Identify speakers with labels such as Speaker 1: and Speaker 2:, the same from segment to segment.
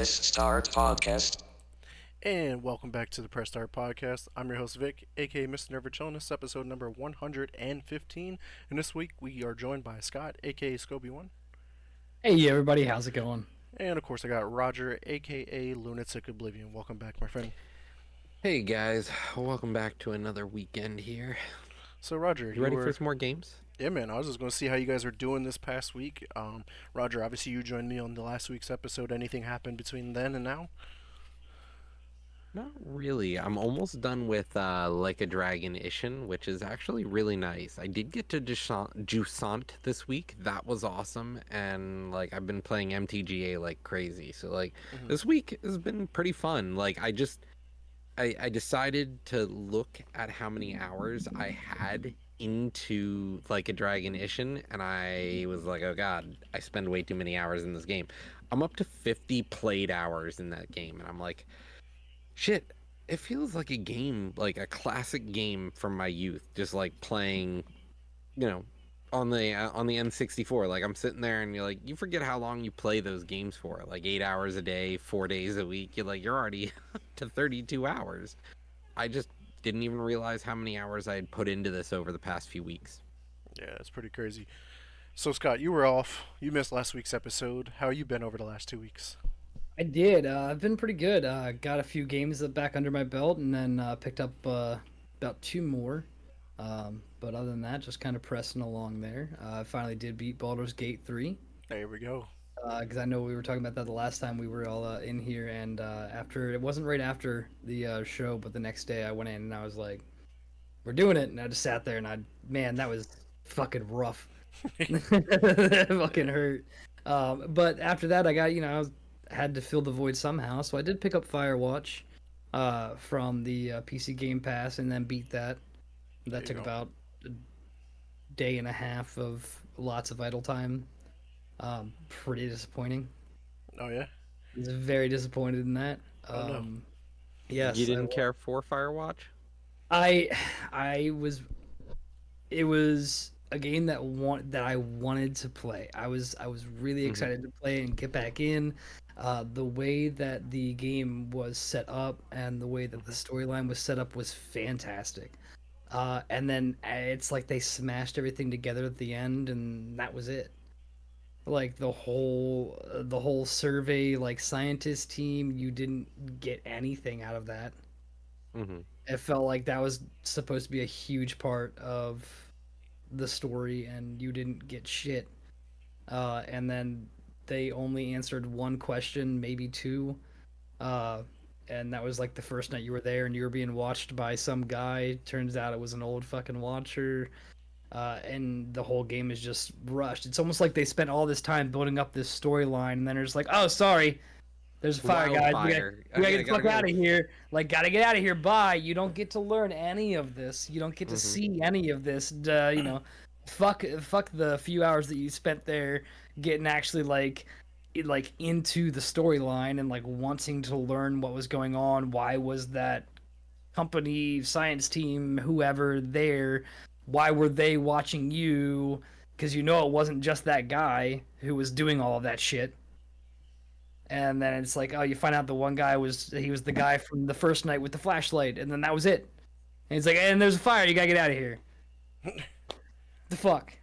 Speaker 1: Press Start Podcast.
Speaker 2: And welcome back to the Press Start Podcast. I'm your host Vic, aka Mr. Never Chillin'. Episode number 115. And this week we are joined by Scott, aka Scobie1.
Speaker 3: Hey everybody, how's it going?
Speaker 2: And of course I got Roger, aka Lunatic Oblivion. Welcome back, my friend.
Speaker 4: Hey guys, welcome back to another weekend here.
Speaker 2: So Roger,
Speaker 4: You ready for some more games?
Speaker 2: Yeah, man. I was just going to see how you guys are doing this past week. Roger, obviously you joined me on the last week's episode. Anything happened between then and now?
Speaker 4: Not really. I'm almost done with Like a Dragon Ishin, which is actually really nice. I did get to Jusant this week. That was awesome. And like I've been playing MTGA like crazy. So like this week has been pretty fun. Like I decided to look at how many hours I had into Like a Dragon Ishin, and I was like, oh god, I spend way too many hours in this game. I'm up to 50 played hours in that game, and I'm like, shit, it feels like a game, like a classic game from my youth, just like playing, you know, on the N64. Like I'm sitting there and you're like, you forget how long you play those games for, like 8 hours a day, 4 days a week. You're already up to 32 hours. I just didn't even realize how many hours I had put into this over the past few weeks.
Speaker 2: Yeah, it's pretty crazy. So Scott, you were off. You missed last week's episode. How you been over the last 2 weeks?
Speaker 3: I did. I've been pretty good. Got a few games back under my belt, and then picked up about two more. But other than that, just kind of pressing along there. I finally did beat Baldur's Gate 3.
Speaker 2: There we go.
Speaker 3: Because I know we were talking about that the last time we were all in here, and after it wasn't right after the show, but the next day I went in and I was like, "We're doing it," and I just sat there and man, that was fucking rough. That fucking hurt. But after that, I got had to fill the void somehow, so I did pick up Firewatch from the PC Game Pass and then beat that. That took about a day and a half of lots of idle time. Pretty disappointing.
Speaker 2: Oh yeah.
Speaker 3: I was very disappointed in that.
Speaker 2: Oh, no.
Speaker 3: Yes.
Speaker 4: You didn't care for Firewatch?
Speaker 3: I was. It was a game that I wanted to play. I was really excited to play and get back in. The way that the game was set up and the way that the storyline was set up was fantastic. And then it's like they smashed everything together at the end, and that was it. Like the whole survey, like scientist team, you didn't get anything out of that. It felt like that was supposed to be a huge part of the story, and you didn't get shit. And then they only answered one question, maybe two. And that was like the first night you were there and you were being watched by some guy. Turns out it was an old fucking watcher. And the whole game is just rushed. It's almost like they spent all this time building up this storyline, and then they're just like, "Oh, sorry, there's a fire, guys. We gotta get the fuck out of here. Like, gotta get out of here. Bye. You don't get to learn any of this. You don't get to see any of this. Fuck the few hours that you spent there getting actually like into the storyline and like wanting to learn what was going on. Why was that company, science team, whoever there? Why were they watching you? Because it wasn't just that guy who was doing all of that shit. And then it's like, oh, you find out the one guy was the guy from the first night with the flashlight, and then that was it. And he's like, and there's a fire, you gotta get out of here. The fuck?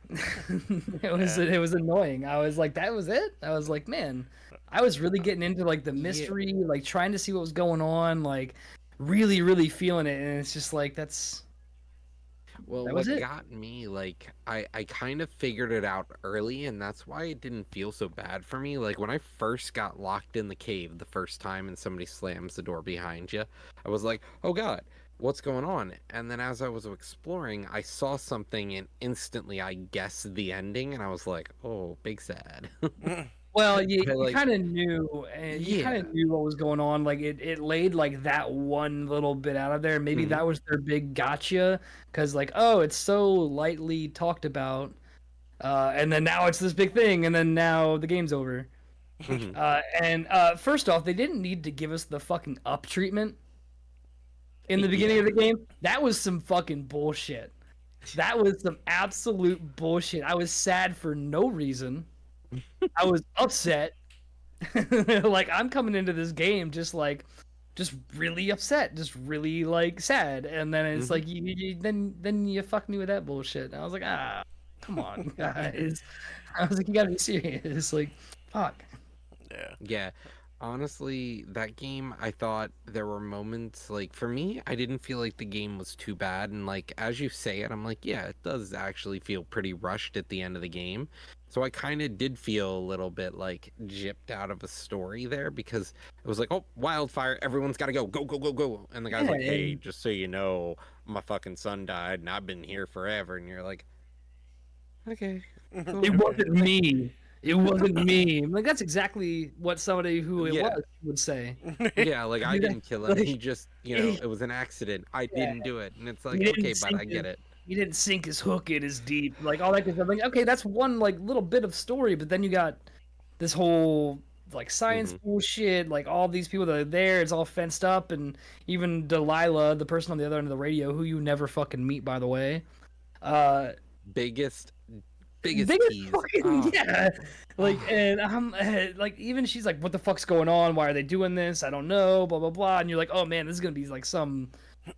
Speaker 3: It was annoying. I was like, that was it? I was like, man, I was really getting into like the mystery, like trying to see what was going on, like really, really feeling it, and it's just like
Speaker 4: Well, what got me, like, I kind of figured it out early, and that's why it didn't feel so bad for me. Like, when I first got locked in the cave the first time and somebody slams the door behind you, I was like, oh god, what's going on? And then as I was exploring, I saw something, and instantly I guessed the ending, and I was like, oh, big sad.
Speaker 3: Well, you kind of knew, and you kind of knew what was going on. Like it laid like that one little bit out of there. Maybe that was their big gotcha, because like, oh, it's so lightly talked about, and then now it's this big thing, and then now the game's over. And first off, they didn't need to give us the fucking up treatment in the beginning of the game. That was some fucking bullshit. That was some absolute bullshit. I was sad for no reason. I was upset Like I'm coming into this game just really upset, just really like sad, and then it's
Speaker 4: Hmm.
Speaker 3: like then you fuck me with that bullshit. And I was like, come on, guys. I was like, you gotta be serious. Like, fuck.
Speaker 2: Yeah.
Speaker 4: Yeah. Honestly, that game, I thought there were moments like for me, I didn't feel like the game was too bad. And like as you say it, I'm like, yeah, it does actually feel pretty rushed at the end of the game. So I kind of did feel a little bit like gypped out of a story there because it was like, oh, wildfire, everyone's got to go, go, go, go, go. And the guy's
Speaker 3: Yeah,
Speaker 4: like, hey,
Speaker 3: and
Speaker 4: just so you know, my fucking son died and I've been here forever. And you're like, okay,
Speaker 3: it
Speaker 4: cool.
Speaker 2: Okay.
Speaker 3: wasn't me. It wasn't me. I'm like, that's exactly what somebody who it
Speaker 4: Yeah.
Speaker 3: was would say.
Speaker 4: Yeah, like I didn't kill him. He
Speaker 3: Like,
Speaker 4: just,
Speaker 3: he,
Speaker 4: it was an accident. I
Speaker 3: yeah,
Speaker 4: didn't do it. And it's
Speaker 3: he
Speaker 4: like, okay,
Speaker 3: didn't
Speaker 4: but
Speaker 3: sink
Speaker 4: I
Speaker 3: his
Speaker 4: get it.
Speaker 3: he didn't sink his hook in as deep, like all that good stuff. Like, okay, that's one like little bit of story, but then you got this whole like science
Speaker 4: Hmm.
Speaker 3: bullshit, like all these people that are there, it's all fenced up, and even Delilah, the person on the other end of the radio, who you never fucking meet, by the way. Uh,
Speaker 4: Biggest, biggest
Speaker 3: biggest
Speaker 4: tease.
Speaker 3: fucking
Speaker 4: Ah,
Speaker 3: yeah, like,
Speaker 4: ah.
Speaker 3: and I'm like, even she's like, "What the fuck's going on? Why are they doing this? I don't know." Blah blah blah, and you're like, "Oh man, this is gonna be like some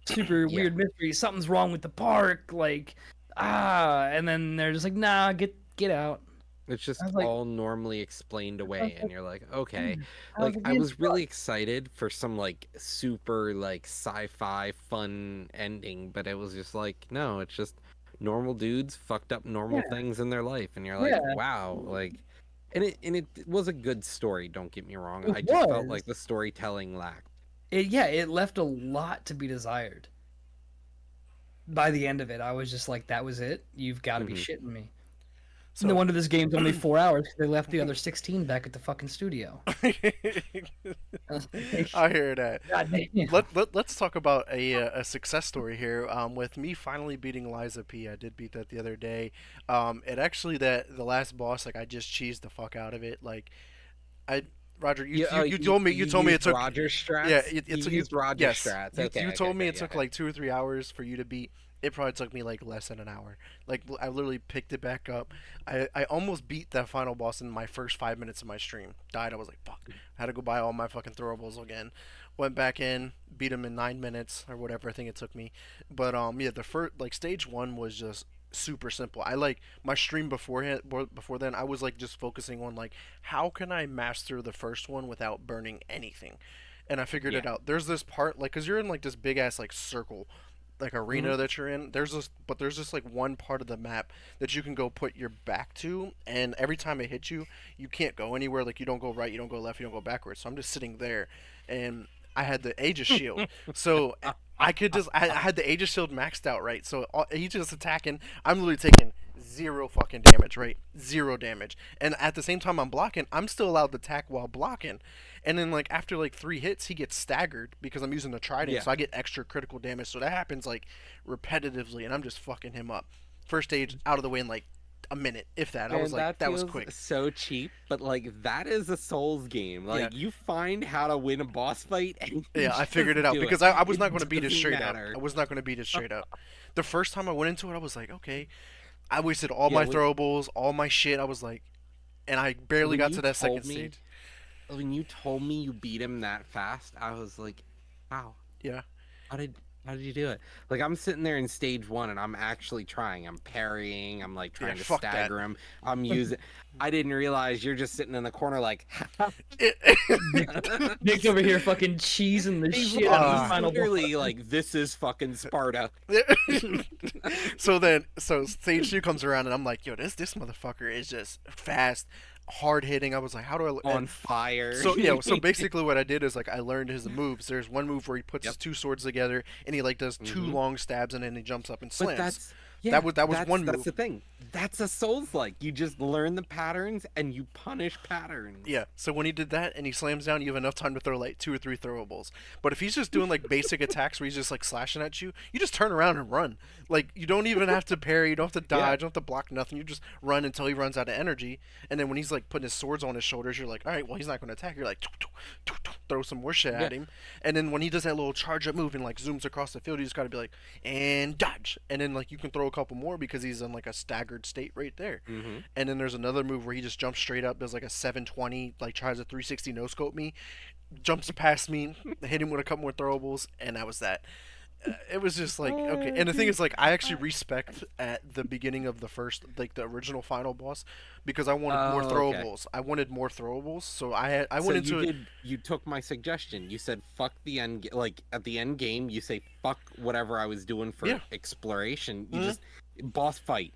Speaker 3: super
Speaker 4: Yeah.
Speaker 3: weird mystery. Something's wrong with the park." Like, and then they're just like, "Nah, get out."
Speaker 4: It's
Speaker 3: I
Speaker 4: just
Speaker 3: was like,
Speaker 4: all normally explained
Speaker 3: I was
Speaker 4: away, and
Speaker 3: like,
Speaker 4: you're like, okay.
Speaker 3: I was
Speaker 4: Like,
Speaker 3: like,
Speaker 4: I
Speaker 3: man,
Speaker 4: was really excited for some, like, super, like, sci-fi fun ending, but it was just like, no, it's just normal dudes fucked up normal
Speaker 3: yeah,
Speaker 4: things in their life, and you're like,
Speaker 3: yeah,
Speaker 4: wow, like, and it was a good story, don't get me wrong.
Speaker 3: it
Speaker 4: I just felt
Speaker 3: was.
Speaker 4: like the storytelling lacked.
Speaker 3: It left a lot to be desired. By the end of it, I was just like, that was it. You've got to be
Speaker 4: Hmm.
Speaker 3: shitting me. No
Speaker 2: So
Speaker 3: wonder this game's only 4 hours because they left the other 16 back at the fucking studio. I was like,
Speaker 2: I hear that.
Speaker 3: God damn.
Speaker 2: Let's talk about a success story here. With me finally beating Liza P. I did beat that the other day. It actually that the last boss, like I just cheesed the fuck out of it. Like I, Roger,
Speaker 4: You,
Speaker 2: you told me
Speaker 4: you
Speaker 2: it
Speaker 4: used
Speaker 2: took.
Speaker 4: Roger
Speaker 2: Yeah,
Speaker 4: strats?
Speaker 2: it
Speaker 4: You
Speaker 2: took you.
Speaker 4: used Roger
Speaker 2: Yes,
Speaker 4: strats.
Speaker 2: you
Speaker 4: Okay, okay,
Speaker 2: told me
Speaker 4: okay,
Speaker 2: it
Speaker 4: yeah,
Speaker 2: took
Speaker 4: yeah.
Speaker 2: like 2 or 3 hours for you to beat. It probably took me like less than an hour. Like I literally picked it back up. I almost beat that final boss in my first 5 minutes of my stream. Died. I was like, fuck. I had to go buy all my fucking throwables again. Went back in, beat him in 9 minutes or whatever I think it took me. But yeah, the first like stage one was just super simple. I like my stream beforehand. Before then, I was like just focusing on like how can I master the first one without burning anything, and I figured
Speaker 4: Yeah.
Speaker 2: it out. There's this part like because you're in like this big ass like circle like
Speaker 4: Hmm.
Speaker 2: arena that you're in. There's just like one part of the map that you can go put your back to, and every time it hits you, you can't go anywhere. Like you don't go right, you don't go left, you don't go backwards. So I'm just sitting there, and I had the Aegis shield, so I could just I had the Aegis shield maxed out, right? So he's just attacking. I'm literally taking zero fucking damage, right? Zero damage, and at the same time I'm blocking, I'm still allowed to attack while blocking. And then like after like 3 hits, he gets staggered because I'm using the trident,
Speaker 4: Yeah.
Speaker 2: so I get extra critical damage. So that happens like repetitively, and I'm just fucking him up. First stage out of the way in like a minute, if that. I was
Speaker 4: And
Speaker 2: like,
Speaker 4: that
Speaker 2: that was
Speaker 4: feels
Speaker 2: quick.
Speaker 4: so cheap, but like that is a Souls game.
Speaker 2: Yeah,
Speaker 4: Like you find how to win a boss fight and you
Speaker 2: yeah, I figured it
Speaker 4: just
Speaker 2: out
Speaker 4: do it.
Speaker 2: because I was
Speaker 4: It
Speaker 2: not going to beat it
Speaker 4: doesn't
Speaker 2: straight up.
Speaker 4: matter.
Speaker 2: I was not going to beat it straight up. The first time I went into it, I was like, okay, I wasted all
Speaker 4: Yeah,
Speaker 2: my throwables, all my shit. I was like, and I barely
Speaker 4: when
Speaker 2: got
Speaker 4: you
Speaker 2: to that second
Speaker 4: told me
Speaker 2: stage.
Speaker 4: when you told me you beat him that fast, I was like, how?
Speaker 2: Yeah,
Speaker 4: How did how did you do it? Like I'm sitting there in stage one and I'm actually trying. I'm parrying. I'm like
Speaker 2: yeah,
Speaker 4: trying to
Speaker 2: fuck that.
Speaker 4: stagger him. I'm using. I didn't realize you're just sitting in the corner like.
Speaker 3: Nick's over here fucking cheesing the
Speaker 4: He's,
Speaker 3: shit out of the
Speaker 4: he's
Speaker 3: final boss.
Speaker 4: literally like, this is fucking Sparta.
Speaker 2: So stage two comes around and I'm like, yo, this motherfucker is just fast, hard hitting. I was like, how do I?
Speaker 4: On fire.
Speaker 2: So yeah, so basically what I did is like I learned his moves. There's one move where he puts his
Speaker 4: Yep.
Speaker 2: two swords together and he like does two
Speaker 4: Hmm.
Speaker 2: long stabs and then he jumps up and
Speaker 4: But
Speaker 2: slams.
Speaker 4: that's
Speaker 2: That
Speaker 4: yeah,
Speaker 2: was one
Speaker 4: that's
Speaker 2: move.
Speaker 4: the thing. That's a Souls like. You just learn the patterns and you punish patterns.
Speaker 2: Yeah, so when he did that and he slams down, you have enough time to throw like 2 or 3 throwables. But if he's just doing like basic attacks where he's just like slashing at you, you just turn around and run. Like you don't even have to parry, you don't have to dodge,
Speaker 4: Yeah.
Speaker 2: you don't have to block nothing. You just run until he runs out of energy. And then when he's like putting his swords on his shoulders, you're like, all right, well he's not going to attack. You're like, throw some more shit
Speaker 4: Yeah.
Speaker 2: at him. And then when he does that little charge up move and like zooms across the field, you just got to be like, and dodge. And then like you can throw couple more because he's in like a staggered state right there.
Speaker 4: Mm-hmm.
Speaker 2: And then there's another move where he just jumps straight up, does like a 720, like tries a 360 no scope me, jumps past me, hit him with a couple more throwables, and that was that. It was just like okay. And the thing is, like, I actually respect at the beginning of the first, like the original final boss, because I wanted more
Speaker 4: Oh, okay.
Speaker 2: throwables. I wanted more throwables, so I
Speaker 4: So
Speaker 2: went into it.
Speaker 4: you took my suggestion. You said fuck the end, like at the end game, you say fuck whatever I was doing for
Speaker 2: Yeah.
Speaker 4: exploration. You
Speaker 2: Mhm.
Speaker 4: just boss fight.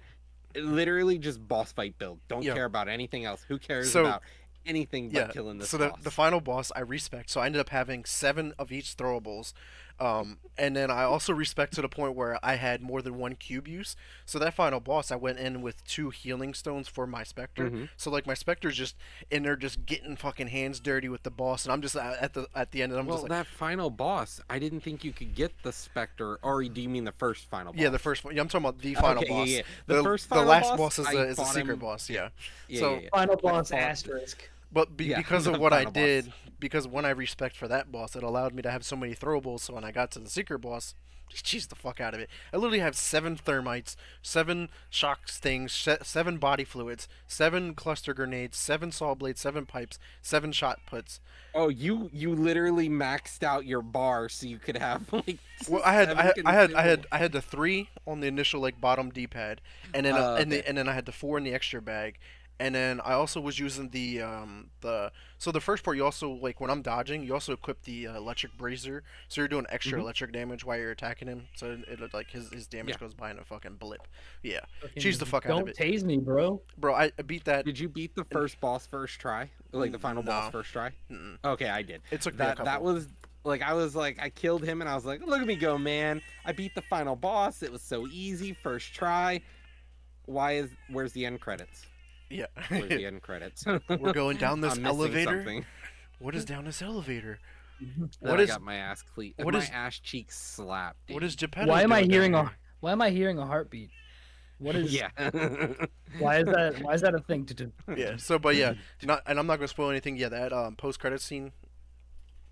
Speaker 4: Literally just boss fight build. Don't
Speaker 2: Yeah.
Speaker 4: care about anything else. Who cares
Speaker 2: So
Speaker 4: about anything but killing this
Speaker 2: so
Speaker 4: boss?
Speaker 2: the final boss I respect. So I ended up having 7 of each throwables, and then I also respect to the point where I had more than one cube use. So that final boss, I went in with 2 healing stones for my Spectre.
Speaker 4: Mhm.
Speaker 2: So like my Spectre's just in there, just getting fucking hands dirty with the boss, and I'm just at the end, and I'm
Speaker 4: Well,
Speaker 2: just like,
Speaker 4: that final boss, I didn't think you could get the Spectre. Or do you mean the first final boss?
Speaker 2: yeah, the first one. Yeah, I'm talking about the final
Speaker 4: Okay, yeah,
Speaker 2: boss.
Speaker 4: yeah. The first
Speaker 2: the
Speaker 4: final
Speaker 2: last
Speaker 4: boss,
Speaker 2: boss is
Speaker 4: I
Speaker 2: the
Speaker 4: fought
Speaker 2: secret
Speaker 4: him-
Speaker 2: boss. Yeah.
Speaker 4: Yeah,
Speaker 2: So
Speaker 4: yeah, yeah.
Speaker 3: Final
Speaker 4: I
Speaker 3: boss
Speaker 4: fought-
Speaker 3: asterisk.
Speaker 2: But
Speaker 4: Yeah,
Speaker 2: because of
Speaker 4: the
Speaker 2: what I
Speaker 4: final boss.
Speaker 2: did, because when I respect for that boss, it allowed me to have so many throwables. So when I got to the secret boss, just cheese the fuck out of it. I literally have 7 thermites, 7 shock stings, 7 body fluids, 7 cluster grenades, 7 saw blades, 7 pipes, 7 shot puts.
Speaker 4: Oh, you literally maxed out your bar so you could have like.
Speaker 2: Well, I had
Speaker 4: 7
Speaker 2: I had the 3 on the initial like bottom D-pad, and then
Speaker 4: Okay.
Speaker 2: and then I had the 4 in the extra bag, and then I also was using the so the first part, you also, like when I'm dodging, you also equip the electric brazier, so you're doing extra
Speaker 4: Mhm.
Speaker 2: electric damage while you're attacking him, so it like his damage
Speaker 4: Yeah.
Speaker 2: goes by in a fucking blip. Yeah,
Speaker 3: Fucking
Speaker 2: cheese the fuck out of
Speaker 3: Don't
Speaker 2: it,
Speaker 3: tase me, bro.
Speaker 2: bro. I beat that.
Speaker 4: Did you beat the first boss first try? Like the final boss
Speaker 2: No.
Speaker 4: first try?
Speaker 2: Mm-mm.
Speaker 4: Okay, I did.
Speaker 2: It took me a
Speaker 4: That
Speaker 2: couple.
Speaker 4: was like I was like I killed him and I was like, look at me go, man! I beat the final boss. It was so easy, first try. Where's the end credits?
Speaker 2: Yeah,
Speaker 4: Where's the end credits?
Speaker 2: we're going down this
Speaker 4: I'm missing
Speaker 2: elevator.
Speaker 4: something.
Speaker 2: What is down this elevator?
Speaker 4: Then
Speaker 2: What
Speaker 4: I
Speaker 2: is
Speaker 4: got my ass
Speaker 2: what
Speaker 4: my
Speaker 2: is-
Speaker 4: ass cheeks slapped.
Speaker 2: what
Speaker 4: dude.
Speaker 2: is Geppetto
Speaker 3: Why am I
Speaker 2: doing down
Speaker 3: hearing
Speaker 2: here?
Speaker 3: Why am I hearing a heartbeat? What is?
Speaker 4: Yeah.
Speaker 3: Why is that? Why is that a thing to do?
Speaker 2: Yeah. So, but yeah, and I'm not gonna spoil anything. Yeah, that post credit scene,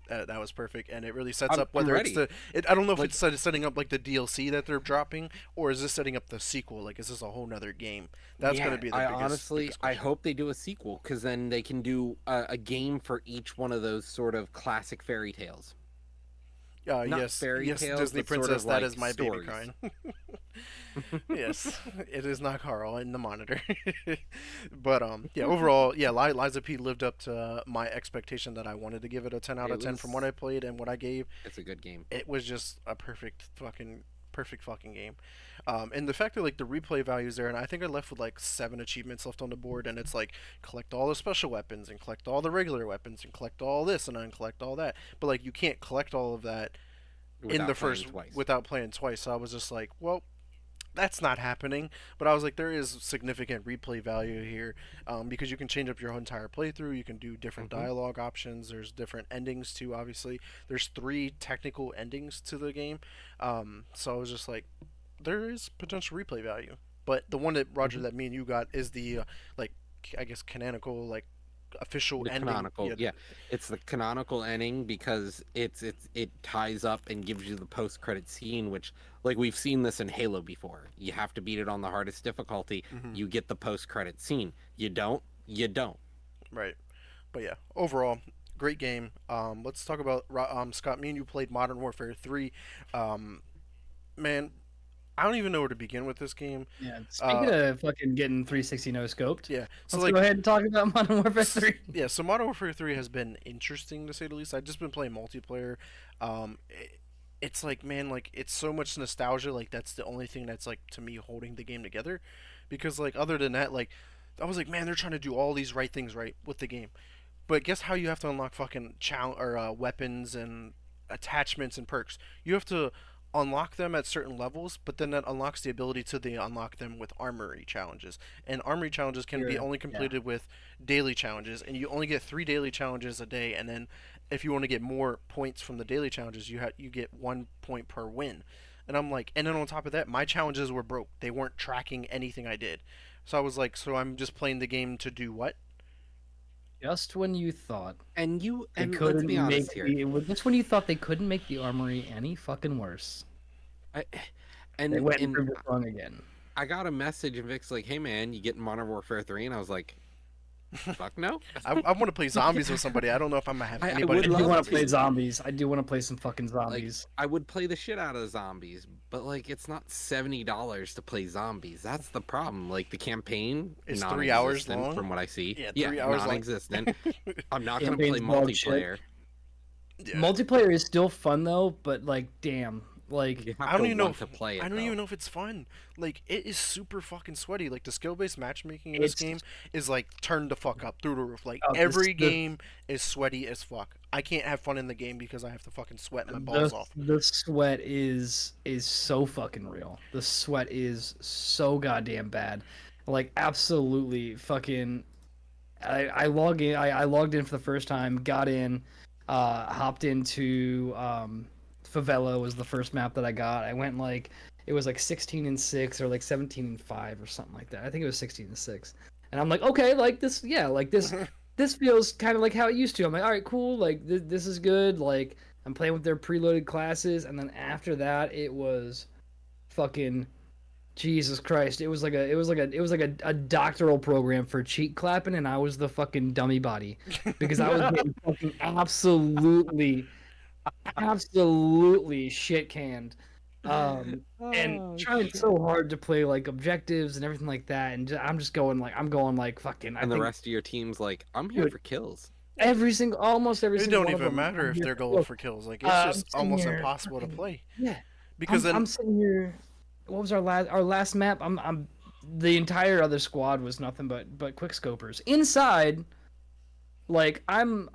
Speaker 2: that was perfect, and it really sets
Speaker 4: I'm
Speaker 2: up whether it's
Speaker 4: ready.
Speaker 2: I don't know if
Speaker 4: Like-
Speaker 2: it's setting up like the DLC that they're dropping, or is this setting up the sequel? Like, is this a whole nother game? That's
Speaker 4: Yeah,
Speaker 2: gonna be the
Speaker 4: I
Speaker 2: biggest.
Speaker 4: honestly,
Speaker 2: biggest
Speaker 4: I
Speaker 2: question.
Speaker 4: hope they do a sequel because then they can do a game for each one of those sort of classic fairy tales. not
Speaker 2: Yes,
Speaker 4: fairy
Speaker 2: yes,
Speaker 4: tales,
Speaker 2: Disney
Speaker 4: but sort
Speaker 2: princess,
Speaker 4: of
Speaker 2: that
Speaker 4: like
Speaker 2: is my baby
Speaker 4: stories.
Speaker 2: crying. Yes, it is not Carl in the monitor. But yeah, overall, yeah, Liza P lived up to my expectation that I wanted to give it a 10 out
Speaker 4: It
Speaker 2: of 10 from what
Speaker 4: was-
Speaker 2: I played and what I gave.
Speaker 4: It's a good game.
Speaker 2: It was just a perfect fucking game. And the fact that like the replay values there, and I think I left with like 7 achievements left on the board, and it's like collect all the special weapons and collect all the regular weapons and collect all this and then collect all that. But like you can't collect all of that in
Speaker 4: Without
Speaker 2: the
Speaker 4: playing
Speaker 2: first
Speaker 4: twice.
Speaker 2: without playing twice. So I was just like, well, that's not happening. But I was like, there is significant replay value here, because you can change up your whole entire playthrough. You can do different
Speaker 4: Mhm.
Speaker 2: dialogue options. There's different endings too. Obviously, there's 3 technical endings to the game. So I was just like, there is potential replay value. But the one that Roger,
Speaker 4: Mhm.
Speaker 2: that me and you got is the like, I guess canonical, like official
Speaker 4: The
Speaker 2: ending.
Speaker 4: canonical, yeah, it's the canonical ending because it ties up and gives you the post credit scene, which like we've seen this in Halo before. You have to beat it on the hardest difficulty.
Speaker 2: Mhm.
Speaker 4: You get the post credit scene. You don't. You don't.
Speaker 2: Right. But yeah, overall, great game. Let's talk about Scott. Me and you played Modern Warfare 3. Man, I don't even know where to begin with this game.
Speaker 3: Yeah. Speaking
Speaker 2: Uh,
Speaker 3: of fucking getting 360 no scoped,
Speaker 2: Yeah. So
Speaker 3: let's
Speaker 2: like,
Speaker 3: go ahead and talk about Modern Warfare 3.
Speaker 2: yeah. So Modern Warfare 3 has been interesting to say the least. I've just been playing multiplayer. It's like, man, like it's so much nostalgia. Like that's the only thing that's like to me holding the game together, because like other than that, like I was like, man, they're trying to do all these right things right with the game. But guess how you have to unlock fucking weapons and attachments and perks? You have to unlock them at certain levels, but then that unlocks the ability to unlock them with armory challenges. And armory challenges can be
Speaker 3: Sure,
Speaker 2: only
Speaker 3: yeah.
Speaker 2: completed with daily challenges, and you only get 3 daily challenges a day. And then if you want to get more points from the daily challenges, you get 1 point per win. And I'm like, and then on top of that, my challenges were broke. They weren't tracking anything I did. So I was like, so I'm just playing the game to do what?
Speaker 3: Just when you thought
Speaker 4: And
Speaker 3: they
Speaker 4: let's
Speaker 3: couldn't
Speaker 4: be honest
Speaker 3: make
Speaker 4: here.
Speaker 3: just when you thought they couldn't make the armory any fucking worse,
Speaker 4: I,
Speaker 3: they
Speaker 4: and
Speaker 3: went and
Speaker 4: and
Speaker 3: proved it wrong again.
Speaker 4: I got a message and Vic's like, "Hey man, you getting Modern Warfare 3?" And I was like, "Fuck no."
Speaker 2: I want to play zombies with somebody. I don't know if I'm gonna have
Speaker 4: I
Speaker 2: anybody
Speaker 4: would
Speaker 2: to
Speaker 3: I
Speaker 2: play
Speaker 3: do
Speaker 4: love
Speaker 3: want to
Speaker 2: zombies.
Speaker 3: play
Speaker 4: to.
Speaker 3: zombies. I do want to play some fucking
Speaker 4: Like,
Speaker 3: zombies.
Speaker 4: I would play the shit out of zombies, but like, it's not $70 to play zombies. That's the problem. Like, the campaign,
Speaker 2: It's 3 hours
Speaker 4: non-existent
Speaker 2: long.
Speaker 4: from what I see.
Speaker 2: Yeah,
Speaker 4: Yeah,
Speaker 2: 3 hours long.
Speaker 4: non-existent. I'm not gonna play
Speaker 3: Campaign's dog shit.
Speaker 4: multiplayer.
Speaker 2: Yeah.
Speaker 3: Multiplayer is still fun though, but like, damn, like
Speaker 4: You
Speaker 2: I
Speaker 4: have
Speaker 2: don't
Speaker 4: to
Speaker 2: even know.
Speaker 4: want to play
Speaker 2: I
Speaker 4: it
Speaker 2: don't
Speaker 4: though.
Speaker 2: even know if it's fun. Like it is super fucking sweaty. Like the skill-based matchmaking in this
Speaker 3: it's
Speaker 2: game is like turned the fuck up through the roof. Like
Speaker 3: this
Speaker 2: every game is sweaty as fuck. I can't have fun in the game because I have to fucking sweat my balls off.
Speaker 3: the sweat is so fucking real. The sweat is so goddamn bad. Like absolutely fucking. I log in. I logged in for the first time. Got in. Hopped into Favela was the first map that I got. I went like it was like 16-6 or like 17-5 or something like that. I think it was 16-6. And I'm like, okay, like this, yeah, like this feels kind of like how it used to. I'm like, all right, cool, like this is good. Like I'm playing with their preloaded classes, and then after that, it was fucking Jesus Christ. It was like a doctoral program for cheek clapping, and I was the fucking dummy body because I was getting fucking absolutely shit canned. And
Speaker 4: Oh,
Speaker 3: trying
Speaker 4: shit.
Speaker 3: so hard to play like objectives and everything like that, and I'm just going like fucking. I
Speaker 4: And the
Speaker 3: think
Speaker 4: rest of your team's like, I'm here
Speaker 3: Dude,
Speaker 4: for kills.
Speaker 3: almost every
Speaker 2: It
Speaker 3: single
Speaker 2: don't
Speaker 3: one of
Speaker 2: even
Speaker 3: them.
Speaker 2: matter
Speaker 3: I'm
Speaker 2: if
Speaker 3: here
Speaker 2: they're
Speaker 3: for
Speaker 2: going
Speaker 3: kills.
Speaker 2: for kills. Like it's
Speaker 3: I'm
Speaker 2: just
Speaker 3: sitting
Speaker 2: almost
Speaker 3: here
Speaker 2: impossible to
Speaker 3: fucking
Speaker 2: play
Speaker 3: yeah.
Speaker 2: because then
Speaker 3: I'm sitting here. What was our last map? I'm the entire other squad was nothing but quick scopers inside. Like I'm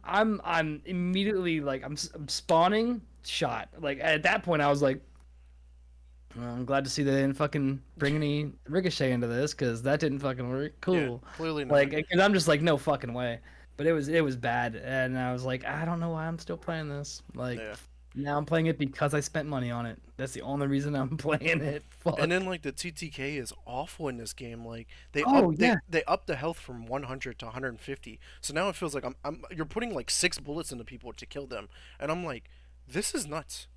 Speaker 3: immediately like I'm spawning shot. Like at that point I was like, well, I'm glad to see they didn't fucking bring any ricochet into this because that didn't fucking work.
Speaker 2: yeah,
Speaker 3: Cool.
Speaker 2: clearly not.
Speaker 3: Like, because I'm just like, no fucking way. But it was bad, and I was like, I don't know why I'm still playing this. Like,
Speaker 2: Yeah.
Speaker 3: now I'm playing it because I spent money on it. That's the only reason I'm playing it. Fuck.
Speaker 2: And then like the TTK is awful in this game. Like
Speaker 3: Oh yeah,
Speaker 2: they up the health from 100 to 150. So now it feels like I'm you're putting like 6 bullets into people to kill them, and I'm like, this is nuts.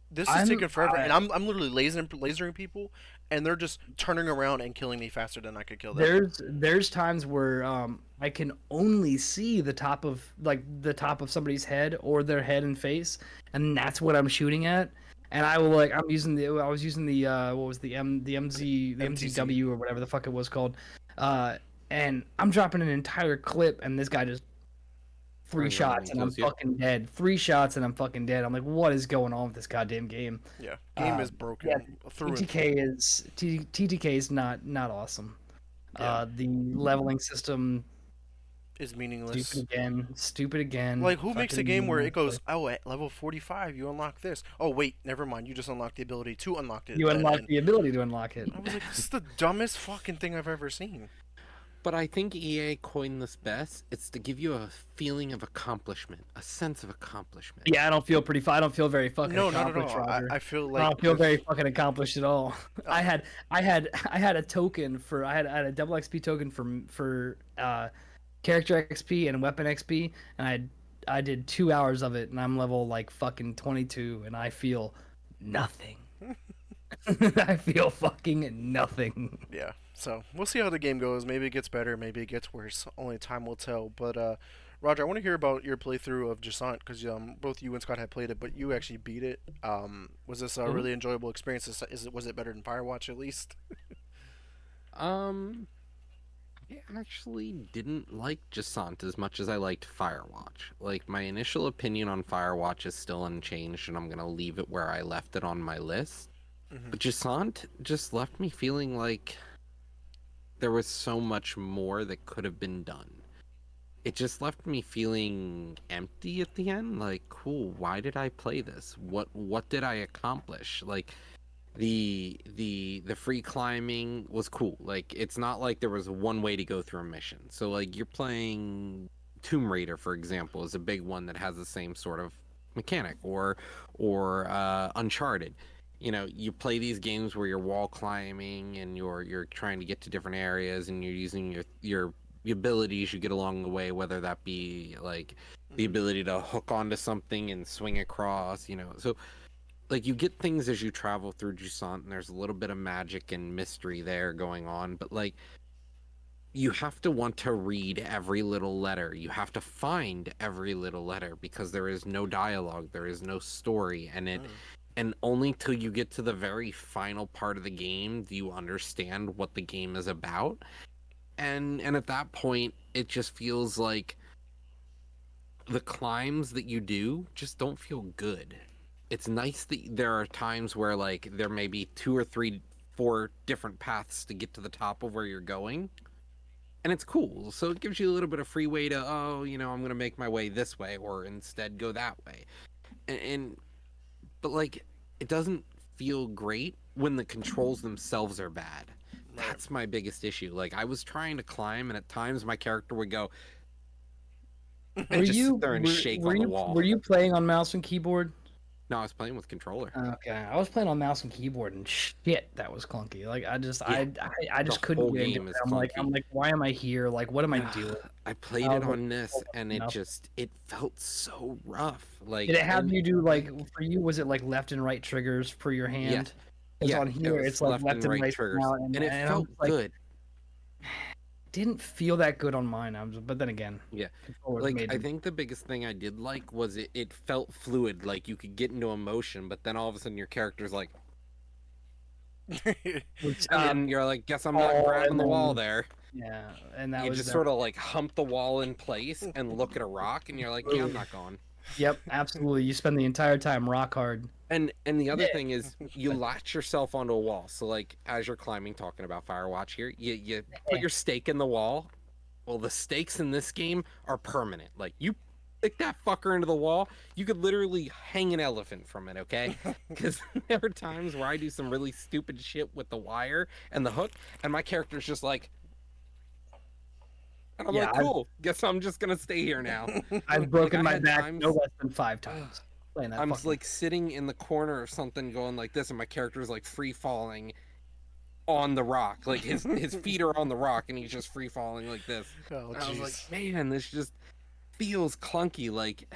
Speaker 2: This is taking forever, and I'm literally lasering people, and they're just turning around and killing me faster than I could kill them.
Speaker 3: there's times where I can only see the top of somebody's head or their head and face, and that's what I'm shooting at. And I was using the what was the MZW or whatever the fuck it was called, and I'm dropping an entire clip, and this guy just three
Speaker 4: Turns around
Speaker 3: shots
Speaker 4: and
Speaker 3: and I'm
Speaker 4: kills you.
Speaker 3: fucking dead. 3 shots and I'm fucking dead. I'm like, what is going on with this goddamn game?
Speaker 2: Yeah, game is
Speaker 3: Um,
Speaker 2: broken
Speaker 3: yeah,
Speaker 2: through and
Speaker 3: TTK is TTK is not awesome.
Speaker 2: Yeah.
Speaker 3: The leveling system
Speaker 2: is meaningless.
Speaker 3: stupid again.
Speaker 2: Like, who makes a
Speaker 3: fucking
Speaker 2: game where it
Speaker 3: meaningless.
Speaker 2: goes, oh, at level 45, you unlock this. Oh, wait, never mind. You just unlocked the ability to unlock it.
Speaker 3: You unlock the ability to unlock it.
Speaker 2: I was like, this is the dumbest fucking thing I've ever seen.
Speaker 4: But I think EA coined this best. It's to give you a feeling of accomplishment, a sense of accomplishment.
Speaker 3: Yeah, I don't feel I don't feel very fucking
Speaker 2: No, not at
Speaker 3: accomplished,
Speaker 2: all.
Speaker 3: Roger.
Speaker 2: I feel
Speaker 3: I
Speaker 2: like
Speaker 3: don't feel
Speaker 2: if-
Speaker 3: very fucking accomplished at all. I had a token for I had a double XP token for character XP and weapon XP, and I did 2 hours of it, and I'm level like fucking 22, and I feel nothing. I feel fucking nothing.
Speaker 2: Yeah. So we'll see how the game goes. Maybe it gets better. Maybe it gets worse. Only time will tell. But Roger, I want to hear about your playthrough of Jasant because both you and Scott had played it, but you actually beat it. Was this a really enjoyable experience? Was it better than Firewatch at least?
Speaker 4: I actually didn't like Jasant as much as I liked Firewatch. Like, my initial opinion on Firewatch is still unchanged, and I'm gonna leave it where I left it on my list. But Jasant just left me feeling like there was so much more that could have been done. It just left me feeling empty at the end. Like, cool, why did I play this? What did I accomplish? Like, the free climbing was cool. Like, it's not like there was one way to go through a mission. So like, you're playing Tomb Raider, for example, is a big one that has the same sort of mechanic, or Uncharted. You know, you play these games where you're wall climbing and you're trying to get to different areas, and you're using your abilities you get along the way, whether that be like the ability to hook onto something and swing across, you know. So like you get things as you travel through Jusant, and there's a little bit of magic and mystery there going on, but like you have to want to read every little letter. You have to find every little letter because there is no dialogue, there is no story,
Speaker 2: Mm.
Speaker 4: and only till you get to the very final part of the game do you understand what the game is about. And at that point, it just feels like the climbs that you do just don't feel good. It's nice that there are times where like there may be two or three, four different paths to get to the top of where you're going, and it's cool. So it gives you a little bit of freeway to, oh, I'm gonna make my way this way or instead go that way. And but like it doesn't feel great when the controls themselves are bad.
Speaker 2: Right.
Speaker 4: That's my biggest issue. Like I was trying to climb, and at times my character would go
Speaker 3: Were
Speaker 4: and just sit
Speaker 3: you
Speaker 4: there and
Speaker 3: were,
Speaker 4: shake
Speaker 3: were
Speaker 4: on the
Speaker 3: you
Speaker 4: wall.
Speaker 3: were you playing on mouse and keyboard?
Speaker 4: No, I was playing with controller.
Speaker 3: Okay, I was playing on mouse and keyboard, and shit, that was clunky. Like
Speaker 4: Yeah,
Speaker 3: I
Speaker 4: the
Speaker 3: just couldn't
Speaker 4: whole
Speaker 3: get into
Speaker 4: game
Speaker 3: it.
Speaker 4: is
Speaker 3: I'm
Speaker 4: clunky.
Speaker 3: like, why am I here? Like, what am I
Speaker 4: Yeah,
Speaker 3: doing?
Speaker 4: I
Speaker 3: I
Speaker 4: played it
Speaker 3: was like,
Speaker 4: on this,
Speaker 3: oh,
Speaker 4: and
Speaker 3: mouse.
Speaker 4: it felt so rough.
Speaker 3: Did
Speaker 4: Like,
Speaker 3: it have
Speaker 4: and
Speaker 3: you do like
Speaker 4: like,
Speaker 3: for you? Was it like left and right triggers for your
Speaker 4: yeah,
Speaker 3: hand? Because
Speaker 4: yeah,
Speaker 3: on
Speaker 4: it
Speaker 3: here
Speaker 4: was
Speaker 3: it's like
Speaker 4: left
Speaker 3: left
Speaker 4: and
Speaker 3: and
Speaker 4: right
Speaker 3: right
Speaker 4: triggers,
Speaker 3: now,
Speaker 4: and it
Speaker 3: and I'm
Speaker 4: felt
Speaker 3: just like,
Speaker 4: good.
Speaker 3: didn't feel that good on mine. But then again,
Speaker 4: Yeah,
Speaker 3: controllers
Speaker 4: like
Speaker 3: made
Speaker 4: I
Speaker 3: them.
Speaker 4: think the biggest thing I did like was it felt fluid. Like you could get into emotion, but then all of a sudden your character's like,
Speaker 3: Would
Speaker 4: and
Speaker 3: stop,
Speaker 4: then you're like, guess I'm not
Speaker 3: fall,
Speaker 4: grabbing
Speaker 3: and
Speaker 4: the wall
Speaker 3: then
Speaker 4: there.
Speaker 3: yeah, and that
Speaker 4: You
Speaker 3: was
Speaker 4: just
Speaker 3: that.
Speaker 4: sort of like hump the wall in place and look at a rock, and you're like, yeah, I'm not going.
Speaker 3: Yep, absolutely. You spend the entire time rock hard.
Speaker 4: And the other
Speaker 3: Yeah.
Speaker 4: thing is you latch yourself onto a wall. So like as you're climbing, talking about Firewatch here, you put your stake in the wall. Well, the stakes in this game are permanent. Like you stick that fucker into the wall, you could literally hang an elephant from it, okay? Because there are times where I do some really stupid shit with the wire and the hook, and my character's just like, and I'm
Speaker 3: Yeah,
Speaker 4: like, cool. Guess I'm just gonna stay here now.
Speaker 3: I've
Speaker 4: Like
Speaker 3: broken
Speaker 4: I
Speaker 3: my
Speaker 4: had
Speaker 3: back no
Speaker 4: times
Speaker 3: less than 5 times playing that
Speaker 4: I'm
Speaker 3: fucking.
Speaker 4: like sitting in the corner or something going like this, and my character's like free falling on the rock. Like his feet are on the rock and he's just free falling like this.
Speaker 2: Oh
Speaker 4: And I was like,
Speaker 2: jeez.
Speaker 4: man, this just feels clunky. Like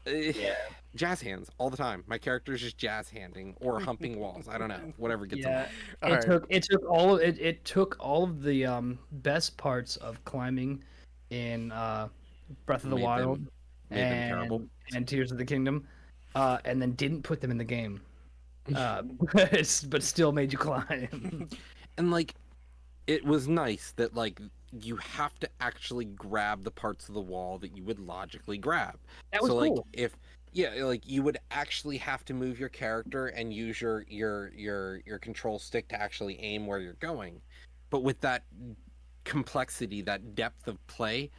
Speaker 4: eh,
Speaker 3: Yeah,
Speaker 4: jazz hands all the time. My character's just jazz handing or humping walls. I don't know. Whatever gets them
Speaker 3: yeah.
Speaker 4: off.
Speaker 2: All right.
Speaker 3: It took all of the best parts of climbing in Breath of the
Speaker 4: Made them
Speaker 3: Wild
Speaker 4: made them terrible.
Speaker 3: and Tears of the Kingdom, and then didn't put them in the game. Uh, but still made you climb.
Speaker 4: And like it was nice that like you have to actually grab the parts of the wall that you would logically grab.
Speaker 3: That was
Speaker 4: So like
Speaker 3: cool.
Speaker 4: if yeah, like you would actually have to move your character and use your control stick to actually aim where you're going. But with that complexity, that depth of play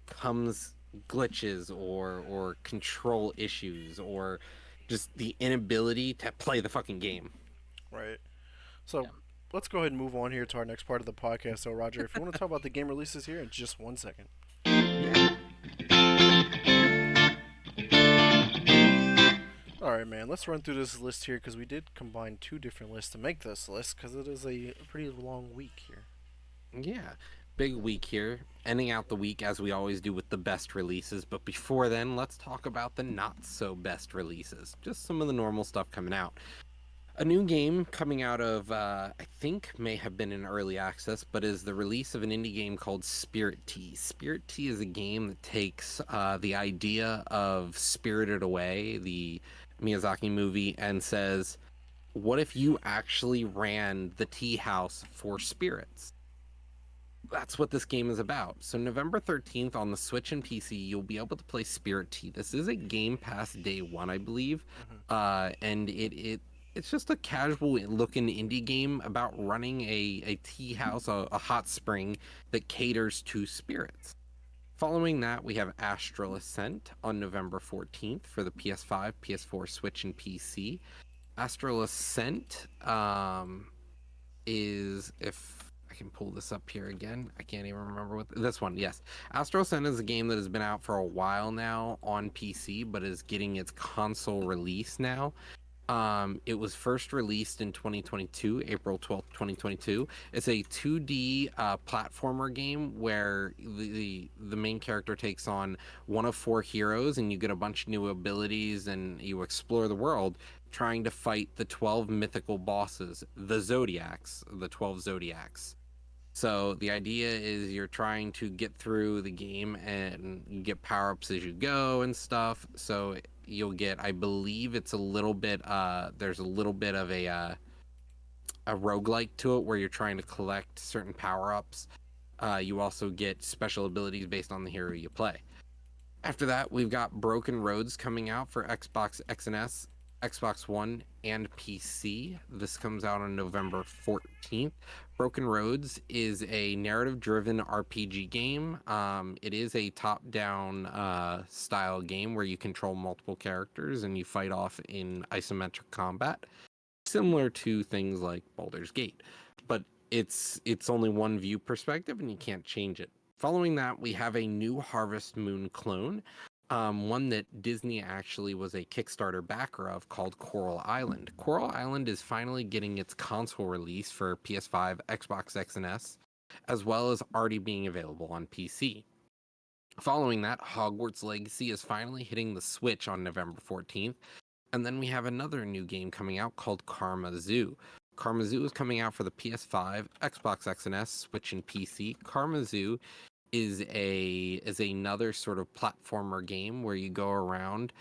Speaker 4: comes glitches or control issues or just the inability to play the fucking game.
Speaker 2: Right. So
Speaker 3: Yeah.
Speaker 2: let's go ahead and move on here to our next part of the podcast. So Roger, if you want to talk about the game releases here in just 1 second.
Speaker 4: Yeah.
Speaker 2: All right, man. Let's run through this list here because we did combine two different lists to make this list because it is a pretty long week here.
Speaker 4: Yeah, big week here. Ending out the week as we always do with the best releases. But before then, let's talk about the not so best releases. Just some of the normal stuff coming out. A new game coming out of, I think, may have been in early access, but is the release of an indie game called Spirit Tea. Spirit Tea is a game that takes the idea of Spirited Away, the Miyazaki movie, and says, what if you actually ran the tea house for spirits? That's what this game is about. So November 13th on the Switch and PC, you'll be able to play Spirit Tea. This is a Game Pass day one, I believe. And it's just a casual looking indie game about running a tea house, a hot spring that caters to spirits. Following that, we have Astral Ascent on November 14th for the PS5, PS4, Switch, and PC. Astral Ascent is, if I can pull this up here again, I can't even remember what this one. Yes, Astral Ascent is a game that has been out for a while now on PC, but is getting its console release now. It was first released in 2022, April 12th, 2022. It's a 2D platformer game where the main character takes on one of four heroes, and you get a bunch of new abilities, and you explore the world trying to fight the 12 mythical bosses, the 12 Zodiacs. So the idea is you're trying to get through the game and you get power ups as you go and stuff. So you'll get, I believe it's a little bit, there's a little bit of a roguelike to it where you're trying to collect certain power ups. You also get special abilities based on the hero you play. After that, we've got Broken Roads coming out for Xbox X and S, Xbox One, and PC. This comes out on November 14th. Broken Roads is a narrative driven RPG game. It is a top down style game where you control multiple characters and you fight off in isometric combat, similar to things like Baldur's Gate. But it's only one view perspective and you can't change it. Following that, we have a new Harvest Moon clone, one that Disney actually was a Kickstarter backer of, called Coral Island. Coral Island is finally getting its console release for PS5, Xbox X and S, as well as already being available on PC. Following that, Hogwarts Legacy is finally hitting the Switch on November 14th. And then we have another new game coming out called Karma Zoo. Karma Zoo is coming out for the PS5, Xbox X and S, Switch, and PC. Karma Zoo is another sort of platformer game where you go around,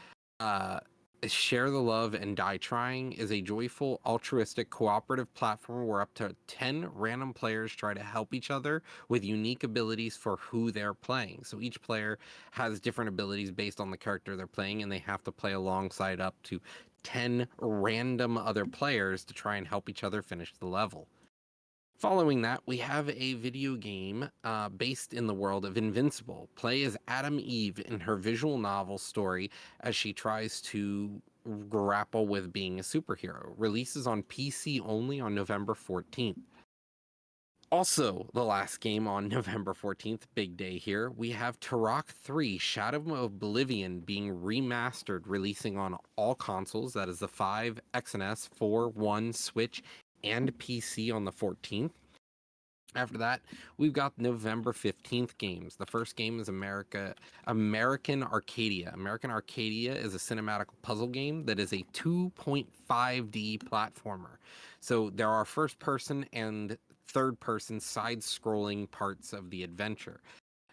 Speaker 4: share the love and die trying. Is a joyful, altruistic, cooperative platform where up to 10 random players try to help each other with unique abilities for who they're playing. So each player has different abilities based on the character they're playing, and they have to play alongside up to 10 random other players to try and help each other finish the level. Following that, we have a video game based in the world of Invincible. Play as Adam Eve in her visual novel story as she tries to grapple with being a superhero. Releases on PC only on November 14th. Also, the last game on November 14th, big day here, we have Turok 3 Shadow of Oblivion being remastered, releasing on all consoles. That is the 5, XNS, 4, 1, Switch, and PC on the 14th. After that, we've got November 15th games. The first game is American Arcadia. American Arcadia is a cinematic puzzle game that is a 2.5D platformer. So there are first person and third person side scrolling parts of the adventure.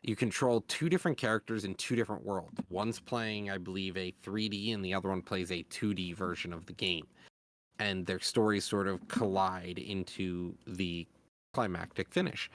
Speaker 4: You control two different characters in two different worlds. One's playing, I believe, a 3D and the other one plays a 2D version of the game. And their stories sort of collide into the climactic finish.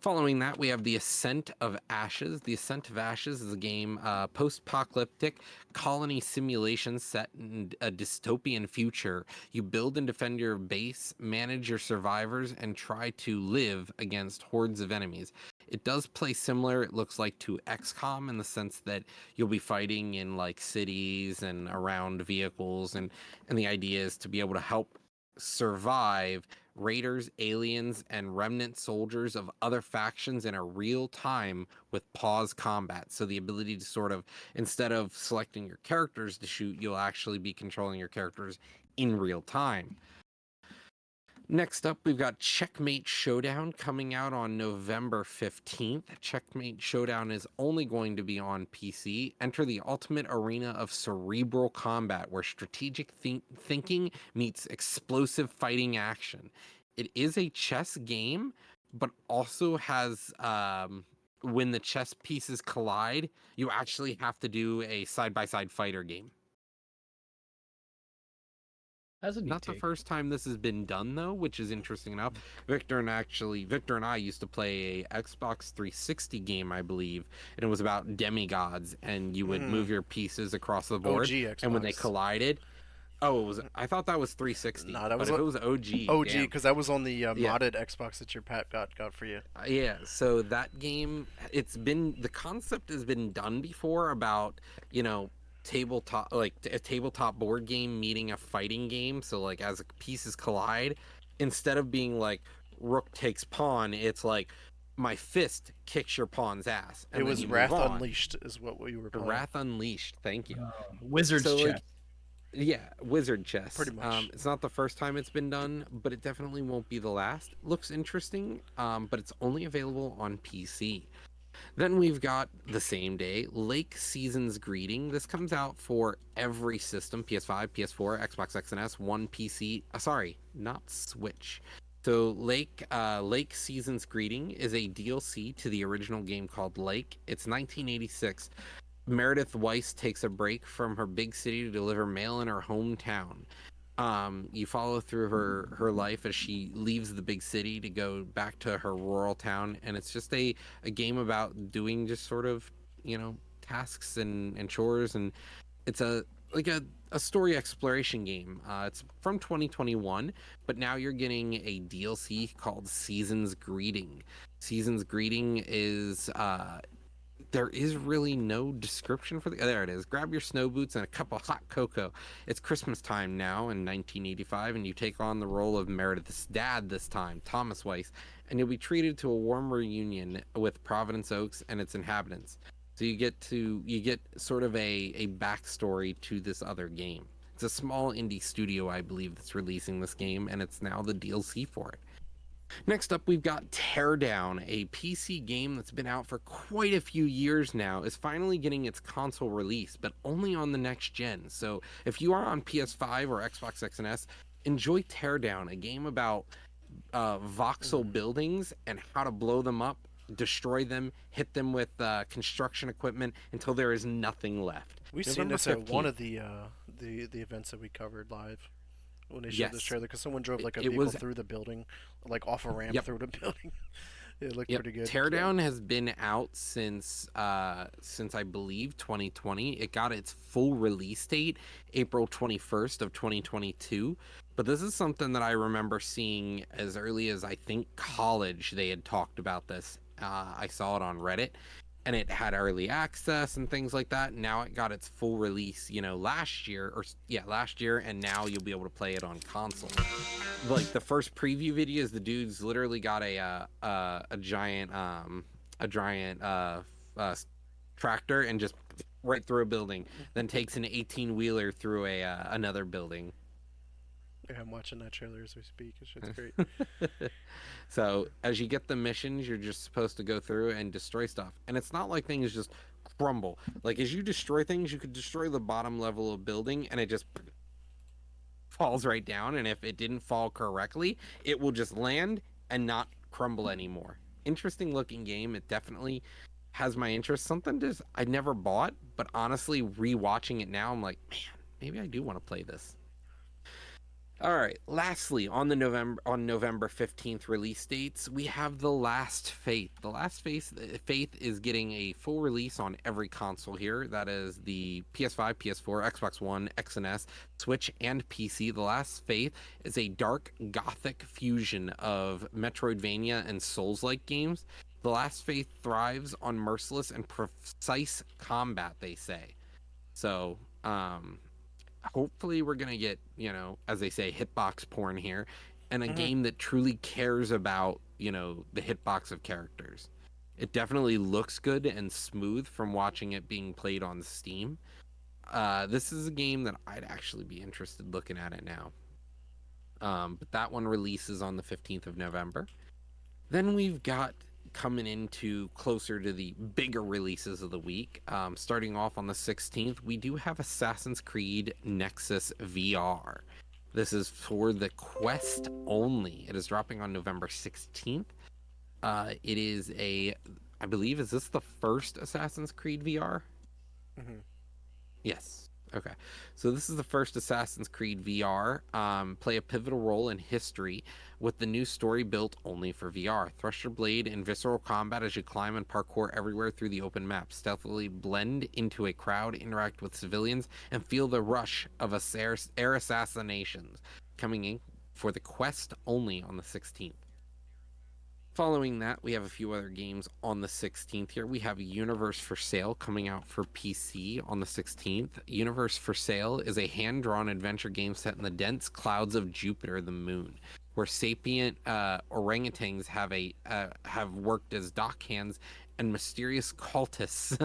Speaker 4: Following that, we have The Ascent of Ashes. The Ascent of Ashes is a game, post-apocalyptic colony simulation set in a dystopian future. You build and defend your base, manage your survivors, and try to live against hordes of enemies. It does play similar, it looks like, to XCOM in the sense that you'll be fighting in like cities and around vehicles, and the idea is to be able to help survive raiders, aliens, and remnant soldiers of other factions in a real time with pause combat. So the ability to sort of, instead of selecting your characters to shoot, you'll actually be controlling your characters in real time. Next up, we've got Checkmate Showdown coming out on November 15th. Checkmate Showdown is only going to be on PC. Enter the ultimate arena of cerebral combat where strategic thinking meets explosive fighting action. It is a chess game, but also has, when the chess pieces collide, you actually have to do a side-by-side fighter game.
Speaker 3: That's a neat
Speaker 4: Not the
Speaker 3: take.
Speaker 4: first time this has been done, though, which is interesting enough. Victor and I used to play a Xbox 360 game, I believe, and it was about demigods, and you would move your pieces across the board,
Speaker 2: OG Xbox.
Speaker 4: and when they collided, I thought that was 360.
Speaker 2: Nah, that
Speaker 4: but
Speaker 2: was
Speaker 4: if it was OG,
Speaker 2: OG,
Speaker 4: damn.
Speaker 2: because that was on the
Speaker 4: Yeah.
Speaker 2: modded Xbox that your Pat got for you.
Speaker 4: Yeah, so that game, the concept has been done before about, tabletop, like a tabletop board game meeting a fighting game. So like as pieces collide, instead of being like rook takes pawn, it's like my fist kicks your pawn's ass. And
Speaker 2: It
Speaker 4: then
Speaker 2: was
Speaker 4: you
Speaker 2: Wrath
Speaker 4: move on.
Speaker 2: Unleashed is what we were playing.
Speaker 4: Wrath Unleashed, thank you.
Speaker 3: Wizard's
Speaker 4: So,
Speaker 3: chess.
Speaker 4: like, Yeah, wizard chess.
Speaker 2: pretty much.
Speaker 4: It's not the first time it's been done, but it definitely won't be the last. Looks interesting, but it's only available on PC. Then we've got the same day, Lake Season's Greeting. This comes out for every system: PS5, PS4, Xbox X and S, one PC. Sorry, not Switch. So Lake Season's Greeting is a DLC to the original game called Lake. It's 1986. Meredith Weiss takes a break from her big city to deliver mail in her hometown. You follow through her life as she leaves the big city to go back to her rural town, and it's just a game about doing just sort of, tasks and chores, and it's like a story exploration game. It's from 2021, but now you're getting a DLC called Season's Greeting. Season's Greeting is there is really no description for the. There it is. Grab your snow boots and a cup of hot cocoa. It's Christmas time now in 1985, and you take on the role of Meredith's dad this time, Thomas Weiss, and you'll be treated to a warm reunion with Providence Oaks and its inhabitants. So you get sort of a backstory to this other game. It's a small indie studio, I believe, that's releasing this game, and it's now the DLC for it. Next up, we've got Teardown, a PC game that's been out for quite a few years now, is finally getting its console release, but only on the next gen. So if you are on PS5 or Xbox X and S, enjoy Teardown, a game about voxel buildings and how to blow them up, destroy them, hit them with construction equipment until there is nothing left.
Speaker 2: We've seen
Speaker 4: November
Speaker 2: this at one
Speaker 4: 15th.
Speaker 2: of the events that we covered live when they showed this
Speaker 4: Yes,
Speaker 2: trailer because someone drove like a
Speaker 4: it
Speaker 2: vehicle
Speaker 4: was.
Speaker 2: through the building, like off a ramp
Speaker 4: Yep.
Speaker 2: through the building. It looked
Speaker 4: Yep.
Speaker 2: pretty good.
Speaker 4: Teardown has been out since I believe 2020. It got its full release date April 21st of 2022. But this is something that I remember seeing as early as I think college. They had talked about this. I saw it on Reddit, and it had early access and things like that. Now it got its full release, last year, last year, and now you'll be able to play it on console. Like the first preview videos, the dude's literally got a giant tractor and just right through a building, then takes an 18-wheeler through a another building.
Speaker 2: Yeah, I'm watching that trailer as we speak. It's shit's great.
Speaker 4: So as you get the missions, you're just supposed to go through and destroy stuff, and it's not like things just crumble. Like as you destroy things, you could destroy the bottom level of building, and it just falls right down. And if it didn't fall correctly, it will just land and not crumble anymore. Interesting looking game. It definitely has my interest. Something just I never bought, but honestly, rewatching it now, I'm like, man, maybe I do want to play this. All right. Lastly, on November 15th release dates, we have The Last Faith. The Last Faith is getting a full release on every console here. That is the PS5, PS4, Xbox One, X and S, Switch, and PC. The Last Faith is a dark gothic fusion of Metroidvania and Souls-like games. The Last Faith thrives on merciless and precise combat, they say. So, hopefully we're gonna get, as they say, hitbox porn here, and a game that truly cares about, the hitbox of characters. It definitely looks good and smooth from watching it being played on Steam. This is a game that I'd actually be interested looking at it now. But that one releases on the 15th of November. Then we've got coming into closer to the bigger releases of the week. Starting off on the 16th, we do have Assassin's Creed Nexus VR. This is for the Quest only. It is dropping on November 16th. It is I believe, is this the first Assassin's Creed VR?
Speaker 2: Mm-hmm.
Speaker 4: Yes. Okay. So this is the first Assassin's Creed VR. Play a pivotal role in history with the new story built only for VR. Thrust your blade in visceral combat as you climb and parkour everywhere through the open map. Stealthily blend into a crowd, interact with civilians, and feel the rush of air assassinations. Coming in for the Quest only on the 16th. Following that, we have a few other games on the 16th here. We have Universe for Sale coming out for PC on the 16th. Universe for Sale is a hand-drawn adventure game set in the dense clouds of Jupiter, the moon, where sapient orangutans have worked as dockhands and mysterious cultists.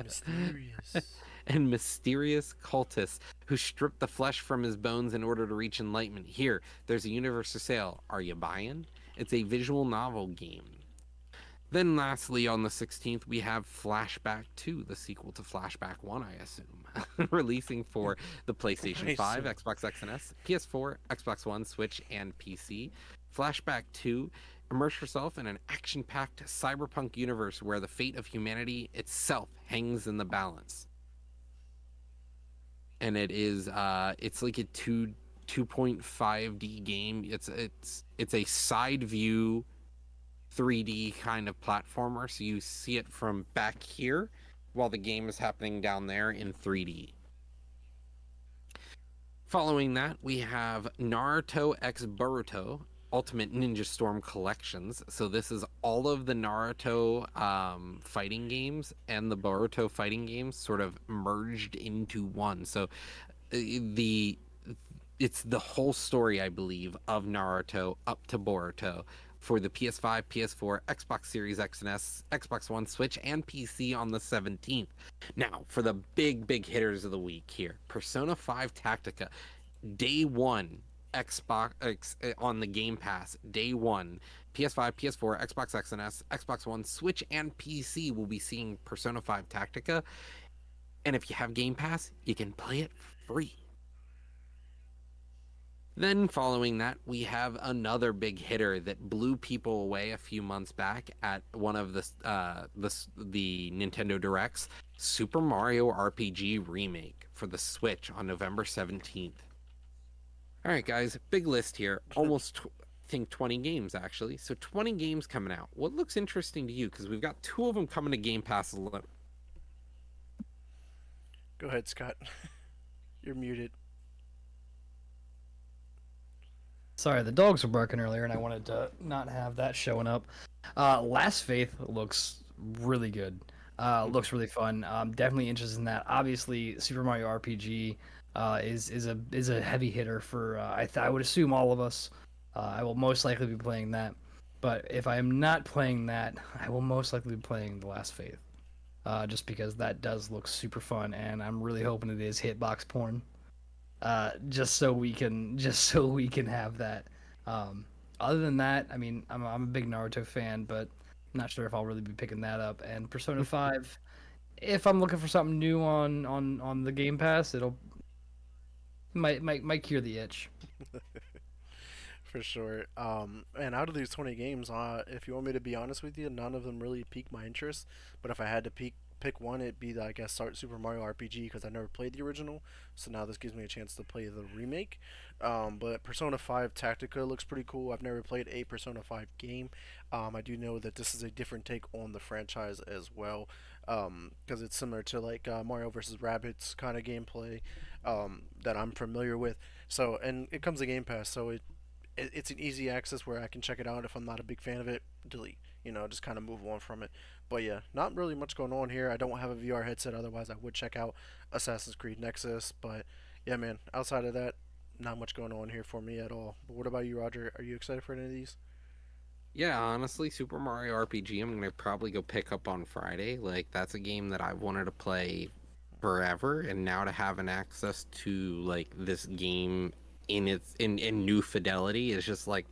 Speaker 2: Mysterious.
Speaker 4: and mysterious cultists who strip the flesh from his bones in order to reach enlightenment. Here, there's a universe for sale. Are you buying? It's a visual novel game. Then, lastly, on the 16th, we have Flashback 2, the sequel to Flashback 1, I assume, releasing for the PlayStation 5,
Speaker 2: assume.
Speaker 4: Xbox X and S, PS4, Xbox One, Switch, and PC. Flashback 2, immerse yourself in an action packed cyberpunk universe where the fate of humanity itself hangs in the balance. And it's like a 2.5D game. It's a side view 3D kind of platformer, so you see it from back here while the game is happening down there in 3D. Following that, we have Naruto X Boruto Ultimate Ninja Storm Collections. So this is all of the Naruto fighting games and the Boruto fighting games sort of merged into one. So the it's the whole story, I believe, of Naruto up to Boruto for the PS5, PS4, Xbox Series X and S, Xbox One, Switch, and PC on the 17th. Now, for the big hitters of the week here, Persona 5 Tactica, day one, on the Game Pass, day one, PS5, PS4, Xbox X and S, Xbox One, Switch, and PC will be seeing Persona 5 Tactica. And if you have Game Pass, you can play it free. Then following that, we have another big hitter that blew people away a few months back at one of the Nintendo Directs, Super Mario RPG Remake for the Switch on November 17th. All right, guys, big list here. Almost, I think 20 games, actually. So 20 games coming out. What looks interesting to you? Because we've got 2 of them coming to Game Pass alone.
Speaker 2: Go ahead, Scott. You're muted.
Speaker 3: Sorry, the dogs were barking earlier, and I wanted to not have that showing up. Last Faith looks really good. Looks really fun. Definitely interested in that. Obviously, Super Mario RPG is a heavy hitter for I would assume all of us. I will most likely be playing that. But if I am not playing that, I will most likely be playing The Last Faith. Just because that does look super fun, and I'm really hoping it is hitbox porn. Just so we can have that. Other than that, I mean, I'm a big Naruto fan, but I'm not sure if I'll really be picking that up. And Persona 5, if I'm looking for something new on the Game Pass, it'll might cure the itch.
Speaker 2: For sure. And out of these 20 games, if you want me to be honest with you, none of them really piqued my interest. But if I had to pick one, it'd be, I guess, start Super Mario RPG because I never played the original. So now this gives me a chance to play the remake. But Persona 5 Tactica looks pretty cool. I've never played a Persona 5 game. I do know that this is a different take on the franchise as well. Because it's similar to like Mario vs. Rabbids kind of gameplay that I'm familiar with. So, and it comes to Game Pass, so it's an easy access where I can check it out. If I'm not a big fan of it, delete. Just kind of move on from it. But yeah, not really much going on here. I don't have a VR headset, otherwise I would check out Assassin's Creed Nexus. But yeah, man, outside of that, not much going on here for me at all. But what about you, Roger? Are you excited for any of these?
Speaker 4: Yeah, honestly, Super Mario RPG, I'm gonna probably go pick up on Friday. Like, that's a game that I've wanted to play forever, and now to have an access to like this game in new fidelity is just like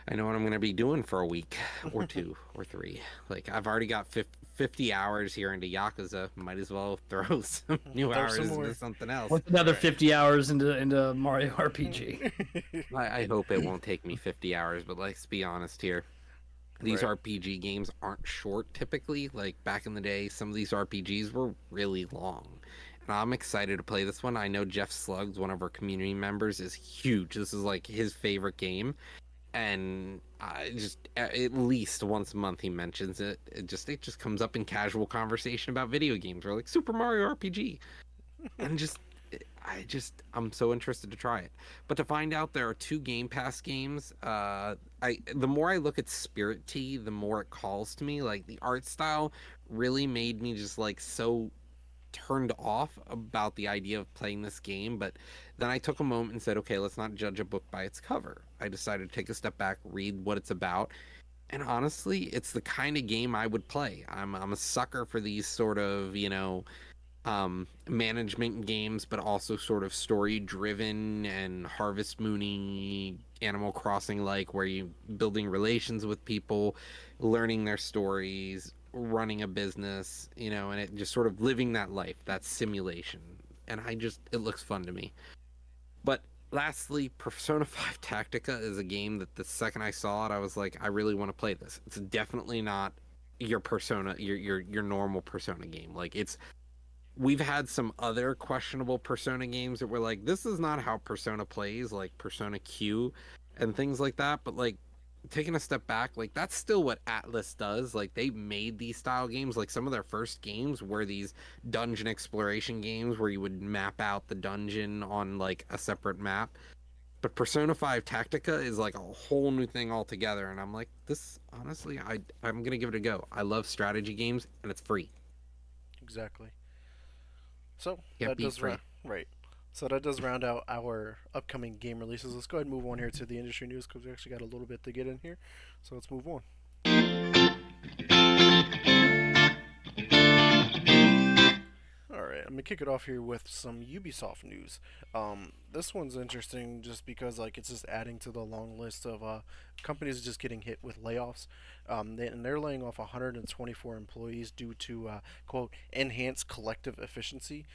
Speaker 4: I know what I'm gonna be doing for a week or 2 or 3. Like, I've already got 50 hours here into Yakuza. Might as well throw some new
Speaker 2: Throw
Speaker 4: hours
Speaker 2: some more.
Speaker 4: into something else.
Speaker 3: What's another 50 hours into Mario RPG?
Speaker 4: I hope it won't take me 50 hours, but let's be honest here. These
Speaker 2: Right.
Speaker 4: RPG games aren't short typically. Like, back in the day, some of these RPGs were really long. And I'm excited to play this one. I know Jeff Slugs, one of our community members, is huge. This is like his favorite game. And I just at least once a month he mentions it. It just comes up in casual conversation about video games. We're like Super Mario RPG, and I'm so interested to try it. But to find out there are 2 Game Pass games, the more I look at Spirit Tea, the more it calls to me. Like, the art style really made me just like so turned off about the idea of playing this game. But then I took a moment and said, okay, let's not judge a book by its cover. I decided to take a step back, read what it's about, and honestly, it's the kind of game I would play. I'm a sucker for these sort of management games, but also sort of story driven and Harvest Moony, Animal Crossing like, where you building relations with people, learning their stories, running a business, and it just sort of living that life, that simulation. And it looks fun to me. But lastly, Persona 5 Tactica is a game that the second I saw it, I was like, I really want to play this. It's definitely not your Persona, your normal Persona game. Like we've had some other questionable Persona games that were like, this is not how Persona plays, like Persona Q and things like that. But like taking a step back, like that's still what Atlas does. Like they made these style games. Like some of their first games were these dungeon exploration games where you would map out the dungeon on like a separate map. But Persona 5 Tactica is like a whole new thing altogether. And I'm like, this honestly, I'm gonna give it a go. I love strategy games and it's free.
Speaker 2: Exactly. So
Speaker 4: Can't
Speaker 2: that
Speaker 4: beat
Speaker 2: does
Speaker 4: free.
Speaker 2: right. So that does round out our upcoming game releases. Let's go ahead and move on here to the industry news because we actually got a little bit to get in here. So let's move on. All right, I'm gonna kick it off here with some Ubisoft news. This one's interesting just because like it's just adding to the long list of companies just getting hit with layoffs. And they're laying off 124 employees due to quote enhanced collective efficiency.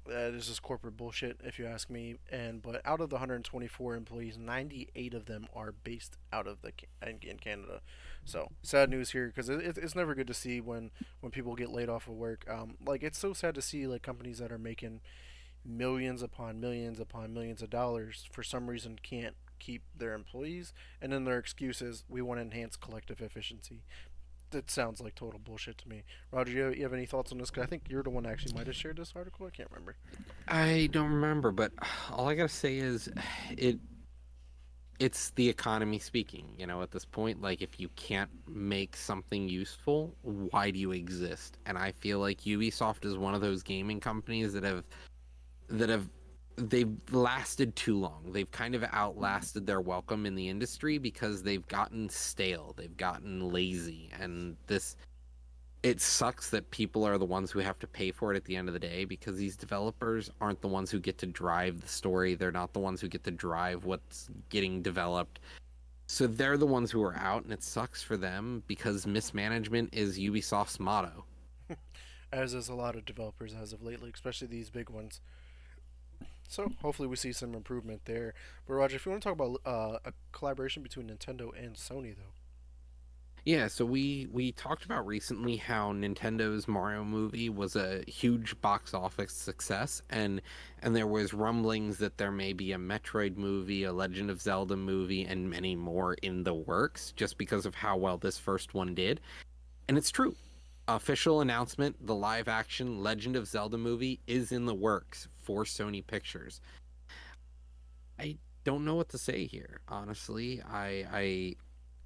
Speaker 2: That is just corporate bullshit, if you ask me. And but out of the 124 employees, 98 of them are based out of in Canada. So sad news here because it's never good to see when people get laid off of work. Like it's so sad to see like companies that are making millions upon millions of dollars for some reason can't keep their employees, and then their excuse is we want to enhance collective efficiency. That sounds like total bullshit to me. Roger, you have any thoughts on this? Because I think you're the one that actually might have shared this article. I can't remember.
Speaker 4: I don't remember, but all I gotta say is it it's the economy speaking, at this point. Like if you can't make something useful, why do you exist? And I feel like Ubisoft is one of those gaming companies that have they've lasted too long. They've kind of outlasted their welcome in the industry because they've gotten stale, they've gotten lazy, and this it sucks that people are the ones who have to pay for it at the end of the day because these developers aren't the ones who get to drive the story. They're not the ones who get to drive what's getting developed. So they're the ones who are out, and it sucks for them because mismanagement is Ubisoft's motto.
Speaker 2: As is a lot of developers as of lately, especially these big ones. So hopefully we see some improvement there. But Roger, if you want to talk about a collaboration between Nintendo and Sony, though.
Speaker 4: Yeah, so we talked about recently how Nintendo's Mario movie was a huge box office success, and there was rumblings that there may be a Metroid movie, a Legend of Zelda movie, and many more in the works just because of how well this first one did. And it's true. Official announcement, the live action Legend of Zelda movie is in the works for Sony Pictures. I don't know what to say here, honestly.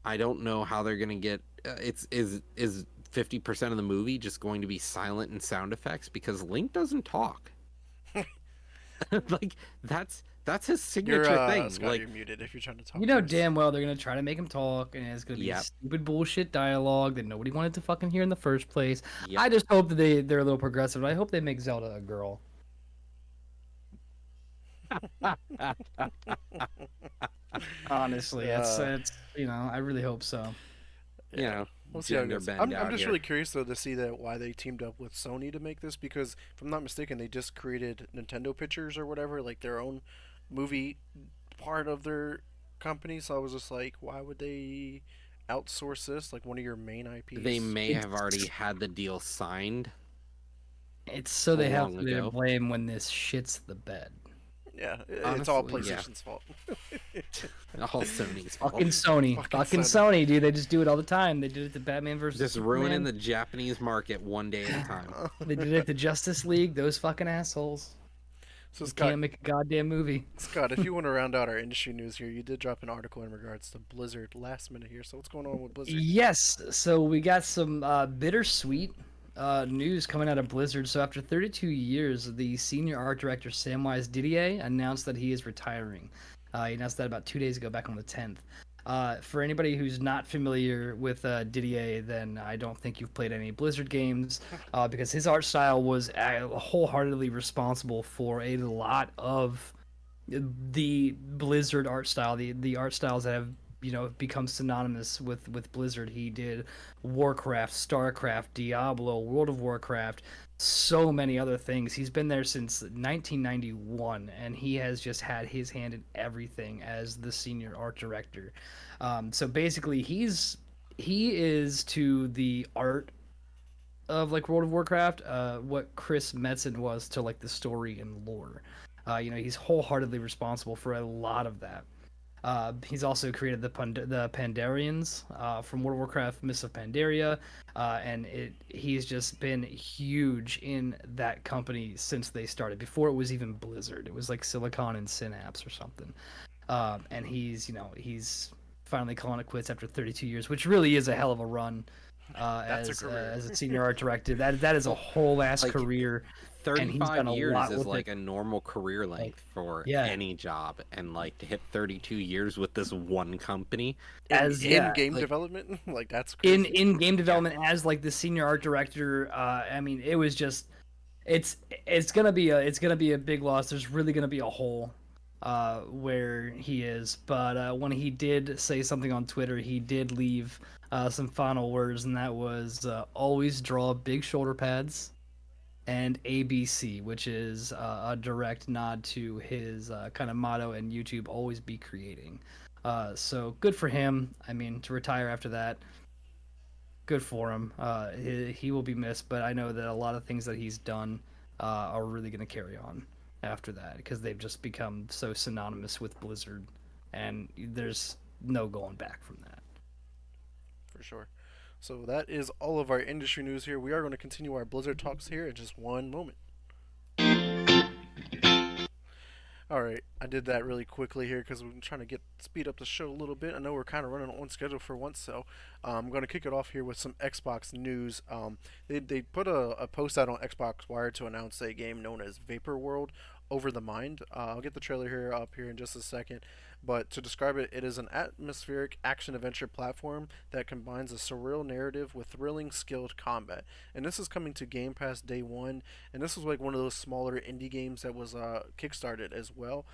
Speaker 4: I don't know how they're gonna get. It's is 50% of the movie just going to be silent and sound effects because Link doesn't talk. Like that's his
Speaker 2: You're
Speaker 4: signature thing.
Speaker 2: Scott,
Speaker 4: Like
Speaker 2: you're muted if you're trying to talk
Speaker 3: You know
Speaker 2: first.
Speaker 3: damn well they're gonna try to make him talk, and it's gonna be
Speaker 4: Yep.
Speaker 3: stupid bullshit dialogue that nobody wanted to fucking hear in the first place.
Speaker 4: Yep.
Speaker 3: I just hope that they're a little progressive. I hope they make Zelda a girl. Honestly, it's I really hope so.
Speaker 4: you
Speaker 2: Yeah.
Speaker 4: know,
Speaker 2: We'll see how it
Speaker 4: gender
Speaker 2: goes.
Speaker 4: bend
Speaker 2: I'm
Speaker 4: out
Speaker 2: just
Speaker 4: here.
Speaker 2: really curious though to see that why they teamed up with Sony to make this because if I'm not mistaken they just created Nintendo Pictures or whatever like their own movie part of their company. So I was just like, why would they outsource this like one of your main
Speaker 4: They
Speaker 2: IPs?
Speaker 4: may have already
Speaker 3: It's
Speaker 4: had the deal signed
Speaker 3: it's so they have
Speaker 4: long
Speaker 3: to
Speaker 4: ago.
Speaker 3: blame when this shits the bed.
Speaker 2: Yeah, it's all
Speaker 4: Honestly, yeah.
Speaker 2: PlayStation's fault.
Speaker 4: All Sony's fault.
Speaker 3: Fucking Sony.
Speaker 2: Fucking
Speaker 3: Fucking
Speaker 2: Sony.
Speaker 3: Sony, dude. They just do it all the time. They did it to Batman versus
Speaker 4: Just
Speaker 3: Superman.
Speaker 4: ruining the Japanese market one day at a time.
Speaker 3: They did it to Justice League. Those fucking assholes.
Speaker 2: So
Speaker 3: They
Speaker 2: Scott,
Speaker 3: can't make a goddamn movie.
Speaker 2: Scott, if you want to round out our industry news here, you did drop an article in regards to Blizzard last minute here. So what's going on with Blizzard?
Speaker 3: Yes. So we got some bittersweet news coming out of Blizzard. So after 32 years, the senior art director Samwise Didier announced that he is retiring. He announced that about 2 days ago, back on the 10th. For anybody who's not familiar with Didier, then I don't think you've played any Blizzard games, because his art style was wholeheartedly responsible for a lot of the Blizzard art style, the art styles that have become synonymous with Blizzard. He did Warcraft, Starcraft, Diablo, World of Warcraft, so many other things. He's been there since 1991, and he has just had his hand in everything as the senior art director. So basically, he is to the art of like World of Warcraft, what Chris Metzen was to like the story and lore. He's wholeheartedly responsible for a lot of that. He's also created the Pandarians from World of Warcraft: Mists of Pandaria, and he's just been huge in that company since they started. Before it was even Blizzard, it was like Silicon and Synapse or something. And he's finally calling it quits after 32 years, which really is a hell of a run.
Speaker 2: That's a
Speaker 3: As
Speaker 2: career.
Speaker 3: as a senior art director, that is a whole ass
Speaker 4: Like
Speaker 3: career, and he's
Speaker 4: 35
Speaker 3: done a
Speaker 4: years
Speaker 3: lot
Speaker 4: is
Speaker 3: with
Speaker 4: like
Speaker 3: it.
Speaker 4: a normal career
Speaker 3: Like,
Speaker 4: length for
Speaker 3: yeah,
Speaker 4: any job, and like to hit 32 years with this one company,
Speaker 2: In
Speaker 3: as
Speaker 2: in
Speaker 3: yeah,
Speaker 2: game
Speaker 4: like
Speaker 2: development, like that's
Speaker 3: in
Speaker 2: crazy.
Speaker 3: in game
Speaker 4: yeah,
Speaker 3: development as like the senior art director. I mean, it was just it's it's gonna be a big loss. There's really gonna be a hole where he is. But when he did say something on Twitter, he did leave some final words, and that was always draw big shoulder pads and ABC, which is a direct nod to his kind of motto and YouTube: always be creating. So good for him. I mean, to retire after that, good for him. He will be missed, but I know that a lot of things that he's done are really going to carry on after that because they've just become so synonymous with Blizzard, and there's no going back from that.
Speaker 2: For sure. So that is all of our industry news here. We are going to continue our Blizzard talks here in just one moment. All right, I did that really quickly here because we're trying to get speed up the show a little bit. I know we're kind of running on schedule for once, so I'm going to kick it off here with some Xbox news. They put a post out on Xbox Wire to announce a game known as Vapor World Over the Mind. I'll get the trailer here up here in just a second, but to describe it, it is an atmospheric action adventure platform that combines a surreal narrative with thrilling, skilled combat. And this is coming to Game Pass day one, and this was like one of those smaller indie games that was kickstarted as well.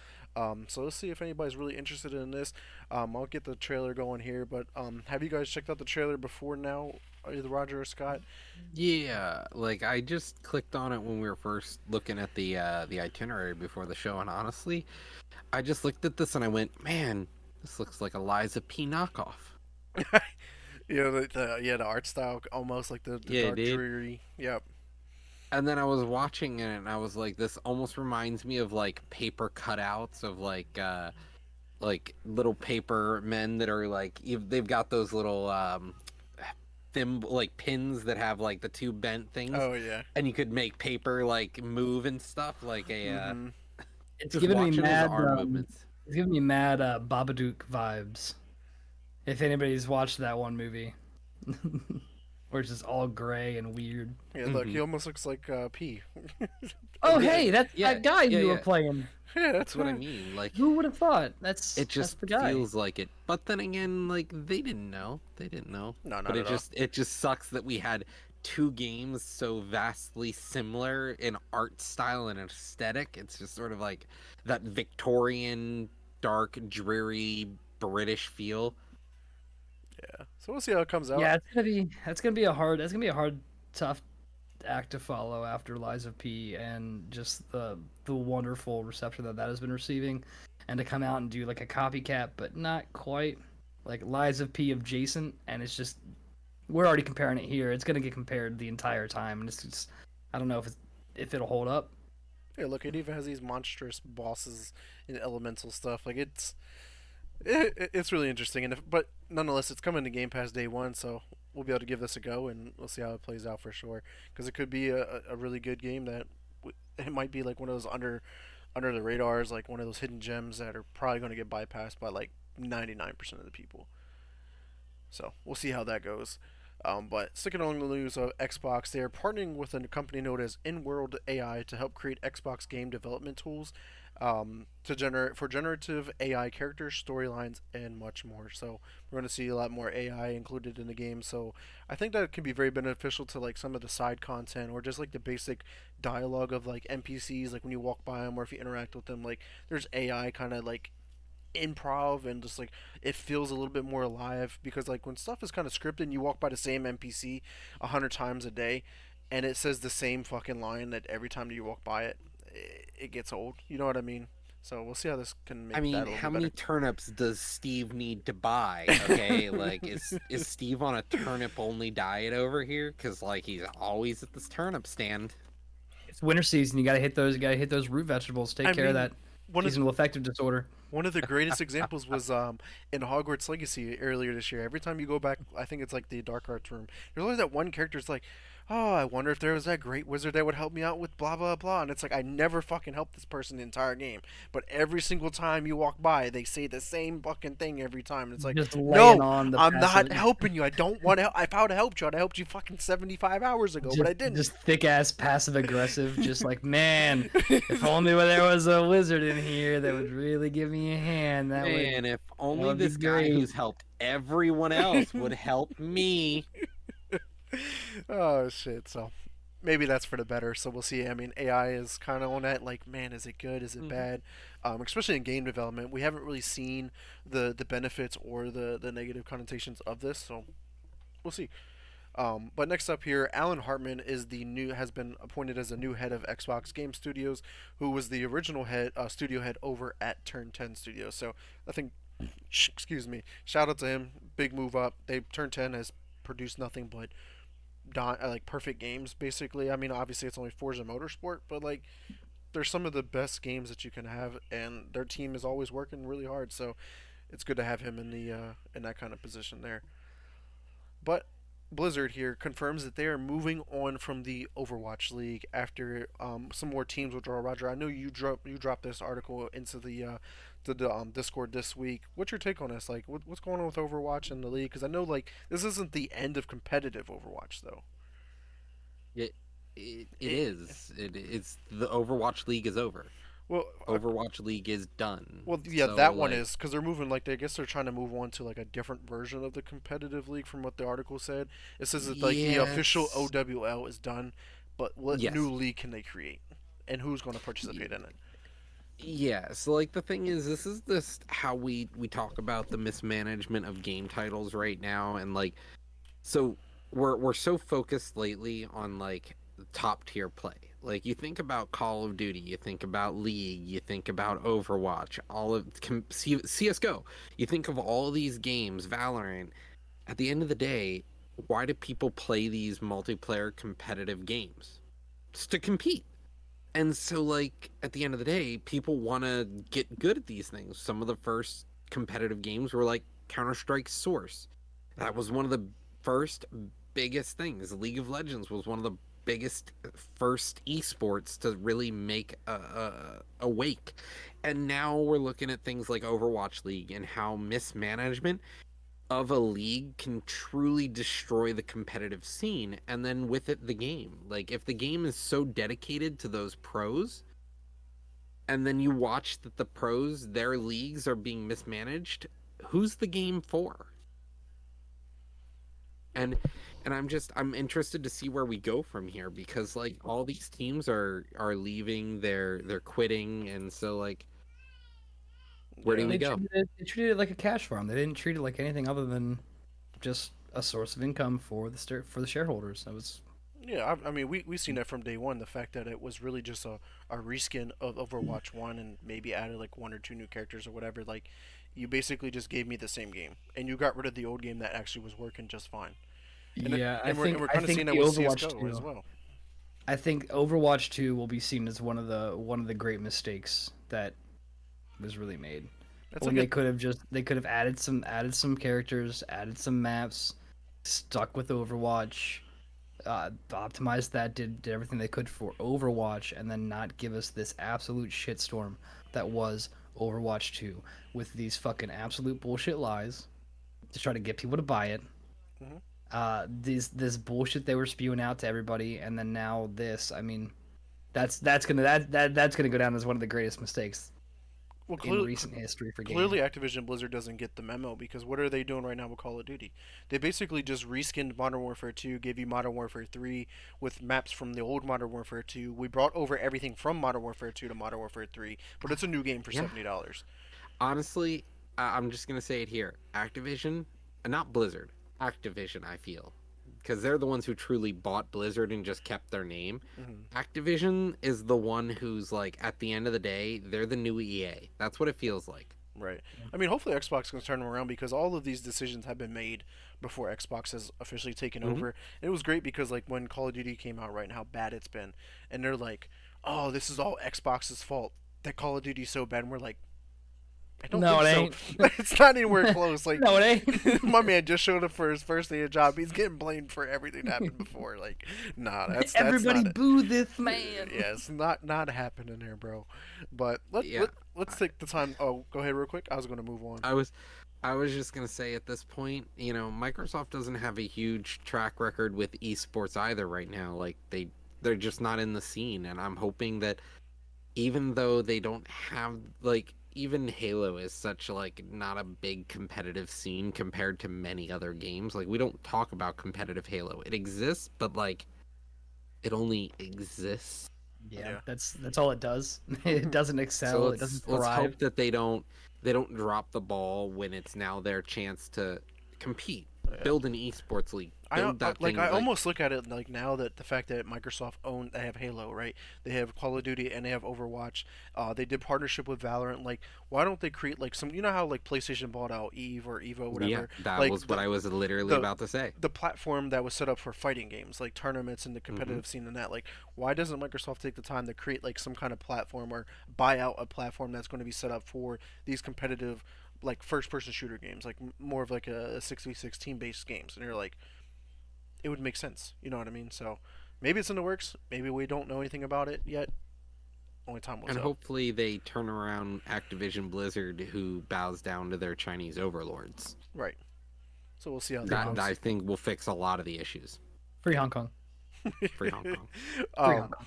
Speaker 2: So let's see if anybody's really interested in this. I'll get the trailer going here, but have you guys checked out the trailer before now, either Roger or Scott?
Speaker 4: yeah. Like I just clicked on it when we were first looking at the itinerary before the show, and honestly, I just looked at this and I went, man, this looks like a Liza P knockoff.
Speaker 2: The art style almost like the
Speaker 4: Yeah,
Speaker 2: dark
Speaker 4: dude.
Speaker 2: dreary. Yep.
Speaker 4: And then I was watching it and I was like, this almost reminds me of like paper cutouts of like little paper men that are like they've got those little like pins that have like the two bent things,
Speaker 2: Oh yeah.
Speaker 4: and you could make paper like move and stuff like a
Speaker 2: Mm-hmm.
Speaker 3: It's
Speaker 4: just
Speaker 3: giving me
Speaker 4: watching his
Speaker 3: mad.
Speaker 4: arm movements.
Speaker 3: It's giving me mad Babadook vibes. If anybody's watched that one movie, where it's just all gray and weird.
Speaker 2: Yeah, look, he almost looks like P.
Speaker 3: Oh,
Speaker 4: Yeah,
Speaker 3: hey, that's
Speaker 4: yeah,
Speaker 3: that guy
Speaker 4: yeah,
Speaker 3: you were
Speaker 4: yeah.
Speaker 3: playing.
Speaker 2: Yeah,
Speaker 4: That's what I mean. Like
Speaker 3: Who would have thought? That's
Speaker 4: it just
Speaker 3: the guy.
Speaker 4: feels like it. But then again, like they didn't know. They didn't know.
Speaker 2: No, not
Speaker 4: But
Speaker 2: at all.
Speaker 4: it just sucks that we had two games so vastly similar in art style and aesthetic. It's just sort of like that Victorian, dark, dreary British feel.
Speaker 2: Yeah. So we'll see how it comes out.
Speaker 3: Yeah, that's gonna be a hard, tough act to follow after Lies of P and just the wonderful reception that has been receiving, and to come out and do like a copycat, but not quite like Lies of P adjacent, and it's just we're already comparing it here. It's gonna get compared the entire time, and it's just I don't know if it'll hold up.
Speaker 2: Yeah, look, it even has these monstrous bosses and elemental stuff. Like it's really interesting, and but nonetheless, it's coming to Game Pass day one, so we'll be able to give this a go, and we'll see how it plays out for sure. Because it could be a really good game that it might be like one of those under the radars, like one of those hidden gems that are probably going to get bypassed by like 99% of the people. So we'll see how that goes. But sticking on the news of Xbox, they are partnering with a company known as In-World AI to help create Xbox game development tools. to generate for generative AI characters, storylines, and much more. So we're going to see a lot more AI included in the game. So I think that can be very beneficial to like some of the side content or just like the basic dialogue of like NPCs, like when you walk by them or if you interact with them. Like there's AI kind of like improv and just like it feels a little bit more alive because like when stuff is kind of scripted and you walk by the same NPC 100 times a day and it says the same fucking line that every time that you walk by it, it gets old. You know what I mean? So we'll see how this can
Speaker 4: I
Speaker 2: make that
Speaker 4: mean,
Speaker 2: a little
Speaker 4: how
Speaker 2: bit
Speaker 4: many
Speaker 2: better.
Speaker 4: turnips does Steve need to buy? Okay, like is Steve on a turnip only diet over here? Because like he's always at this turnip stand.
Speaker 3: It's winter season. You gotta hit those. You gotta hit those root vegetables. Take
Speaker 2: I
Speaker 3: care of
Speaker 2: mean,
Speaker 3: that
Speaker 2: one of
Speaker 3: seasonal affective disorder.
Speaker 2: one of the greatest examples was in Hogwarts Legacy earlier this year. Every time you go back, I think it's like the Dark Arts room. There's always that one character. It's like, oh, I wonder if there was that great wizard that would help me out with blah blah blah. And it's like I never fucking helped this person the entire game, but every single time you walk by, they say the same fucking thing every time. And it's like,
Speaker 3: Just laying
Speaker 2: no,
Speaker 3: on the
Speaker 2: I'm
Speaker 3: passive.
Speaker 2: not helping you. I don't want to. If I would have helped you, I'd have helped you fucking 75 hours ago, but
Speaker 3: just
Speaker 2: I didn't.
Speaker 3: just thick ass passive aggressive. Just like, man, if only there was a wizard in here that would really give me a hand.
Speaker 4: Man, if
Speaker 3: That
Speaker 4: only
Speaker 3: would be
Speaker 4: this guy
Speaker 3: great.
Speaker 4: who's helped everyone else would help me.
Speaker 2: Oh shit. So maybe that's for the better. So we'll see. I mean, AI is kind of on that. Like, man, is it good? Is it
Speaker 4: Mhm.
Speaker 2: bad? Especially in game development, we haven't really seen the benefits or the negative connotations of this. So we'll see. But next up here, Alan Hartman is the new has been appointed as the new head of Xbox Game Studios, who was the original head studio head over at Turn 10 Studios. So I think, excuse me, shout out to him. Big move up. They Turn 10 has produced nothing but like perfect games basically. I mean, obviously it's only Forza Motorsport, but like they're some of the best games that you can have, and their team is always working really hard. So it's good to have him in the in that kind of position there. But Blizzard here confirms that they are moving on from the Overwatch League after some more teams withdraw. Roger, I know you dropped this article into the Discord this week. What's your take on this? Like, what's going on with Overwatch and the league? Because I know like this isn't the end of competitive Overwatch though.
Speaker 4: It it
Speaker 2: It,
Speaker 4: is. It's the Overwatch League is over.
Speaker 2: well,
Speaker 4: Overwatch League is done.
Speaker 2: well, yeah,
Speaker 4: So
Speaker 2: that one
Speaker 4: like
Speaker 2: is because they're moving. Like, I guess they're trying to move on to like a different version of the competitive league from what the article said. It says that like the official
Speaker 4: yes.
Speaker 2: OWL is done, but what new
Speaker 4: Yes.
Speaker 2: league can they create, and who's going to participate in it?
Speaker 4: Yeah, so like the thing is this how we talk about the mismanagement of game titles right now, and like so we're so focused lately on like top tier play. Like you think about Call of Duty, you think about League, you think about Overwatch, all of CS:GO. You think of all these games, Valorant. At the end of the day, why do people play these multiplayer competitive games? It's to compete. And so, like, at the end of the day, people want to get good at these things. Some of the first competitive games were like Counter-Strike Source. That was one of the first biggest things. League of Legends was one of the biggest first esports to really make a wake. And now we're looking at things like Overwatch League and how mismanagement of a league can truly destroy the competitive scene, and then with it the game. Like if the game is so dedicated to those pros and then you watch that the pros, their leagues are being mismanaged, who's the game for? and I'm interested to see where we go from here, because like all these teams are leaving, they're quitting, and so like where do
Speaker 2: Yeah,
Speaker 4: we go?
Speaker 3: They treated it like a cash farm. They didn't treat it like anything other than just a source of income for for the shareholders. That was
Speaker 2: yeah. I mean, we seen that from day one. The fact that it was really just a reskin of Overwatch One, and maybe added like one or two new characters or whatever. Like, you basically just gave me the same game, and you got rid of the old game that actually was working just fine. And
Speaker 3: yeah.
Speaker 2: we're
Speaker 3: I
Speaker 2: kind of
Speaker 3: think
Speaker 2: seeing that
Speaker 3: the
Speaker 2: with
Speaker 3: Overwatch
Speaker 2: CS:GO as
Speaker 3: 2.
Speaker 2: well.
Speaker 3: I think Overwatch 2 will be seen as one of the great mistakes that was really made.
Speaker 2: That's
Speaker 3: When
Speaker 2: like a
Speaker 3: they could have added some characters, added some maps, stuck with Overwatch, optimized that, did everything they could for Overwatch, and then not give us this absolute shitstorm that was Overwatch 2 with these fucking absolute bullshit lies to try to get people to buy it.
Speaker 2: Mhm.
Speaker 3: This bullshit they were spewing out to everybody, and then now this. I mean, That's gonna go down as one of the greatest mistakes
Speaker 2: Well,
Speaker 3: in recent history for
Speaker 2: clearly
Speaker 3: gaming.
Speaker 2: Activision Blizzard doesn't get the memo because what are they doing right now with Call of Duty? They basically just reskinned Modern Warfare 2, gave you Modern Warfare 3 with maps from the old Modern Warfare 2. We brought over everything from Modern Warfare 2 to Modern Warfare 3, but it's a new game for
Speaker 4: Yeah.
Speaker 2: $70.
Speaker 4: Honestly, I'm just gonna say it here. Activision, not Blizzard. Activision, I feel, because they're the ones who truly bought Blizzard and just kept their name.
Speaker 2: Hmm.
Speaker 4: Activision is the one who's like, at the end of the day, they're the new EA. That's what it feels like.
Speaker 2: Right. I mean, hopefully Xbox can turn them around because all of these decisions have been made before Xbox has officially taken
Speaker 4: Hmm.
Speaker 2: over. And it was great because like when Call of Duty came out, right, and how bad it's been, and they're like, "Oh, this is all Xbox's fault. That Call of Duty's so bad." And we're like, I don't
Speaker 3: No,
Speaker 2: think
Speaker 3: it
Speaker 2: so.
Speaker 3: ain't.
Speaker 2: It's not anywhere close. Like
Speaker 3: No, it ain't.
Speaker 2: my man just showed up for his first day of job. He's getting blamed for everything that happened before. Like, nah, that's
Speaker 3: Everybody
Speaker 2: not it.
Speaker 3: boo this man.
Speaker 2: Yeah, it's not happening there, bro. But
Speaker 4: Yeah.
Speaker 2: let's take the time. Oh, go ahead real quick. I was gonna move on.
Speaker 4: I was just gonna say at this point, Microsoft doesn't have a huge track record with esports either right now. Like they're just not in the scene, and I'm hoping that even though they don't have like even Halo is such like not a big competitive scene compared to many other games. Like we don't talk about competitive Halo. It exists, but like it only exists.
Speaker 3: Yeah,
Speaker 2: Yeah.
Speaker 3: that's all it does. It doesn't
Speaker 4: So
Speaker 3: excel. It doesn't
Speaker 4: let's
Speaker 3: thrive.
Speaker 4: hope that they don't drop the ball when it's now their chance to compete,
Speaker 2: Yeah.
Speaker 4: build an esports league, build that
Speaker 2: like
Speaker 4: thing.
Speaker 2: I
Speaker 4: Like
Speaker 2: almost look at it like now that the fact that Microsoft they have Halo, right? They have Call of Duty and they have Overwatch. They did partnership with Valorant. Like, why don't they create like some? You know how like PlayStation bought out Eve or Evo,
Speaker 4: yeah,
Speaker 2: whatever.
Speaker 4: that
Speaker 2: Like
Speaker 4: was what I was literally
Speaker 2: the
Speaker 4: about to say.
Speaker 2: the platform that was set up for fighting games, like tournaments and the
Speaker 4: Hmm.
Speaker 2: competitive scene and that. Like, why doesn't Microsoft take the time to create like some kind of platform or buy out a platform that's going to be set up for these competitive, like first-person shooter games, like more of like a 6v6 team-based games? And you're like, it would make sense. You know what I mean? So maybe it's in the works. Maybe we don't know anything about it yet. Only time will
Speaker 4: And
Speaker 2: tell.
Speaker 4: hopefully they turn around Activision Blizzard, who bows down to their Chinese overlords.
Speaker 2: Right. So we'll see how that
Speaker 4: That
Speaker 2: goes.
Speaker 4: I think will fix a lot of the issues.
Speaker 3: Free Hong Kong.
Speaker 4: Free Hong Kong.
Speaker 3: Free Hong
Speaker 2: um,
Speaker 3: Kong.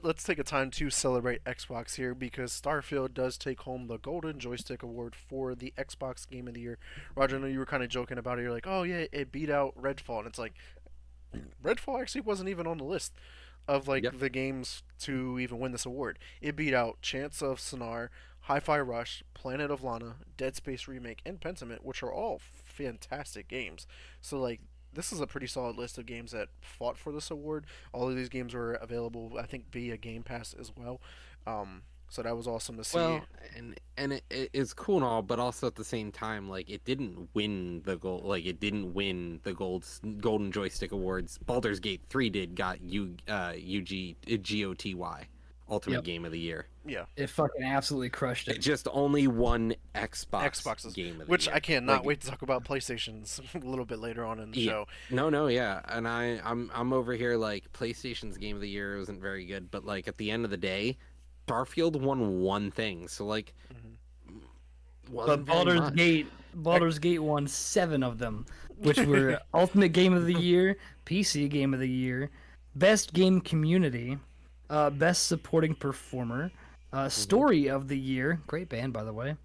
Speaker 2: let's take a time to celebrate Xbox here because Starfield does take home the Golden Joystick Award for the Xbox Game of the Year. Roger, I know you were kind of joking about it. You're like, oh yeah, it beat out Redfall, and it's like Redfall actually wasn't even on the list of like
Speaker 4: Yep.
Speaker 2: the games to even win this award. It beat out Chance of Sonar, Hi-Fi Rush, Planet of Lana, Dead Space Remake, and Pentiment, which are all fantastic games. So like this is a pretty solid list of games that fought for this award. All of these games were available, I think, via Game Pass as well. So that was awesome to see.
Speaker 4: Well, it's cool and all, but also at the same time, like it didn't win the gold. Like it didn't win the Golden Joystick Awards. Baldur's Gate 3 got GOTY Ultimate
Speaker 3: Yep.
Speaker 4: Game of the Year.
Speaker 2: Yeah,
Speaker 3: It fucking absolutely crushed
Speaker 4: It
Speaker 3: it.
Speaker 4: just only won
Speaker 2: Xboxes,
Speaker 4: Game of the
Speaker 2: which
Speaker 4: Year.
Speaker 2: I cannot
Speaker 4: Like,
Speaker 2: wait to talk about PlayStations a little bit later on in the
Speaker 4: Yeah.
Speaker 2: show.
Speaker 4: No, yeah, and I'm over here like PlayStation's Game of the Year wasn't very good, but like at the end of the day, Starfield won one thing, so like
Speaker 2: Mhm.
Speaker 4: wasn't
Speaker 3: But
Speaker 4: very much.
Speaker 3: Baldur's Gate won 7 of them, which were Ultimate Game of the Year, PC Game of the Year, Best Game Community, Best Supporting Performer, Story of the Year, great band by the way,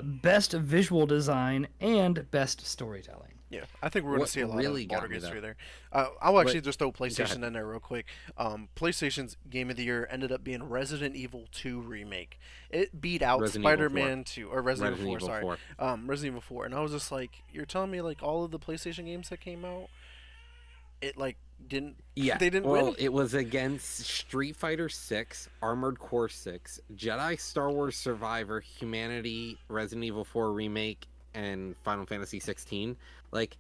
Speaker 3: Best Visual Design, and Best Storytelling.
Speaker 2: Yeah, I think we're going
Speaker 4: What
Speaker 2: to see a lot
Speaker 4: really
Speaker 2: of
Speaker 4: got
Speaker 2: Baldur
Speaker 4: me,
Speaker 2: Gate 3
Speaker 4: though-
Speaker 2: there. I'll actually
Speaker 4: What-
Speaker 2: just throw
Speaker 4: Go ahead.
Speaker 2: PlayStation in there real quick. PlayStation's Game of the Year ended up being Resident Evil 2 Remake. It beat out
Speaker 4: Resident Evil 4.
Speaker 2: Spider-Man 2, or Resident Evil 4, sorry.
Speaker 4: 4.
Speaker 2: Resident Evil 4. And I was just like, you're telling me like all of the PlayStation games that came out, it like didn't,
Speaker 4: Yeah,
Speaker 2: they didn't
Speaker 4: well,
Speaker 2: win?
Speaker 4: it was against Street Fighter 6, Armored Core 6, Jedi Star Wars Survivor, Humanity, Resident Evil 4 Remake, and Final Fantasy 16. Like,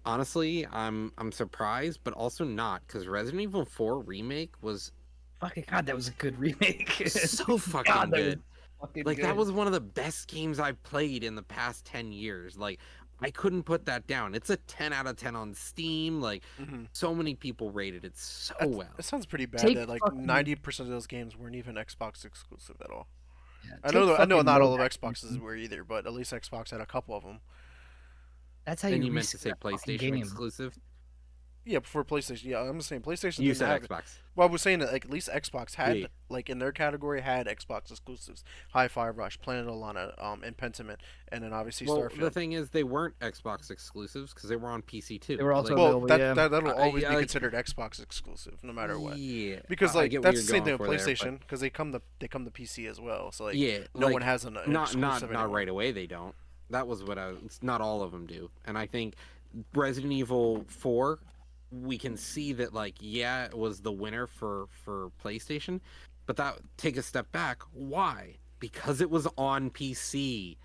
Speaker 4: honestly, I'm surprised, but also not, because Resident Evil 4 Remake was
Speaker 3: Fucking God, that was a good remake.
Speaker 4: so fucking
Speaker 3: God, that was
Speaker 4: good.
Speaker 3: fucking
Speaker 4: Like, that
Speaker 3: good.
Speaker 4: was one of the best games I've played in the past 10 years. Like, I couldn't put that down. It's a 10 out of 10 on Steam. Like,
Speaker 2: Mm-hmm.
Speaker 4: so many people rated it so well.
Speaker 2: It sounds pretty bad
Speaker 3: Take
Speaker 2: that like
Speaker 3: fucking-
Speaker 2: 90% of those games weren't even Xbox exclusive at all.
Speaker 3: Yeah,
Speaker 2: I know
Speaker 3: take
Speaker 2: I know
Speaker 3: fucking
Speaker 2: not all of
Speaker 3: Novak.
Speaker 2: Xboxes were either, but at least Xbox had a couple of them.
Speaker 3: That's how
Speaker 4: And
Speaker 3: you
Speaker 4: you meant to
Speaker 3: reset
Speaker 4: say
Speaker 3: that fucking
Speaker 4: PlayStation
Speaker 3: game.
Speaker 4: exclusive?
Speaker 2: Yeah, before PlayStation. Yeah, I'm saying PlayStation
Speaker 4: You
Speaker 2: didn't
Speaker 4: said
Speaker 2: have it.
Speaker 4: Xbox.
Speaker 2: Well, I was saying that like at least Xbox
Speaker 4: Yeah.
Speaker 2: had like in their category had Xbox exclusives, Hi-Fi Rush, Planet Alana, and Pentiment, and then obviously
Speaker 4: Well, the
Speaker 2: Starfield.
Speaker 4: thing is, they weren't Xbox exclusives because they were on PC
Speaker 3: They
Speaker 4: too.
Speaker 3: were also
Speaker 4: Like,
Speaker 2: Well,
Speaker 3: available.
Speaker 2: that
Speaker 3: Yeah.
Speaker 2: that that'll always
Speaker 4: yeah,
Speaker 2: be
Speaker 4: like,
Speaker 2: considered Xbox exclusive, no matter what.
Speaker 4: yeah,
Speaker 2: Because
Speaker 4: I
Speaker 2: like
Speaker 4: get what
Speaker 2: that's
Speaker 4: you're
Speaker 2: the same
Speaker 4: going
Speaker 2: thing with
Speaker 4: for there, but
Speaker 2: PlayStation, because they come to PC as well. So like
Speaker 4: yeah,
Speaker 2: no one
Speaker 4: like
Speaker 2: has an
Speaker 4: not
Speaker 2: exclusive
Speaker 4: not
Speaker 2: anymore.
Speaker 4: right away. They don't. That was what I. Not all of them do, and I think Resident Evil 4, we can see that like yeah, it was the winner for PlayStation, but that take a step back. Why? Because it was on PC.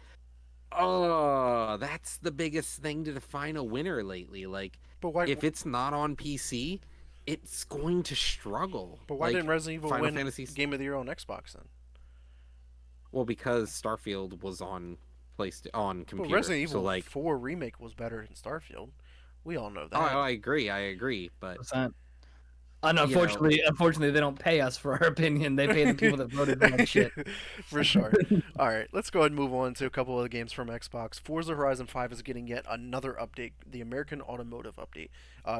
Speaker 4: Oh, that's the biggest thing to define a winner lately. Like,
Speaker 2: But why?
Speaker 4: if it's not on PC, it's going to struggle.
Speaker 2: But why didn't
Speaker 4: Like
Speaker 2: Resident Evil
Speaker 4: Final
Speaker 2: win
Speaker 4: Fantasy,
Speaker 2: Game of the Year on Xbox then?
Speaker 4: well, because Starfield was on on
Speaker 2: But
Speaker 4: computer.
Speaker 2: Resident
Speaker 4: So
Speaker 2: Evil
Speaker 4: like,
Speaker 2: 4 remake was better than Starfield. We all know
Speaker 4: oh,
Speaker 2: that.
Speaker 4: I agree, but
Speaker 3: 100%.
Speaker 4: you know,
Speaker 3: Unfortunately, they don't pay us for our opinion. They pay the people that voted for that shit.
Speaker 2: For sure. All right, let's go ahead and move on to a couple of the games from Xbox. Forza Horizon 5 is getting yet another update. The American Automotive update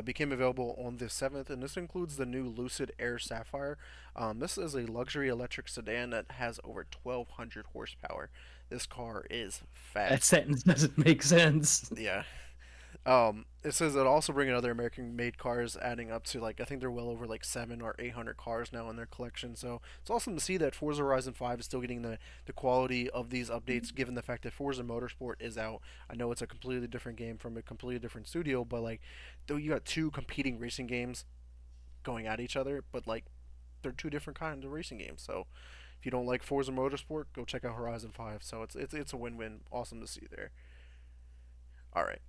Speaker 2: became available on the 7th, and this includes the new Lucid Air Sapphire. This is a luxury electric sedan that has over 1,200 horsepower. This car is
Speaker 3: That
Speaker 2: fast.
Speaker 3: sentence doesn't make sense.
Speaker 2: Yeah. It says it also bringing other American-made cars, adding up to like I think they're well over like 700 or 800 cars now in their collection. So it's awesome to see that Forza Horizon 5 is still getting the quality of these updates, given the fact that Forza Motorsport is out. I know it's a completely different game from a completely different studio, but like though you got two competing racing games going at each other, but like they're two different kinds of racing games. So if you don't like Forza Motorsport, go check out Horizon 5. So it's a win-win. Awesome to see there. All right,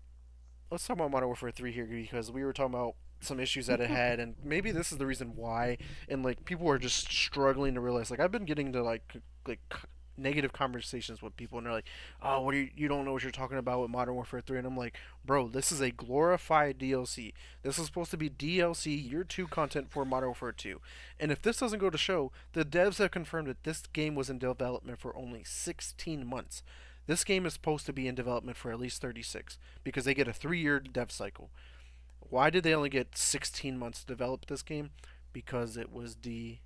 Speaker 2: let's talk about Modern Warfare 3 here because we were talking about some issues that it had, and maybe this is the reason why. And like people are just struggling to realize. Like I've been getting to negative conversations with people, and they're like, "Oh, what are you don't know what you're talking about with Modern Warfare 3," and I'm like, "Bro, this is a glorified DLC. This is supposed to be DLC year two content for Modern Warfare 2, and if this doesn't go to show, the devs have confirmed that this game was in development for only 16 months." This game is supposed to be in development for at least 36 because they get a 3-year dev cycle. Why did they only get 16 months to develop this game? Because it was
Speaker 3: Because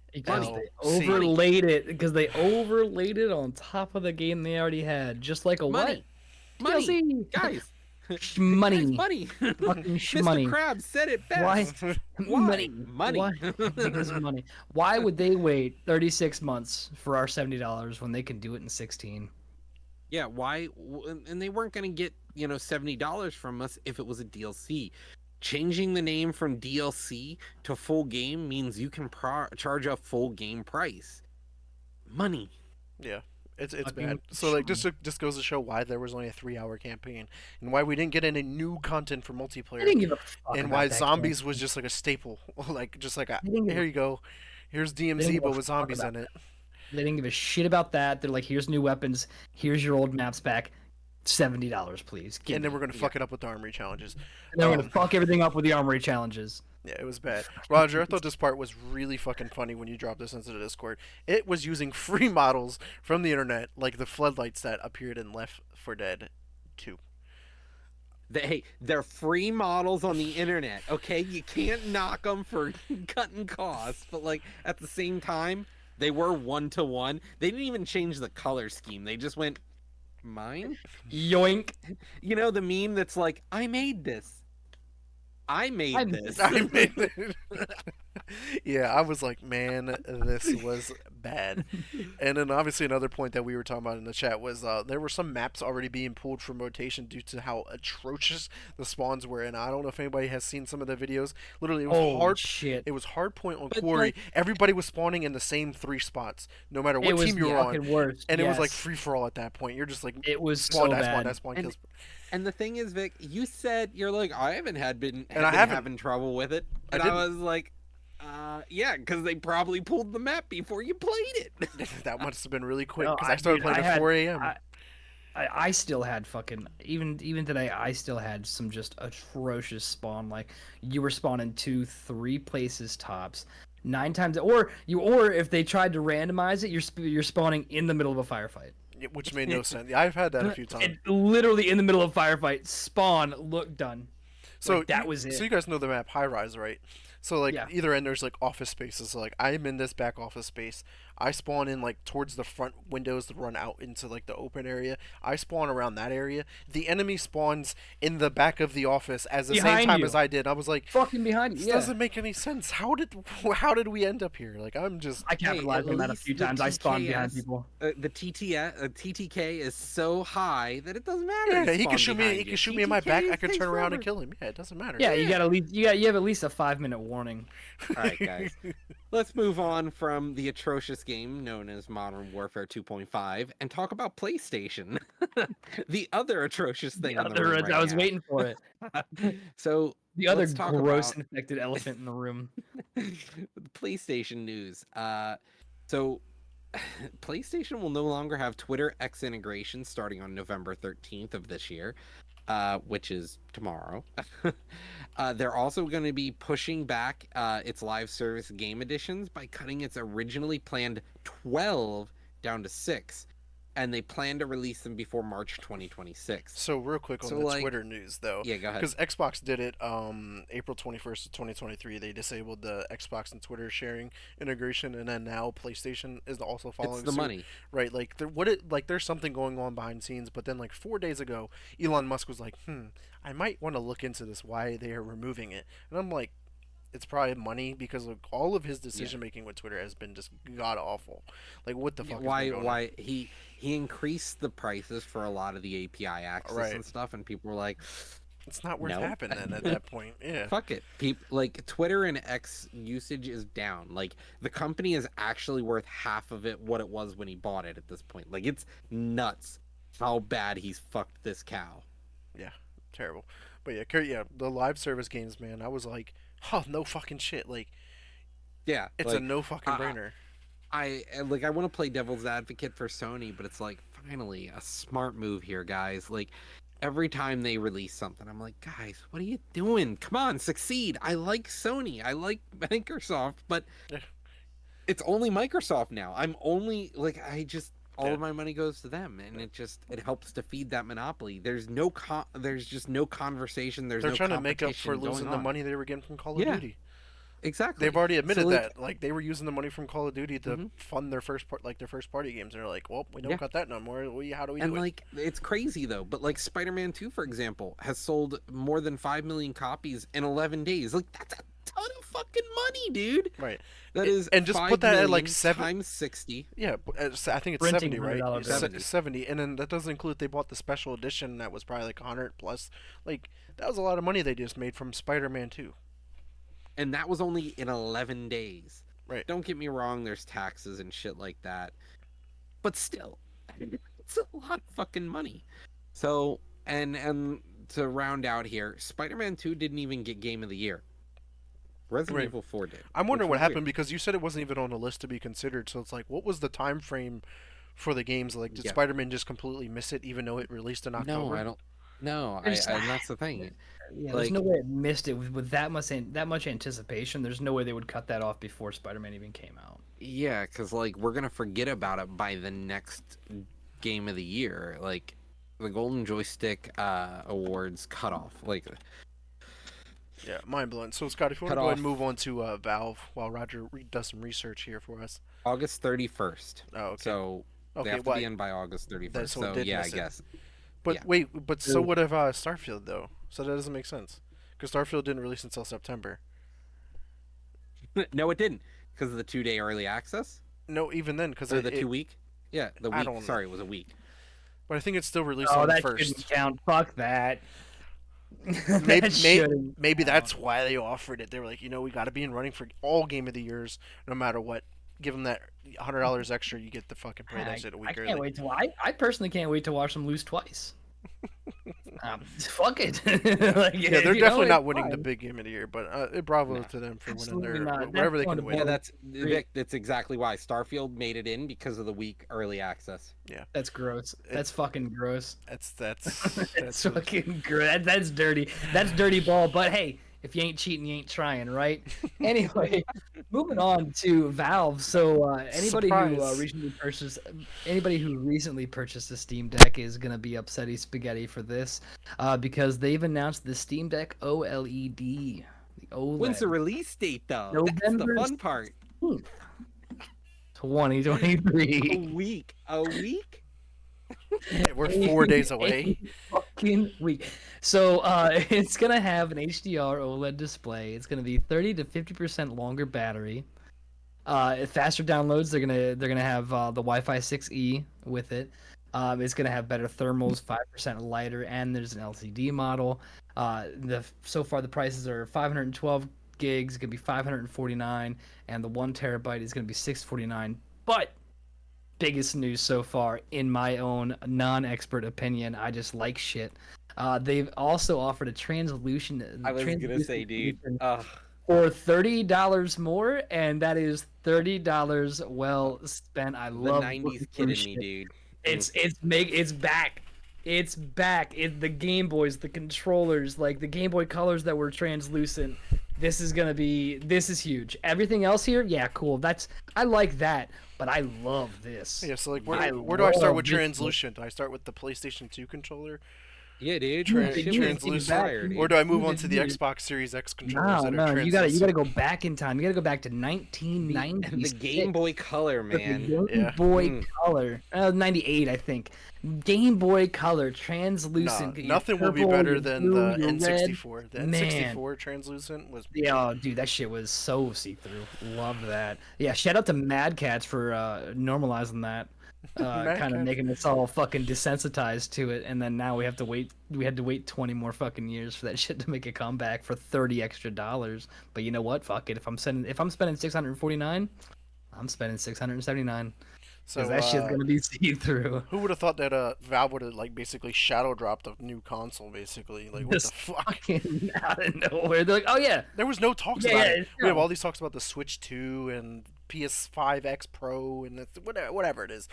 Speaker 2: DLC.
Speaker 3: they overlaid it. Because they overlaid it on top of the game they already had, just like a
Speaker 4: money,
Speaker 3: what?
Speaker 4: money,
Speaker 3: DLC.
Speaker 4: guys,
Speaker 3: Money.
Speaker 4: guys, money.
Speaker 3: Fucking
Speaker 4: Mr.
Speaker 3: money.
Speaker 4: Krabs said it
Speaker 3: Why?
Speaker 4: best.
Speaker 3: Money.
Speaker 4: Money.
Speaker 3: Why? Because of money. Why would they wait 36 months for our $70 when they can do it in 16?
Speaker 4: Yeah, why? And they weren't going to get, $70 from us if it was a DLC. Changing the name from DLC to full game means you can charge a full game price. Money.
Speaker 2: Yeah, it's
Speaker 3: Fucking
Speaker 2: bad. So like
Speaker 3: money.
Speaker 2: just goes to show why there was only a 3-hour campaign and why we didn't get any new content for
Speaker 3: I
Speaker 2: multiplayer
Speaker 3: didn't give a fuck
Speaker 2: and
Speaker 3: about
Speaker 2: why
Speaker 3: that
Speaker 2: zombies
Speaker 3: game.
Speaker 2: was just like a staple, like just like a
Speaker 3: They didn't give
Speaker 2: here
Speaker 3: a,
Speaker 2: you go, here's
Speaker 3: they didn't
Speaker 2: DMZ
Speaker 3: give a
Speaker 2: but with
Speaker 3: fuck
Speaker 2: zombies
Speaker 3: about
Speaker 2: in it,
Speaker 3: that. They didn't give a shit about that. They're like, here's new weapons. Here's your old maps back. $70, please. Give
Speaker 2: and then
Speaker 3: me.
Speaker 2: we're gonna fuck it up with the armory challenges.
Speaker 3: And then we're gonna
Speaker 2: Um,
Speaker 3: fuck everything up with the armory challenges.
Speaker 2: Yeah, it was bad. Roger, I thought this part was really fucking funny when you dropped this into the Discord. It was using free models from the internet, like the floodlights that appeared in Left 4 Dead 2.
Speaker 4: They're free models on the internet, okay? You can't knock them for cutting costs, but like at the same time, they were 1-to-1. They didn't even change the color scheme. They just went mine.
Speaker 3: Yoink.
Speaker 4: You know the meme that's like, I made this. I made this.
Speaker 2: I made it. Yeah, I was like, man, this was bad. And then obviously another point that we were talking about in the chat was there were some maps already being pulled from rotation due to how atrocious the spawns were. And I don't know if anybody has seen some of the videos. Literally, it was
Speaker 3: Holy
Speaker 2: hard.
Speaker 3: shit.
Speaker 2: It was hard point on
Speaker 4: But,
Speaker 2: Quarry.
Speaker 4: like-
Speaker 2: Everybody was spawning in the same 3 spots, no matter what
Speaker 3: It was
Speaker 2: team you
Speaker 3: the
Speaker 2: were on.
Speaker 3: fucking worst.
Speaker 2: And it was like
Speaker 3: yes.
Speaker 2: free for all at that point. You're just like
Speaker 3: It was
Speaker 2: spawn
Speaker 3: so
Speaker 2: that, spawn
Speaker 3: bad.
Speaker 2: that, spawn
Speaker 4: And-
Speaker 2: kills.
Speaker 4: And the thing is, Vic, you said you're like, I haven't been
Speaker 2: I haven't.
Speaker 4: having trouble with it,
Speaker 2: I
Speaker 4: and I
Speaker 2: didn't.
Speaker 4: was like, yeah, because they probably pulled the map before you played it.
Speaker 2: That must have been really quick
Speaker 3: No,
Speaker 2: because I started
Speaker 3: dude,
Speaker 2: playing
Speaker 3: I
Speaker 2: at
Speaker 3: had-
Speaker 2: 4 a.m.
Speaker 3: I still had fucking even today I still had some just atrocious spawn. Like you were spawning 2-3 places tops 9 times, or if they tried to randomize it, you're spawning in the middle of a firefight.
Speaker 2: Which made no sense. Yeah, I've had that a few times.
Speaker 3: Literally in the middle of a firefight, spawn, look done.
Speaker 2: So
Speaker 3: Like that was
Speaker 2: so
Speaker 3: it.
Speaker 2: you guys know the map High Rise, right? So like
Speaker 3: Yeah.
Speaker 2: either end there's like office spaces. So like I'm in this back office space. I spawn in like towards the front windows to run out into like the open area. I spawn around that area. The enemy spawns in the back of the office as the same
Speaker 3: Behind
Speaker 2: time
Speaker 3: you.
Speaker 2: as I did. I was like,
Speaker 3: Fucking behind you.
Speaker 2: this
Speaker 3: Yeah.
Speaker 2: doesn't make any sense. How did we end up here? Like I'm just
Speaker 3: I
Speaker 4: Hey, at
Speaker 3: capitalized on that a
Speaker 4: least
Speaker 3: few
Speaker 4: the
Speaker 3: times. I spawned behind
Speaker 4: TKS,
Speaker 3: people.
Speaker 4: the TTK is so high that it doesn't matter.
Speaker 2: yeah.
Speaker 4: to
Speaker 2: He
Speaker 4: spawn
Speaker 2: could shoot me.
Speaker 4: behind
Speaker 2: He
Speaker 4: you.
Speaker 2: could shoot me in my back. I could
Speaker 4: takes
Speaker 2: turn around and
Speaker 4: forever.
Speaker 2: kill him. Yeah, it doesn't matter.
Speaker 3: Yeah,
Speaker 4: Yeah.
Speaker 3: you got at least you have at least a 5-minute warning.
Speaker 4: All right, guys. Let's move on from the atrocious game known as Modern Warfare 2.5 and talk about PlayStation. The other atrocious thing
Speaker 3: The
Speaker 4: in the
Speaker 3: other,
Speaker 4: room right
Speaker 3: I was
Speaker 4: now.
Speaker 3: waiting for it.
Speaker 4: So
Speaker 3: The other
Speaker 4: let's talk
Speaker 3: gross
Speaker 4: about
Speaker 3: infected elephant in the room.
Speaker 4: PlayStation news. So PlayStation will no longer have Twitter X integration starting on November 13th of this year, which is tomorrow. They're also going to be pushing back its live service game editions by cutting its originally planned 12 down to 6. And they plan to release them before March 2026.
Speaker 2: So real quick on
Speaker 4: So,
Speaker 2: the
Speaker 4: like-
Speaker 2: Twitter news though,
Speaker 4: Yeah, go ahead.
Speaker 2: because Xbox did it April 21st of 2023. They disabled the Xbox and Twitter sharing integration, and then now PlayStation is also following
Speaker 4: It's the
Speaker 2: suit.
Speaker 4: money.
Speaker 2: Right? Like there's something going on behind the scenes, but then like 4 days ago, Elon Musk was like, I might want to look into this why they are removing it, and I'm like. It's probably money because like, all of his decision making with Twitter has been just god awful. Like what the fuck? has been going on?
Speaker 4: Why he increased the prices for a lot of the API access
Speaker 2: Right.
Speaker 4: and stuff, and people were like,
Speaker 2: It's not worth
Speaker 4: No.
Speaker 2: happening at that point. Yeah.
Speaker 4: fuck it. Like Twitter and X usage is down. Like the company is actually worth half of it what it was when he bought it at this point. Like it's nuts how bad he's fucked this cow.
Speaker 2: Yeah, terrible. But yeah, the live service games, man. I was like, oh, no fucking shit. Like,
Speaker 4: Yeah,
Speaker 2: it's a no fucking brainer.
Speaker 4: I want to play devil's advocate for Sony, but it's like finally a smart move here, guys. Like every time they release something, I'm like, guys, what are you doing? Come on, succeed. I like Sony, I like Microsoft, but
Speaker 2: Yeah.
Speaker 4: it's only Microsoft now. I'm only like all
Speaker 2: Yeah.
Speaker 4: of my money goes to them, and it helps to feed that monopoly. There's just no conversation. There's
Speaker 2: They're
Speaker 4: no
Speaker 2: trying to make up for
Speaker 4: competition going
Speaker 2: losing the
Speaker 4: on.
Speaker 2: money they were getting from Call of
Speaker 4: Yeah.
Speaker 2: Duty.
Speaker 4: Exactly.
Speaker 2: They've already admitted
Speaker 4: So, like,
Speaker 2: that. Like, they were using the money from Call of Duty to
Speaker 4: Mhm.
Speaker 2: fund their first party games. And they're like, well, we don't
Speaker 4: Yeah.
Speaker 2: got that no more. How do we
Speaker 4: And
Speaker 2: do it?
Speaker 4: like it's crazy though, but like Spider-Man 2 for example has sold more than 5 million copies in 11 days. Like that's a ton of fucking money, dude.
Speaker 2: Right.
Speaker 4: That is
Speaker 2: And just
Speaker 4: 5
Speaker 2: put that at, like,
Speaker 4: million
Speaker 2: 7
Speaker 4: times 60.
Speaker 2: Yeah, I think it's
Speaker 3: Printing
Speaker 2: 70, right?
Speaker 3: $100
Speaker 2: Se-
Speaker 4: bills.
Speaker 2: 70, and then that doesn't include they bought the special edition that was probably like 100 plus. Like that was a lot of money they just made from Spider-Man 2.
Speaker 4: And that was only in 11 days.
Speaker 2: Right.
Speaker 4: Don't get me wrong, there's taxes and shit like that. But still, it's a lot of fucking money. So, and to round out here, Spider-Man 2 didn't even get Game of the Year. Resident
Speaker 2: Right.
Speaker 4: Evil 4 did.
Speaker 2: I'm wondering
Speaker 4: which
Speaker 2: what
Speaker 4: was
Speaker 2: happened because you said it wasn't even on the list to be considered. So it's like, what was the time frame for the games? Like, did
Speaker 4: Yeah.
Speaker 2: Spider-Man just completely miss it, even though it released in
Speaker 4: weird.
Speaker 2: October?
Speaker 4: No, I don't. No,
Speaker 3: There's-
Speaker 4: and that's the thing.
Speaker 3: Yeah,
Speaker 4: Like-
Speaker 3: there's no way it missed it with that much anticipation. There's no way they would cut that off before Spider-Man even came out.
Speaker 4: Yeah, because like we're gonna forget about it by the next Game of the Year, like the Golden Joystick Awards cutoff. Like,
Speaker 2: Yeah, mind blowing. So Scott, if you want
Speaker 4: Cut
Speaker 2: to go ahead and
Speaker 4: off.
Speaker 2: move on to Valve while Roger does some research here for us.
Speaker 4: August 31st.
Speaker 2: Oh, okay.
Speaker 4: So they
Speaker 2: Okay,
Speaker 4: have to
Speaker 2: why-
Speaker 4: be in by August 31st.
Speaker 2: so it
Speaker 4: So
Speaker 2: did
Speaker 4: yeah, I
Speaker 2: miss it.
Speaker 4: guess.
Speaker 2: But
Speaker 4: yeah.
Speaker 2: wait, but so what of Starfield though? So that doesn't make sense because Starfield didn't release until September.
Speaker 4: No, it didn't, because of the 2-day early access
Speaker 2: No, even then, because
Speaker 4: or the 2-week. Yeah, the
Speaker 2: I
Speaker 4: week.
Speaker 2: don't-
Speaker 4: Sorry, it was a week.
Speaker 2: But I think it's still released
Speaker 3: Oh,
Speaker 2: on the
Speaker 3: that
Speaker 2: first.
Speaker 3: shouldn't count. Fuck that.
Speaker 2: Maybe,
Speaker 3: That shouldn't
Speaker 2: maybe
Speaker 3: count.
Speaker 2: that's why they offered it. They were like, we got to be in running for all Game of the Years, no matter what. Give them that $100 extra, you get the fucking play that shit a week
Speaker 3: I
Speaker 2: early.
Speaker 3: can't wait to. I personally can't wait to watch them lose twice. Fuck it. Like,
Speaker 2: Yeah, they're
Speaker 3: you know,
Speaker 2: definitely
Speaker 3: it's
Speaker 2: not winning
Speaker 3: fine.
Speaker 2: the big Game of the Year, but bravo
Speaker 4: No,
Speaker 2: to them for winning
Speaker 3: absolutely
Speaker 2: their
Speaker 3: not.
Speaker 2: whatever they
Speaker 3: That's
Speaker 2: can
Speaker 3: one
Speaker 2: win.
Speaker 4: Yeah,
Speaker 3: of
Speaker 4: that's Vic. That's exactly why Starfield made it in, because of the week early access.
Speaker 3: That's gross. That's fucking gross.
Speaker 2: That's
Speaker 3: That's fucking gross. That's dirty. That's dirty ball. But hey, If you ain't cheating, you ain't trying, right? Anyway, moving on to Valve. So
Speaker 2: Surprise.
Speaker 3: anybody who recently purchased a Steam Deck is gonna be upsetty spaghetti for this, because they've announced the Steam Deck OLED, the
Speaker 4: When's the
Speaker 3: OLED,
Speaker 4: release date though? That's the
Speaker 3: November
Speaker 4: fun part.
Speaker 3: 16th,
Speaker 4: A
Speaker 3: 2023.
Speaker 4: week. A week?
Speaker 2: We're 4 days
Speaker 3: A
Speaker 2: away.
Speaker 3: fucking week. So it's gonna have an HDR OLED display. It's gonna be 30 to 50% longer battery. Faster downloads. They're gonna have the Wi-Fi 6E with it. It's gonna have better thermals, 5% lighter, and there's an LCD model. So far the prices are 512 gigs. It's gonna be 549, and the 1 terabyte is gonna be 649. But biggest news so far, in my own non-expert opinion, I just like shit. They've also offered a
Speaker 4: I was gonna say, dude.
Speaker 3: solution for $30 more, and that is $30 well spent. I
Speaker 4: The
Speaker 3: love
Speaker 4: 90s
Speaker 3: looking
Speaker 4: kid
Speaker 3: through
Speaker 4: in me,
Speaker 3: shit.
Speaker 4: dude.
Speaker 3: It's back. It's back. The Game Boys, the controllers, like the Game Boy Colors that were translucent. This is huge. Everything else here, yeah, cool. I like that, but I love this.
Speaker 2: Yeah, so like
Speaker 3: I
Speaker 2: where do I start with
Speaker 3: love this.
Speaker 2: translucent? Do I start with the PlayStation 2 controller?
Speaker 4: Yeah, dude.
Speaker 2: Tra-
Speaker 4: Shit was
Speaker 2: translucent,
Speaker 4: fire,
Speaker 3: back.
Speaker 2: or
Speaker 4: dude.
Speaker 2: do I move on to the
Speaker 3: Dude.
Speaker 2: Xbox Series X controllers that are
Speaker 3: No,
Speaker 2: translucent?
Speaker 3: you gotta go back in time. You gotta go back to
Speaker 4: And
Speaker 3: 1996.
Speaker 4: the Game Boy Color,
Speaker 3: with the
Speaker 4: man.
Speaker 3: Game
Speaker 2: Yeah.
Speaker 3: Boy Color, 98, I think. Game Boy Color,
Speaker 2: No,
Speaker 3: translucent. your
Speaker 2: nothing will be
Speaker 3: purple,
Speaker 2: better
Speaker 3: your
Speaker 2: than
Speaker 3: blue,
Speaker 2: the
Speaker 3: your red.
Speaker 2: N64. The
Speaker 3: Man.
Speaker 2: N64 translucent was.
Speaker 3: Yeah, oh, dude, that shit was so see-through. Love that. Yeah, shout out to Mad Cats for normalizing that.
Speaker 2: Mad
Speaker 3: Kind of
Speaker 2: Cats.
Speaker 3: making us all fucking desensitized to it, and then now we have to wait. We had to wait 20 more fucking years for that shit to make a comeback for $30 extra. But you know what? Fuck it. If I'm spending 649, I'm spending 679
Speaker 2: So
Speaker 3: because that shit's gonna be see-through.
Speaker 2: who would have thought that Valve would have like basically shadow dropped a new console? Basically, like what
Speaker 3: Just
Speaker 2: the fuck?
Speaker 3: fucking out of nowhere. They're like, oh yeah,
Speaker 2: There was no talks
Speaker 3: Yeah,
Speaker 2: about
Speaker 3: yeah,
Speaker 2: it.
Speaker 3: it's
Speaker 2: We have
Speaker 3: no.
Speaker 2: all these talks about the Switch 2 and PS5X Pro and whatever it is.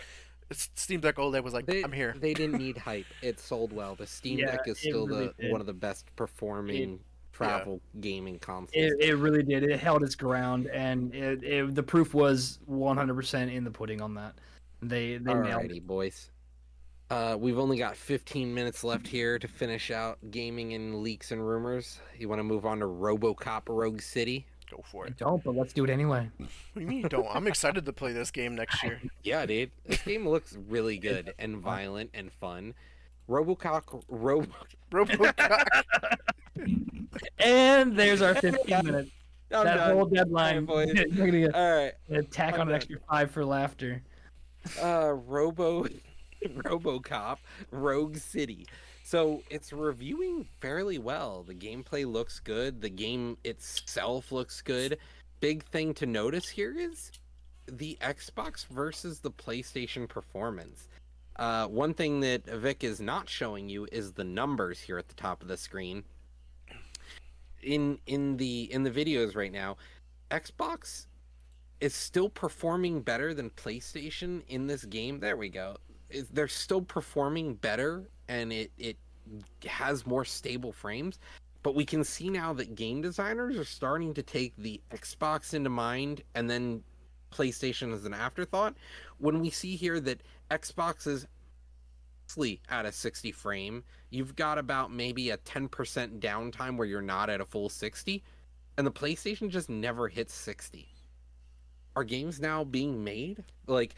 Speaker 2: Steam Deck OLED was like, I'm here.
Speaker 4: They didn't need hype. It sold well. The Steam
Speaker 3: Yeah,
Speaker 4: Deck is
Speaker 3: it
Speaker 4: still
Speaker 3: really did.
Speaker 4: one of the best performing travel gaming consoles.
Speaker 3: It really did. It held its ground, and the proof was 100% in the pudding on that. They nailed it.
Speaker 4: Alrighty, boys. We've only got 15 minutes left here to finish out gaming and leaks and rumors. You want to move on to RoboCop Rogue City?
Speaker 2: Go for
Speaker 3: I
Speaker 2: it.
Speaker 3: don't, but let's do it anyway.
Speaker 2: What do you mean you don't? I'm excited to play this game next year.
Speaker 4: Yeah, dude. This game looks really good and violent and fun. RoboCop
Speaker 2: RoboCop.
Speaker 3: And there's our 15 minutes.
Speaker 4: I'm
Speaker 3: That
Speaker 4: done.
Speaker 3: whole deadline.
Speaker 4: Alright, boys.
Speaker 3: We're gonna get
Speaker 4: All right.
Speaker 3: tack
Speaker 4: I'm
Speaker 3: on an
Speaker 4: done.
Speaker 3: extra 5 for laughter.
Speaker 4: RoboCop Rogue City. So it's reviewing fairly well. The gameplay looks good. The game itself looks good. Big thing to notice here is the Xbox versus the PlayStation performance. One thing that Vic is not showing you is the numbers here at the top of the screen. In the videos right now, Xbox is still performing better than PlayStation in this game. There we go. They're still performing better, and it has more stable frames. But we can see now that game designers are starting to take the Xbox into mind, and then PlayStation as an afterthought. When we see here that Xbox is at a 60 frame, you've got about maybe a 10% downtime where you're not at a full 60, and the PlayStation just never hits 60. Are games now being made? Like,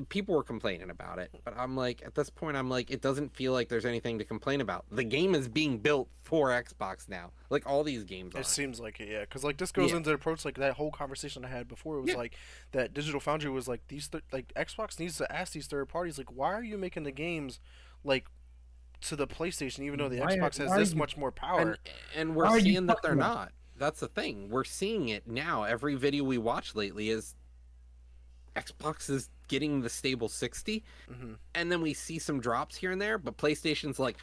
Speaker 4: people were complaining about it, but I'm like, at this point, I'm like, it doesn't feel like there's anything to complain about. The game is being built for Xbox now, like all these games are.
Speaker 2: It seems like it, yeah. Because like this goes
Speaker 4: Yeah.
Speaker 2: into the approach like that whole conversation I had before. It was
Speaker 4: Yeah.
Speaker 2: like that Digital Foundry was like like Xbox needs to ask these third parties like, why are you making the games like to the PlayStation even though the Xbox has
Speaker 3: why are
Speaker 2: this
Speaker 3: you-
Speaker 2: much more power?
Speaker 4: And
Speaker 3: Why
Speaker 4: we're
Speaker 3: are you
Speaker 4: seeing that they're
Speaker 3: fucking them?
Speaker 4: not. That's the thing. We're seeing it now. Every video we watch lately is Xbox is getting the stable 60,
Speaker 2: Mm-hmm.
Speaker 4: and then we see some drops here and there, but PlayStation's like,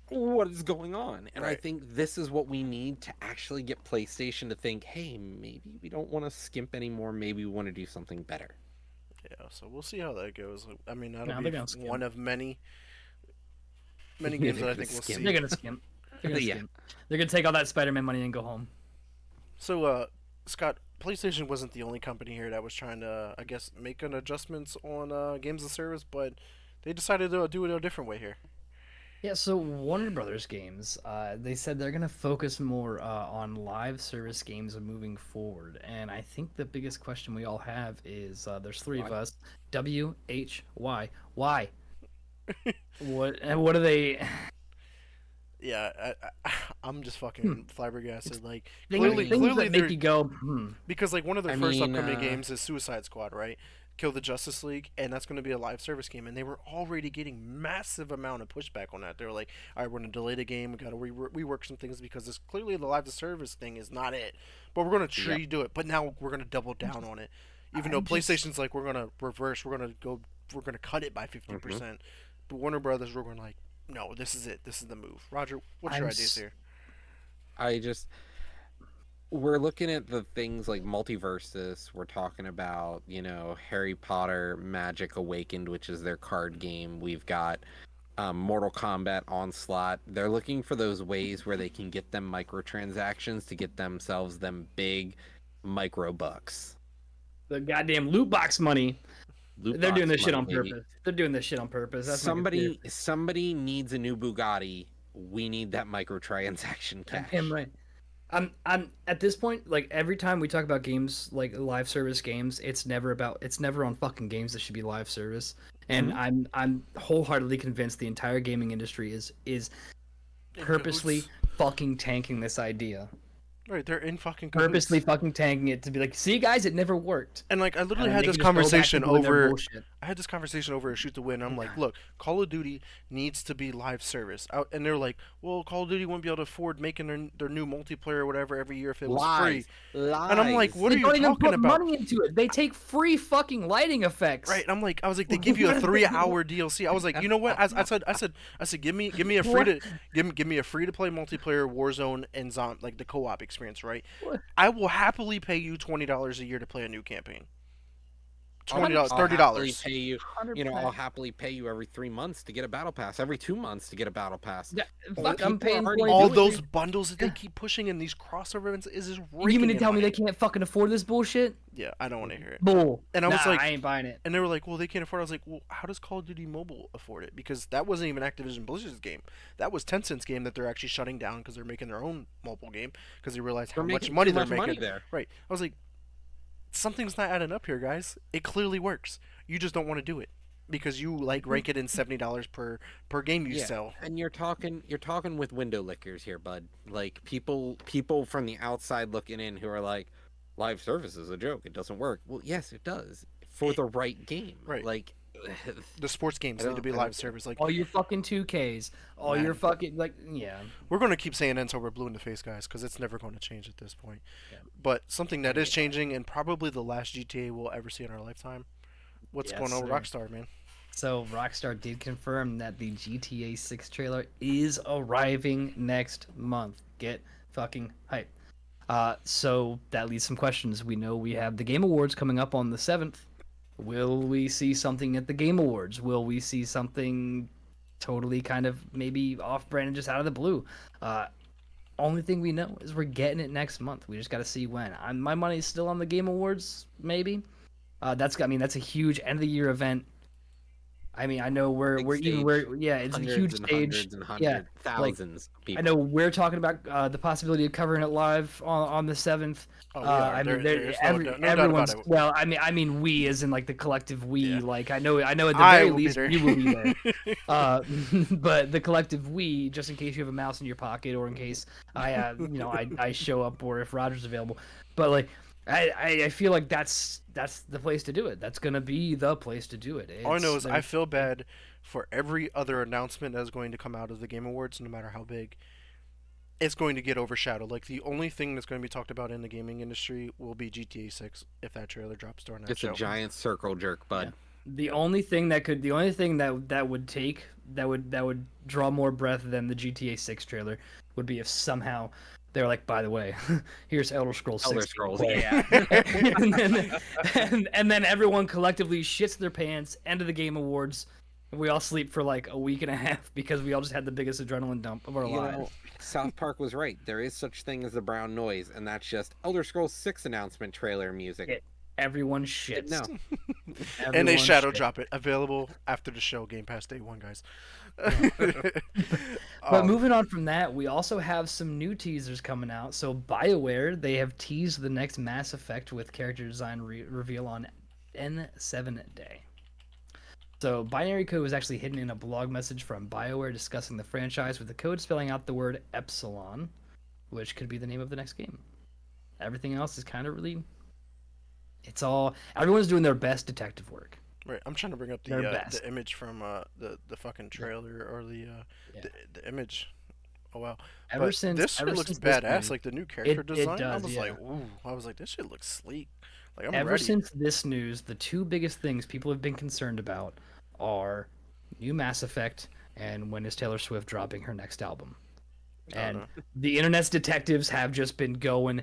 Speaker 4: what is going on? And I
Speaker 2: Right.
Speaker 4: think this is what we need to actually get PlayStation to think, hey, maybe we don't want to skimp anymore. Maybe we want to do something better.
Speaker 2: Yeah, so we'll see how that goes. I mean, that'll
Speaker 3: No,
Speaker 2: be
Speaker 3: they're gonna skim.
Speaker 2: one of many
Speaker 4: Yeah,
Speaker 2: games
Speaker 4: they're
Speaker 2: that I
Speaker 4: gonna
Speaker 2: think we'll
Speaker 4: skim.
Speaker 2: see.
Speaker 3: They're gonna skim. They're gonna
Speaker 4: Yeah.
Speaker 3: Steam. They're gonna take all that Spider-Man money and go home.
Speaker 2: So, Scott, PlayStation wasn't the only company here that was trying to, I guess, make an adjustments on games as a service, but they decided to do it a different way here.
Speaker 3: Yeah, so Warner Brothers games, they said they're gonna focus more on live service games moving forward, and I think the biggest question we all have is, there's three of
Speaker 2: Why?
Speaker 3: us, why? What are they?
Speaker 2: Yeah, I'm just fucking flabbergasted. Like,
Speaker 3: Things,
Speaker 2: clearly,
Speaker 3: things
Speaker 2: clearly,
Speaker 3: that make
Speaker 2: they're
Speaker 3: you go,
Speaker 2: because like one of their
Speaker 4: I
Speaker 2: first
Speaker 4: mean,
Speaker 2: upcoming games is Suicide Squad, right? Kill the Justice League, and that's going to be a live service game, and they were already getting massive amount of pushback on that. They were like, "All right, we're going to delay the game. We got to rework some things because this clearly the live service thing is not it, but we're going to
Speaker 4: Yep.
Speaker 2: redo it. But now we're going to double down on it, even though
Speaker 3: I'm just-
Speaker 2: PlayStation's like we're going to reverse, we're going to go, we're going to cut it by 50%, but Warner Brothers we're going like, no, this is it. This is the move. Roger, what's your
Speaker 3: I'm
Speaker 2: ideas
Speaker 3: s-
Speaker 2: here?
Speaker 4: I just we're looking at the things like multiverses. We're talking about, Harry Potter Magic Awakened, which is their card game. We've got Mortal Kombat Onslaught. They're looking for those ways where they can get them microtransactions to get themselves them big micro bucks.
Speaker 3: the goddamn loot box money.
Speaker 4: Loot
Speaker 3: They're
Speaker 4: box
Speaker 3: doing this shit
Speaker 4: money,
Speaker 3: on
Speaker 4: baby.
Speaker 3: purpose. They're doing this shit on purpose. That's my
Speaker 4: Somebody needs a new Bugatti. We need that microtransaction cash.
Speaker 3: Damn right. I'm at this point, like every time we talk about games like live service games, it's never on fucking games that should be live service. And I'm wholeheartedly convinced the entire gaming industry is purposely fucking tanking this idea.
Speaker 2: Right, they're in fucking
Speaker 3: Purposely
Speaker 2: cahoots.
Speaker 3: fucking tanking it to be like, see guys, it never worked.
Speaker 2: And like I literally
Speaker 3: And
Speaker 2: had
Speaker 3: they
Speaker 2: this
Speaker 3: can just go back to
Speaker 2: conversation
Speaker 3: doing their
Speaker 2: over
Speaker 3: bullshit.
Speaker 2: I had this conversation over a shoot to win. I'm like, look, Call of Duty needs to be live service. And they're like, well, Call of Duty wouldn't be able to afford making their new multiplayer or whatever every year if it was free.
Speaker 4: Lies.
Speaker 2: And I'm like, what
Speaker 3: They
Speaker 2: are you
Speaker 3: don't even
Speaker 2: talking
Speaker 3: put
Speaker 2: about?
Speaker 3: money into it. They take free fucking lighting effects.
Speaker 2: Right, and I was like, they give you a 3-hour DLC. I was like, you know what? I said, give me a free to give me a free to play multiplayer Warzone and like the co-op experience, right?
Speaker 3: What?
Speaker 2: I will happily pay you $20 a year to play a new campaign.
Speaker 4: I'll
Speaker 2: $20,
Speaker 4: happily
Speaker 2: $30.
Speaker 4: pay you.
Speaker 3: 100%.
Speaker 4: I'll happily pay you every 3 months to get a battle pass. Every 2 months to get a battle pass.
Speaker 3: Yeah,
Speaker 4: Well,
Speaker 3: fuck, I'm
Speaker 4: people are
Speaker 3: paying
Speaker 4: already
Speaker 3: $20
Speaker 2: All
Speaker 4: doing
Speaker 2: those
Speaker 4: it.
Speaker 2: bundles that they keep pushing in these crossover events is just
Speaker 3: You mean to
Speaker 2: raking
Speaker 3: tell
Speaker 2: in
Speaker 3: me they
Speaker 2: money.
Speaker 3: can't fucking afford this bullshit?
Speaker 2: Yeah, I don't want to hear it.
Speaker 3: Bull.
Speaker 2: And I was
Speaker 3: Nah,
Speaker 2: like-
Speaker 3: I ain't buying it.
Speaker 2: And they were like, well, they can't afford it. I was like, well, how does Call of Duty Mobile afford it? Because that wasn't even Activision Blizzard's game. That was Tencent's game that they're actually shutting down because they're making their own mobile game because they realized how
Speaker 4: They're
Speaker 2: much
Speaker 4: making
Speaker 2: money
Speaker 4: too
Speaker 2: they're
Speaker 4: much
Speaker 2: making.
Speaker 4: money there.
Speaker 2: Right. I was like, something's not adding up here, guys. It clearly works. You just don't want to do it because you like rank it in $70 per game you sell.
Speaker 4: And you're talking with window lickers here, bud. Like people from the outside looking in who are like, live service is a joke. It doesn't work. Well, yes, it does for the right game.
Speaker 2: Right.
Speaker 4: Like
Speaker 2: The sports games need to be live service. Like
Speaker 3: All your fucking 2Ks. All your
Speaker 2: Man.
Speaker 3: fucking, like, yeah.
Speaker 2: we're going to keep saying it until we're blue in the face, guys, because it's never going to change at this point.
Speaker 3: Yeah.
Speaker 2: But something that is changing, and probably the last GTA we'll ever see in our lifetime. What's
Speaker 3: Yes,
Speaker 2: going on with
Speaker 3: sir.
Speaker 2: Rockstar, man?
Speaker 3: So Rockstar did confirm that the GTA 6 trailer is arriving next month. Get fucking hype. So that leaves some questions. We know we have the Game Awards coming up on the 7th. Will we see something at the Game Awards? Will we see something totally kind of maybe off-brand and just out of the blue? Only thing we know is we're getting it next month. We just got to see when. My money's still on the Game Awards, maybe. That's a huge end of the year event. I mean, I know
Speaker 4: Big stage.
Speaker 3: it's a huge stage.
Speaker 4: Hundreds and hundreds,
Speaker 3: Yeah, like,
Speaker 4: thousands of people.
Speaker 3: I know we're talking about the possibility of covering it live on the 7th.
Speaker 2: Oh, we are.
Speaker 3: I mean,
Speaker 2: There's no doubt about
Speaker 3: everyone's
Speaker 2: it.
Speaker 3: well. I mean, we as in like the collective we.
Speaker 2: Yeah.
Speaker 3: Like I know at the
Speaker 2: I
Speaker 3: very
Speaker 2: will be
Speaker 3: least
Speaker 2: there.
Speaker 3: you will be there. But the collective we, just in case you have a mouse in your pocket, or in case I show up, or if Roger's available. But like, I feel like that's the place to do it. That's gonna be the place to do it.
Speaker 2: All I know is I
Speaker 3: there's-
Speaker 2: feel bad for every other announcement that's going to come out of the Game Awards, no matter how big. It's going to get overshadowed. Like the only thing that's going to be talked about in the gaming industry will be GTA 6 if that trailer drops during that
Speaker 4: It's
Speaker 2: show.
Speaker 4: a giant circle jerk, bud.
Speaker 3: The only thing that would draw more breath than the GTA 6 trailer would be if somehow they're like, by the way, here's Elder Scrolls 6.
Speaker 4: Elder Scrolls,
Speaker 3: gameplay."
Speaker 4: yeah.
Speaker 3: and then everyone collectively shits their pants. End of the Game Awards. We all sleep for like a week and a half because we all just had the biggest adrenaline dump of our
Speaker 4: You
Speaker 3: lives.
Speaker 4: know, South Park was right. There is such thing as the brown noise, and that's just Elder Scrolls 6 announcement trailer music.
Speaker 3: Everyone
Speaker 4: Didn't
Speaker 3: shits.
Speaker 4: know.
Speaker 2: And they
Speaker 3: Everyone
Speaker 2: shadow
Speaker 3: shits.
Speaker 2: drop it. Available after the show, Game Pass Day 1, guys.
Speaker 3: But moving on from that, we also have some new teasers coming out. So BioWare, they have teased the next Mass Effect with character design reveal on N7 Day. So binary code was actually hidden in a blog message from BioWare discussing the franchise with the code spelling out the word Epsilon, which could be the name of the next game. Everything else is kind of really... It's all... Everyone's doing their best detective work.
Speaker 2: Right, I'm trying to bring up
Speaker 3: Their best.
Speaker 2: the image from the fucking trailer or
Speaker 3: Yeah.
Speaker 2: the image. Oh wow!
Speaker 3: Ever
Speaker 2: But
Speaker 3: since
Speaker 2: this shit
Speaker 3: ever
Speaker 2: looks
Speaker 3: since this
Speaker 2: badass.
Speaker 3: news,
Speaker 2: Like the new character
Speaker 3: it
Speaker 2: design, I
Speaker 3: does,
Speaker 2: was
Speaker 3: yeah.
Speaker 2: like, ooh! I was like, this shit looks sleek. Like I'm
Speaker 3: Ever
Speaker 2: ready.
Speaker 3: since this news, the two biggest things people have been concerned about are new Mass Effect and when is Taylor Swift dropping her next album.
Speaker 2: I don't
Speaker 3: And
Speaker 2: know.
Speaker 3: the internet's detectives have just been going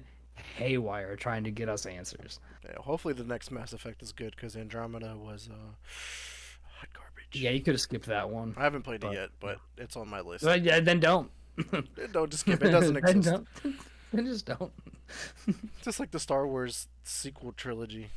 Speaker 3: haywire trying to get us answers.
Speaker 2: Yeah, hopefully the next Mass Effect is good because Andromeda was hot garbage.
Speaker 3: Yeah, you could have skipped that one.
Speaker 2: I haven't played it
Speaker 3: but-
Speaker 2: yet, but it's on my list.
Speaker 3: Well, yeah, then don't.
Speaker 2: Don't just skip it. It doesn't
Speaker 3: Then
Speaker 2: exist.
Speaker 3: don't. Then just don't.
Speaker 2: Just like the Star Wars sequel trilogy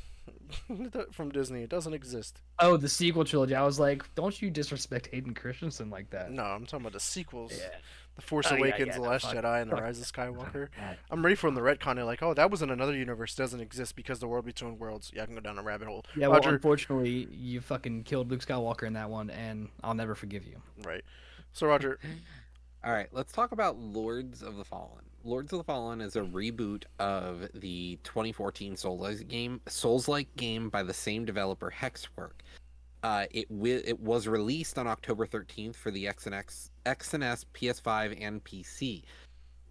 Speaker 2: from Disney, it doesn't exist.
Speaker 3: Oh, the sequel trilogy. I was like, don't you disrespect Hayden Christensen like that.
Speaker 2: No, I'm talking about the sequels.
Speaker 3: Yeah.
Speaker 2: The Force
Speaker 3: Oh, yeah,
Speaker 2: Awakens,
Speaker 3: yeah,
Speaker 2: The
Speaker 3: no,
Speaker 2: Last
Speaker 3: fuck-
Speaker 2: Jedi, and The
Speaker 3: fuck
Speaker 2: Rise of Skywalker.
Speaker 3: that.
Speaker 2: I'm ready for them to retcon it. Like, oh, that was in another universe. Doesn't exist because the world between worlds. Yeah, I can go down a rabbit hole.
Speaker 3: Yeah, well,
Speaker 2: Roger,
Speaker 3: unfortunately, you fucking killed Luke Skywalker in that one, and I'll never forgive you.
Speaker 2: right. So, Roger,
Speaker 4: All right, let's talk about Lords of the Fallen. Lords of the Fallen is a reboot of the 2014 Souls-like game by the same developer, Hexwork. It was released on October 13th for the XNS, PS5, and PC.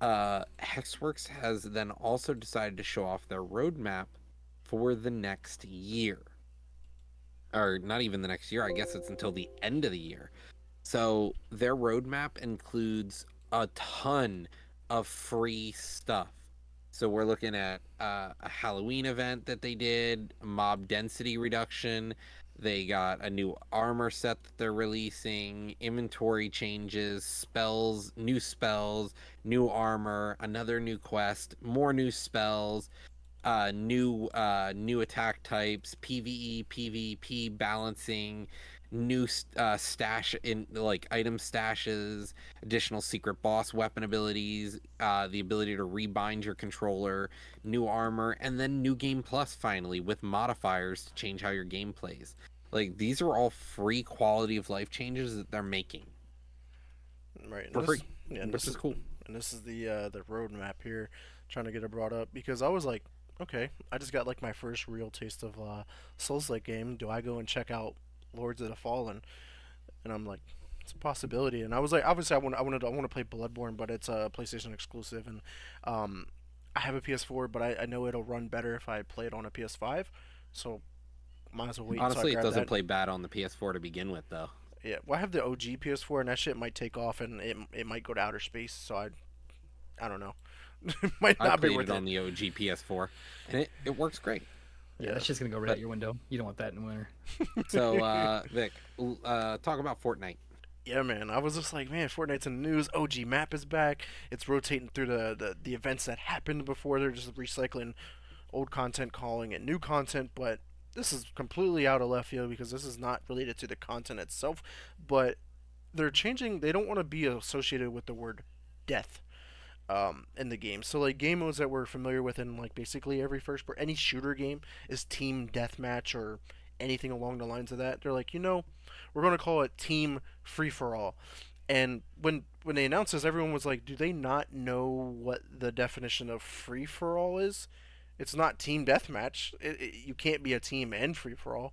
Speaker 4: Hexworks has then also decided to show off their roadmap for the next year. Or not even the next year, I guess it's until the end of the year. So their roadmap includes a ton of free stuff. So we're looking at a Halloween event that they did, mob density reduction. They got a new armor set that they're releasing, inventory changes, new armor, another new quest, more new spells, new attack types, PvE, PvP balancing, new stash in like item stashes, additional secret boss weapon abilities, the ability to rebind your controller, new armor, and then new game plus finally with modifiers to change how your game plays. Like these are all free quality of life changes that they're making
Speaker 2: right. and
Speaker 4: for
Speaker 2: this-
Speaker 4: free,
Speaker 2: Yeah, and
Speaker 4: which is cool.
Speaker 2: And this is the roadmap here, trying to get it brought up because I was like, okay, I just got like my first real taste of Souls-like game. Do I go and check out Lords of the Fallen? And I'm like, it's a possibility. And I was like, obviously, I want to play Bloodborne, but it's a PlayStation exclusive, and I have a PS4, but I know it'll run better if I play it on a PS5. So might as well wait.
Speaker 4: Honestly,
Speaker 2: until I
Speaker 4: it
Speaker 2: grab
Speaker 4: doesn't
Speaker 2: that.
Speaker 4: play bad on the PS4 to begin with, though.
Speaker 2: Yeah, well, I have the OG PS4, and that shit might take off, and it might go to outer space. So I don't know. It might
Speaker 4: I
Speaker 2: not be
Speaker 4: played
Speaker 2: worth
Speaker 4: it on the OG PS4, and it works great.
Speaker 3: Yeah, that's just gonna go right out your window. You don't want that in winter.
Speaker 4: So, Vic, talk about Fortnite.
Speaker 2: Yeah, man. I was just like, man, Fortnite's in the news. OG map is back. It's rotating through the events that happened before. They're just recycling old content, calling it new content. But this is completely out of left field because this is not related to the content itself. But they're changing. They don't want to be associated with the word death in the game. So like game modes that we're familiar with in like basically every any shooter game is team deathmatch or anything along the lines of that. They're like, we're gonna call it team free for all. And when they announced this, everyone was like, do they not know what the definition of free for all is? It's not team deathmatch. You can't be a team and free for all.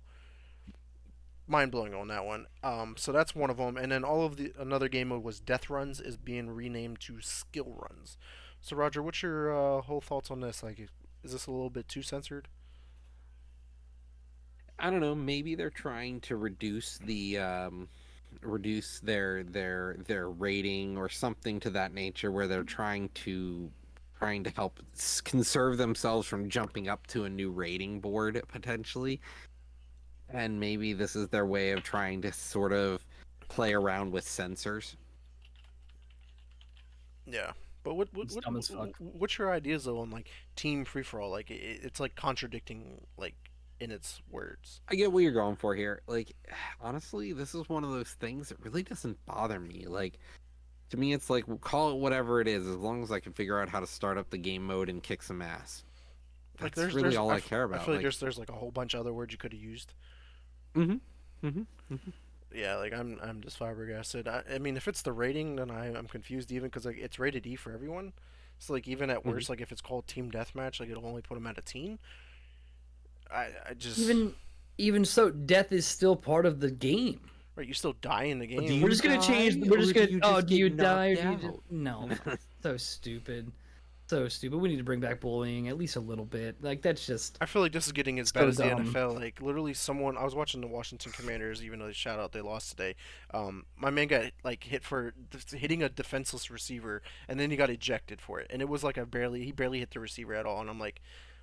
Speaker 2: Mind blowing on that one. So that's one of them, and then another game mode was Death Runs is being renamed to Skill Runs. So Roger, what's your whole thoughts on this? Like, is this a little bit too censored?
Speaker 4: I don't know. Maybe they're trying to reduce their rating or something to that nature, where they're trying to help conserve themselves from jumping up to a new rating board potentially. And maybe this is their way of trying to sort of play around with sensors.
Speaker 2: Yeah. But what what
Speaker 3: It's
Speaker 2: what,
Speaker 3: dumb as
Speaker 2: what
Speaker 3: fuck.
Speaker 2: what's your ideas though on like team free for all? Like it's like contradicting like in its words.
Speaker 4: I get what you're going for here. Like, honestly, this is one of those things that really doesn't bother me. Like, to me, it's like, call it whatever it is, as long as I can figure out how to start up the game mode and kick some ass.
Speaker 2: Like
Speaker 4: That's really all I care
Speaker 2: I
Speaker 4: about.
Speaker 2: feel like
Speaker 4: Like,
Speaker 2: there's like a whole bunch of other words you could have used.
Speaker 4: mm-hmm, mm-hmm, mm-hmm.
Speaker 2: Yeah, like I'm just flabbergasted. I mean, if it's the rating, then I'm confused even because like it's rated E for everyone. So like even at
Speaker 4: Mm-hmm.
Speaker 2: worst, like if it's called team deathmatch, like it'll only put them at a teen. I just
Speaker 3: Even even so, death is still part of the game.
Speaker 2: right. You still die in the
Speaker 4: Do
Speaker 2: game.
Speaker 3: We're
Speaker 4: you
Speaker 3: just gonna change.
Speaker 4: die,
Speaker 3: We're
Speaker 4: or
Speaker 3: just
Speaker 4: do
Speaker 3: gonna.
Speaker 4: you
Speaker 3: Oh,
Speaker 4: just
Speaker 3: do
Speaker 4: get
Speaker 3: you die or
Speaker 4: knocked
Speaker 3: do you?
Speaker 4: out?
Speaker 3: No, so stupid. So stupid. We need to bring back bullying at least a little bit. Like that's just
Speaker 2: I feel like this is getting as bad
Speaker 3: so
Speaker 2: as the
Speaker 3: dumb.
Speaker 2: NFL. Like literally, someone I was watching the Washington Commanders, even though shout out they lost today. My man got like hit for hitting a defenseless receiver, and then he got ejected for it, and it was like he barely hit the receiver at all, and I'm like,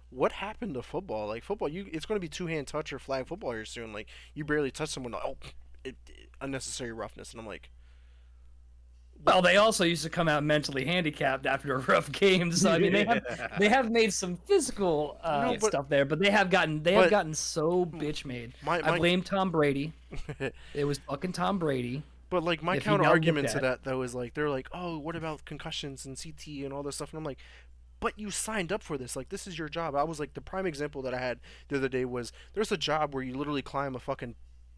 Speaker 2: what happened to football? Like football, it's going to be two-hand touch or flag football here soon. Like you barely touch someone, oh, unnecessary roughness, and I'm like, what?
Speaker 3: Well, they also used to come out mentally handicapped after a rough game. So I mean, they have made some physical
Speaker 2: No, but
Speaker 3: stuff there, but they have
Speaker 2: but
Speaker 3: gotten so bitch made.
Speaker 2: my
Speaker 3: I
Speaker 2: my
Speaker 3: blame Tom Brady. It was fucking Tom Brady.
Speaker 2: But like my
Speaker 3: If he
Speaker 2: counter
Speaker 3: got looked
Speaker 2: argument to
Speaker 3: at,
Speaker 2: that though is like they're like, oh, what about concussions and CT and all this stuff? And I'm like, but you signed up for this. Like this is your job. I was like the prime example that I had the other day was there's a job where you literally climb a fucking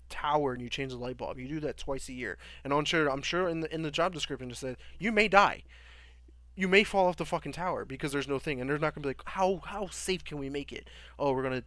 Speaker 2: tower and you change the light bulb. You do that twice a year. And I'm sure in the job description it said you may die. You may fall off the fucking tower because there's no thing, and they're not gonna be like, how safe can we make it? Oh, we're gonna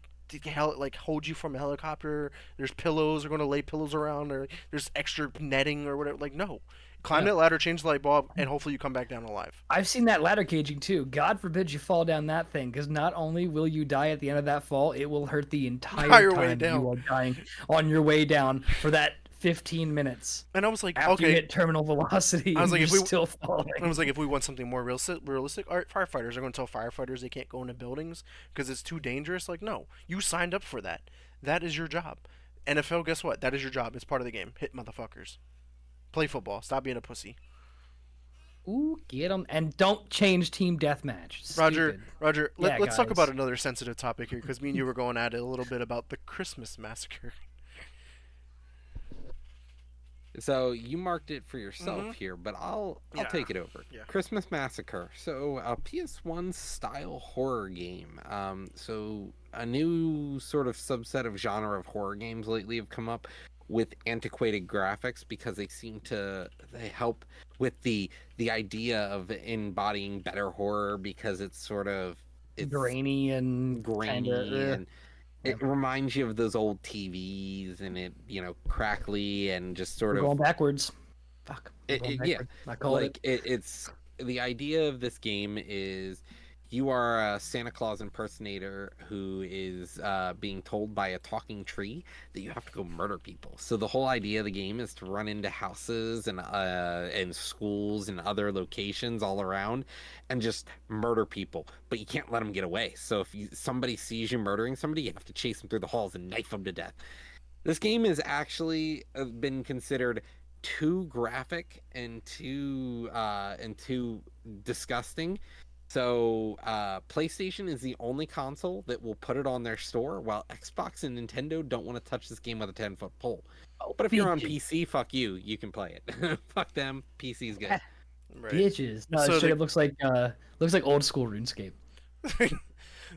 Speaker 2: like hold you from a helicopter. There's pillows. We're gonna lay pillows around, or there's extra netting or whatever. Like no, climb
Speaker 3: yeah.
Speaker 2: that ladder, change the light bulb, and hopefully you come back down alive.
Speaker 3: I've seen that ladder caging too. God forbid you fall down that thing, because not only will you die at the end of that fall, it will hurt the entire
Speaker 2: Entire way
Speaker 3: time
Speaker 2: down.
Speaker 3: you are dying on your way down for that 15 minutes
Speaker 2: And I was like,
Speaker 3: after you
Speaker 2: okay.
Speaker 3: hit terminal velocity
Speaker 2: I was
Speaker 3: and
Speaker 2: like,
Speaker 3: you're
Speaker 2: if we
Speaker 3: still
Speaker 2: I was
Speaker 3: falling.
Speaker 2: like, if we want something more realistic, all right, firefighters are going to tell firefighters they can't go into buildings because it's too dangerous. Like, no, you signed up for that. That is your job. NFL, guess what? That is your job. It's part of the game. Hit motherfuckers. Play football. Stop being a pussy.
Speaker 3: Ooh, get them. And don't change team deathmatch.
Speaker 2: Roger,
Speaker 3: Stupid.
Speaker 2: Roger,
Speaker 3: Yeah,
Speaker 2: let's talk about
Speaker 3: guys.
Speaker 2: another sensitive topic here because me and you were going at it a little bit about the Christmas massacre.
Speaker 4: So you marked it for yourself
Speaker 2: Mm-hmm.
Speaker 4: here, but I'll
Speaker 2: Yeah.
Speaker 4: take it over.
Speaker 2: Yeah.
Speaker 4: Christmas Massacre. So a PS1 style horror game. So a new sort of subset of genre of horror games lately have come up with antiquated graphics because they help with the idea of embodying better horror because it's
Speaker 3: Grainy and
Speaker 4: grainy
Speaker 3: kinda,
Speaker 4: and it reminds you of those old TVs and it, crackly and just sort
Speaker 3: we're
Speaker 4: of
Speaker 3: going backwards. Fuck. We're going
Speaker 4: yeah,
Speaker 3: backwards. I called it.
Speaker 4: it's the idea of this game is you are a Santa Claus impersonator who is being told by a talking tree that you have to go murder people. So the whole idea of the game is to run into houses and schools and other locations all around and just murder people. But you can't let them get away. So if somebody sees you murdering somebody, you have to chase them through the halls and knife them to death. This game has actually been considered too graphic and too disgusting. So PlayStation is the only console that will put it on their store, while Xbox and Nintendo don't want to touch this game with a 10-foot pole.
Speaker 3: Oh,
Speaker 4: But if you're on
Speaker 3: bitches.
Speaker 4: PC, fuck you. You can play it. Fuck them. PC's good.
Speaker 2: Right.
Speaker 3: Bitches. No,
Speaker 2: So
Speaker 3: it straight
Speaker 2: they,
Speaker 3: up looks like old school RuneScape.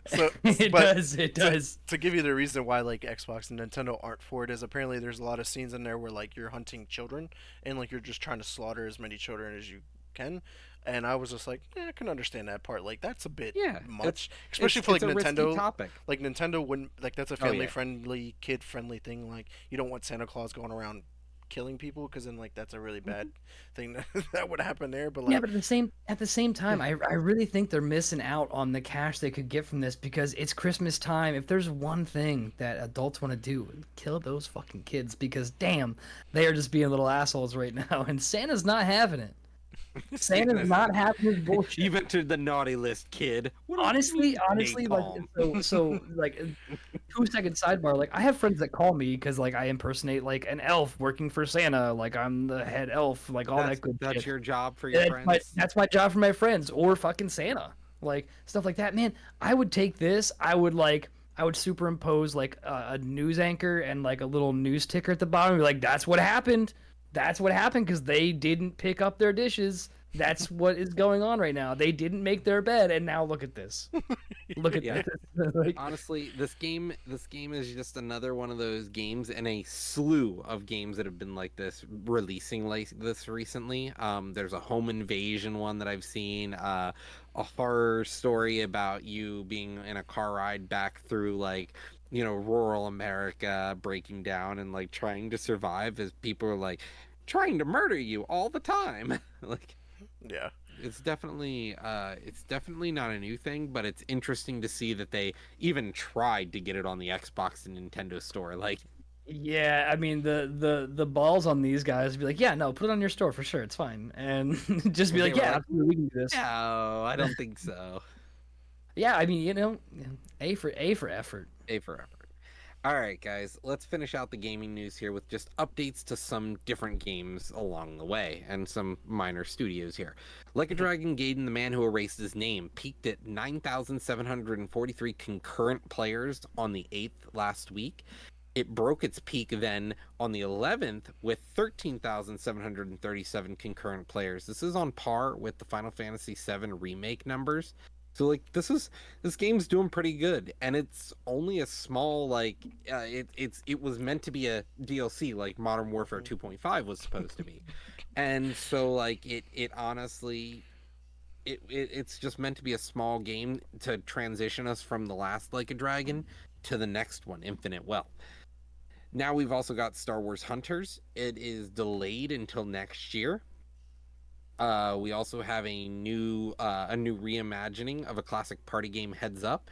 Speaker 2: so,
Speaker 3: It
Speaker 2: but
Speaker 3: does. It
Speaker 2: to,
Speaker 3: does.
Speaker 2: to give you the reason why like Xbox and Nintendo aren't for it is apparently there's a lot of scenes in there where like you're hunting children and like you're just trying to slaughter as many children as you can. And I was just like, I can understand that part. Like that's a bit
Speaker 4: Yeah,
Speaker 2: much, especially for like
Speaker 4: it's a risky
Speaker 2: Nintendo.
Speaker 4: topic.
Speaker 2: Like Nintendo wouldn't like that's a
Speaker 4: Oh
Speaker 2: family
Speaker 4: yeah.
Speaker 2: friendly, kid friendly thing. Like you don't want Santa Claus going around killing people because then like that's a really bad thing that would happen there. But
Speaker 3: Yeah,
Speaker 2: like
Speaker 3: but at the same time, I really think they're missing out on the cash they could get from this because it's Christmas time. If there's one thing that adults want to do, kill those fucking kids because damn, they are just being little assholes right now, and Santa's not having it. Santa's not having his bullshit.
Speaker 4: You've entered the naughty list, kid. What do you
Speaker 3: Honestly,
Speaker 4: mean,
Speaker 3: honestly, like
Speaker 4: Napalm?
Speaker 3: so like 2 second sidebar. Like I have friends that call me because like I impersonate like an elf working for Santa. Like I'm the head elf. Like all that good
Speaker 4: That's
Speaker 3: shit.
Speaker 4: your job for your
Speaker 3: And
Speaker 4: friends.
Speaker 3: that's my job for my friends or fucking Santa. Like stuff like that. Man, I would take this. I would superimpose like a news anchor and like a little news ticker at the bottom. And be like, that's what happened. That's what happened because they didn't pick up their dishes. That's what is going on right now. They didn't make their bed, and now look at this. Look at
Speaker 4: Yeah.
Speaker 3: this. Like,
Speaker 4: Honestly, this game is just another one of those games and a slew of games that have been like this releasing like this recently. There's a home invasion one that I've seen, a horror story about you being in a car ride back through like, rural America, breaking down and like trying to survive as people are like trying to murder you all the time. Like
Speaker 2: Yeah.
Speaker 4: it's definitely not a new thing, but it's interesting to see that they even tried to get it on the Xbox and Nintendo store. Like,
Speaker 3: yeah, I mean the balls on these guys be like, yeah, no, put it on your store for sure, it's fine, and just be
Speaker 4: they
Speaker 3: like,
Speaker 4: were
Speaker 3: yeah,
Speaker 4: like,
Speaker 3: absolutely, we can do this.
Speaker 4: no, I don't think so.
Speaker 3: Yeah, I mean, A for effort.
Speaker 4: A for effort. All right, guys, let's finish out the gaming news here with just updates to some different games along the way and some minor studios here. Like a Dragon Gaiden, the man who erased his name, peaked at 9,743 concurrent players on the 8th last week. It broke its peak then on the 11th with 13,737 concurrent players. This is on par with the Final Fantasy VII remake numbers. So like this game's doing pretty good, and it's only a small like it was meant to be a DLC like Modern Warfare 2.5 was supposed to be, and so like it honestly it's just meant to be a small game to transition us from the last Like a Dragon to the next one, Infinite Wealth. Now we've also got Star Wars Hunters. It is delayed until next year. We also have a new reimagining of a classic party game, Heads Up.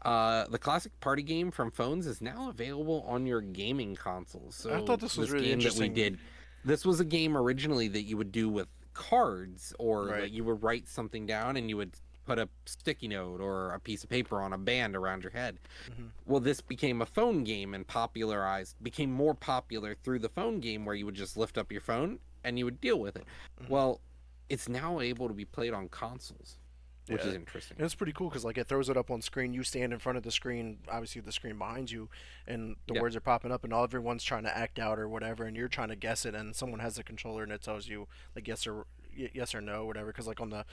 Speaker 4: The classic party game from phones is now available on your gaming consoles.
Speaker 2: I
Speaker 4: So
Speaker 2: thought this was
Speaker 4: this
Speaker 2: really
Speaker 4: game that we
Speaker 2: interesting.
Speaker 4: did, this was a game originally that you would do with cards, or
Speaker 2: Right.
Speaker 4: that you would write something down and you would put a sticky note or a piece of paper on a band around your head.
Speaker 2: Mhm.
Speaker 4: Well, this became a phone game and became more popular through the phone game where you would just lift up your phone and you would deal with it.
Speaker 2: Mhm.
Speaker 4: Well, it's now able to be played on consoles, which
Speaker 2: Yeah.
Speaker 4: is interesting.
Speaker 2: And it's pretty cool because like it throws it up on screen. You stand in front of the screen, obviously the screen behind you, and the
Speaker 4: Yeah.
Speaker 2: words are popping up, and all everyone's trying to act out or whatever, and you're trying to guess it, and someone has the controller and it tells you like yes or no, whatever. Because like on the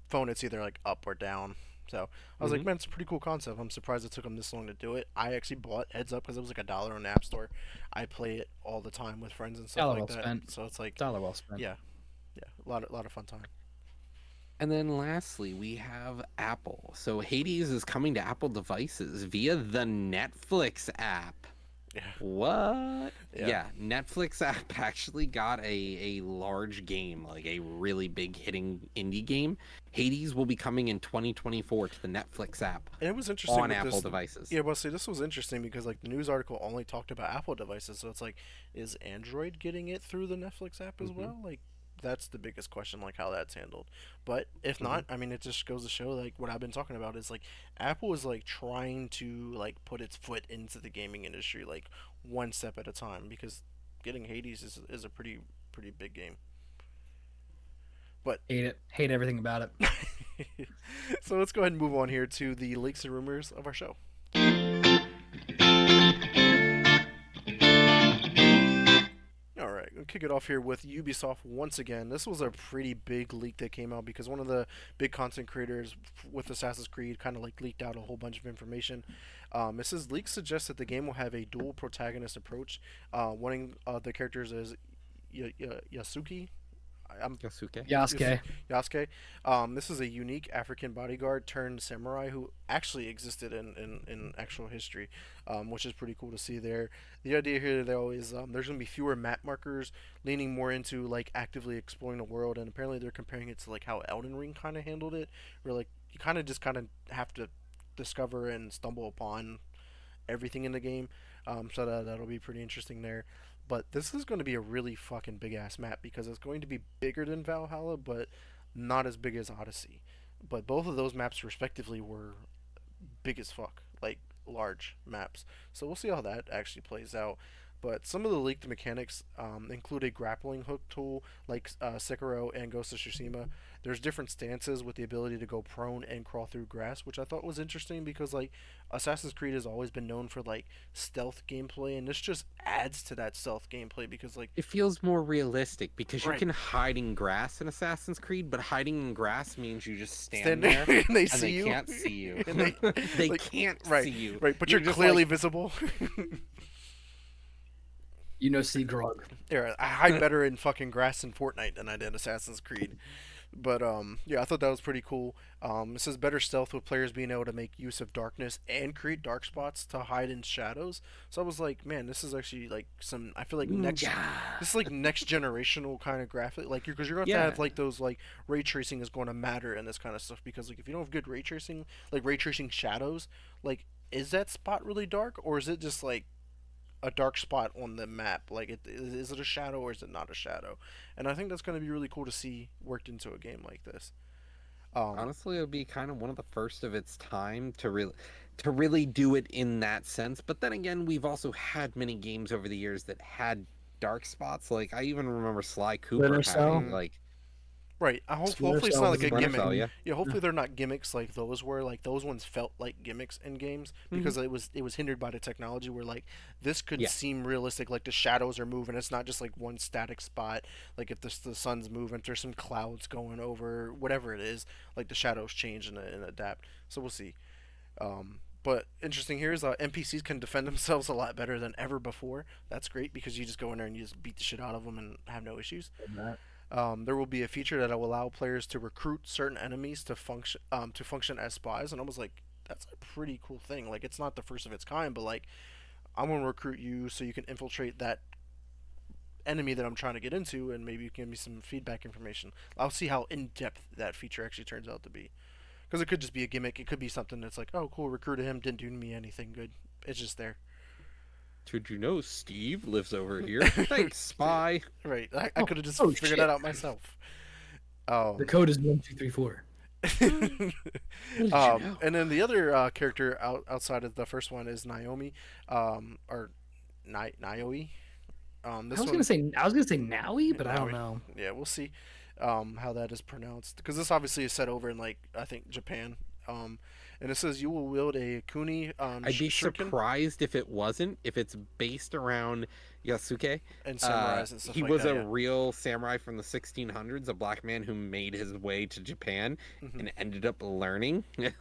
Speaker 2: phone, it's either like up or down. So I was like,
Speaker 4: Mhm.
Speaker 2: man, it's a pretty cool concept. I'm surprised it took them this long to do it. I actually bought Heads Up because it was like $1 on the App Store. I play it all the time with friends and stuff
Speaker 3: Dollar
Speaker 2: like
Speaker 3: well
Speaker 2: that.
Speaker 3: spent.
Speaker 2: So it's like,
Speaker 3: Dollar well spent.
Speaker 2: yeah, yeah, a lot of fun time.
Speaker 4: And then lastly, we have Apple. So Hades is coming to Apple devices via the Netflix app.
Speaker 2: Yeah.
Speaker 4: What?
Speaker 2: Yeah.
Speaker 4: Yeah, Netflix app actually got a large game, like a really big hitting indie game. Hades will be coming in 2024 to the Netflix app
Speaker 2: And it was interesting
Speaker 4: on
Speaker 2: with
Speaker 4: Apple
Speaker 2: this.
Speaker 4: devices.
Speaker 2: Yeah, well, see, this was interesting because like the news article only talked about Apple devices, so it's like, is Android getting it through the Netflix app as
Speaker 4: Mhm.
Speaker 2: well? Like, that's the biggest question, like how that's handled. But if
Speaker 4: Mhm.
Speaker 2: not, I mean, it just goes to show like what I've been talking about is like Apple is like trying to like put its foot into the gaming industry like one step at a time because getting Hades is a pretty big game. But
Speaker 3: Hate it. Hate everything about it.
Speaker 2: so let's go ahead and move on here to the leaks and rumors of our show. All right, we'll kick it off here with Ubisoft once again. This was a pretty big leak that came out because one of the big content creators with Assassin's Creed kind of like leaked out a whole bunch of information. It says leaks suggest that the game will have a dual protagonist approach. One of the characters is Yasuki. I'm
Speaker 4: Yasuke.
Speaker 3: Yasuke.
Speaker 2: Yasuke. This is a unique African bodyguard turned samurai who actually existed in actual history, which is pretty cool to see there. The idea here, though, is there's going to be fewer map markers, leaning more into like actively exploring the world, and apparently they're comparing it to like how Elden Ring kind of handled it, where like you kind of have to discover and stumble upon everything in the game. So that'll be pretty interesting there. but this is going to be a really fucking big ass map because it's going to be bigger than Valhalla, but not as big as Odyssey. But both of those maps respectively were big as fuck, like large maps. So we'll see how that actually plays out. But some of the leaked mechanics include a grappling hook tool like Sekiro and Ghost of Tsushima. There's different stances with the ability to go prone and crawl through grass, which I thought was interesting because like Assassin's Creed has always been known for like stealth gameplay, and this just adds to that stealth gameplay because like
Speaker 4: It feels more realistic because you
Speaker 2: right.
Speaker 4: can hide in grass in Assassin's Creed, but hiding in grass means you just stand
Speaker 2: there
Speaker 4: there
Speaker 2: and they
Speaker 4: and
Speaker 2: see
Speaker 4: they
Speaker 2: you
Speaker 4: can't see you.
Speaker 2: and
Speaker 4: They
Speaker 2: like,
Speaker 4: can't
Speaker 2: right,
Speaker 4: see you.
Speaker 2: right, but
Speaker 4: You're
Speaker 2: you're
Speaker 4: just
Speaker 2: clearly
Speaker 4: like,
Speaker 2: visible.
Speaker 3: You know, see Grog.
Speaker 2: Yeah, I hide better in fucking grass in Fortnite than I did in Assassin's Creed. But yeah, I thought that was pretty cool. It says better stealth with players being able to make use of darkness and create dark spots to hide in shadows. So I was like, man, this is actually like some. I feel like next. This is like next generational kind of graphic, like because you're going to
Speaker 4: yeah.
Speaker 2: have like those like ray tracing is going to matter in this kind of stuff because like if you don't have good ray tracing, like ray tracing shadows, like is that spot really dark or is it just like a dark spot on the map? Like, is it a shadow or is it not a shadow? And I think that's going to be really cool to see worked into a game like this.
Speaker 4: Honestly, it would be kind of one of the first of its time to really do it in that sense. But then again, we've also had many games over the years that had dark spots. Like I even remember Sly Cooper
Speaker 3: Splinter Cell.
Speaker 4: having like
Speaker 2: Right.
Speaker 3: Splinter
Speaker 2: Hopefully it's
Speaker 3: Cell
Speaker 2: not
Speaker 3: was
Speaker 2: like a
Speaker 4: Splinter
Speaker 2: gimmick.
Speaker 4: Cell, yeah.
Speaker 2: Yeah. Hopefully they're not gimmicks like those were. Like those ones felt like gimmicks in games because it was hindered by the technology. Where like this could
Speaker 4: Yeah.
Speaker 2: seem realistic. Like the shadows are moving. It's not just like one static spot. Like if the sun's moving, there's some clouds going over. Whatever it is, like the shadows change and adapt. So we'll see. But interesting here is NPCs can defend themselves a lot better than ever before. That's great because you just go in there and you just beat the shit out of them and have no issues. There will be a feature that will allow players to recruit certain enemies to function as spies, and I was like, that's a pretty cool thing. Like, it's not the first of its kind, but like, I'm gonna recruit you so you can infiltrate that enemy that I'm trying to get into, and maybe you can give me some feedback information. I'll see how in depth that feature actually turns out to be, because it could just be a gimmick. It could be something that's like, oh, cool, recruited him, didn't do me anything good. It's just there.
Speaker 4: Did you know Steve lives over here? Thanks, spy.
Speaker 2: Right. I could have just figured
Speaker 3: shit.
Speaker 2: that out myself.
Speaker 3: The code is 1234.
Speaker 2: And then the other character outside of the first one is Naomi, or Naoi. This
Speaker 3: I was gonna say Nowie, but I don't
Speaker 2: Naoi.
Speaker 3: know.
Speaker 2: Yeah, we'll see how that is pronounced because this obviously is set over in like I think Japan. And it says you will wield a kuni.
Speaker 4: I'd be surprised if it wasn't, if it's based around Yasuke.
Speaker 2: And samurais and stuff
Speaker 4: he
Speaker 2: like
Speaker 4: was
Speaker 2: that.
Speaker 4: a real samurai from the 1600s, a black man who made his way to Japan and ended up learning.
Speaker 2: Yeah.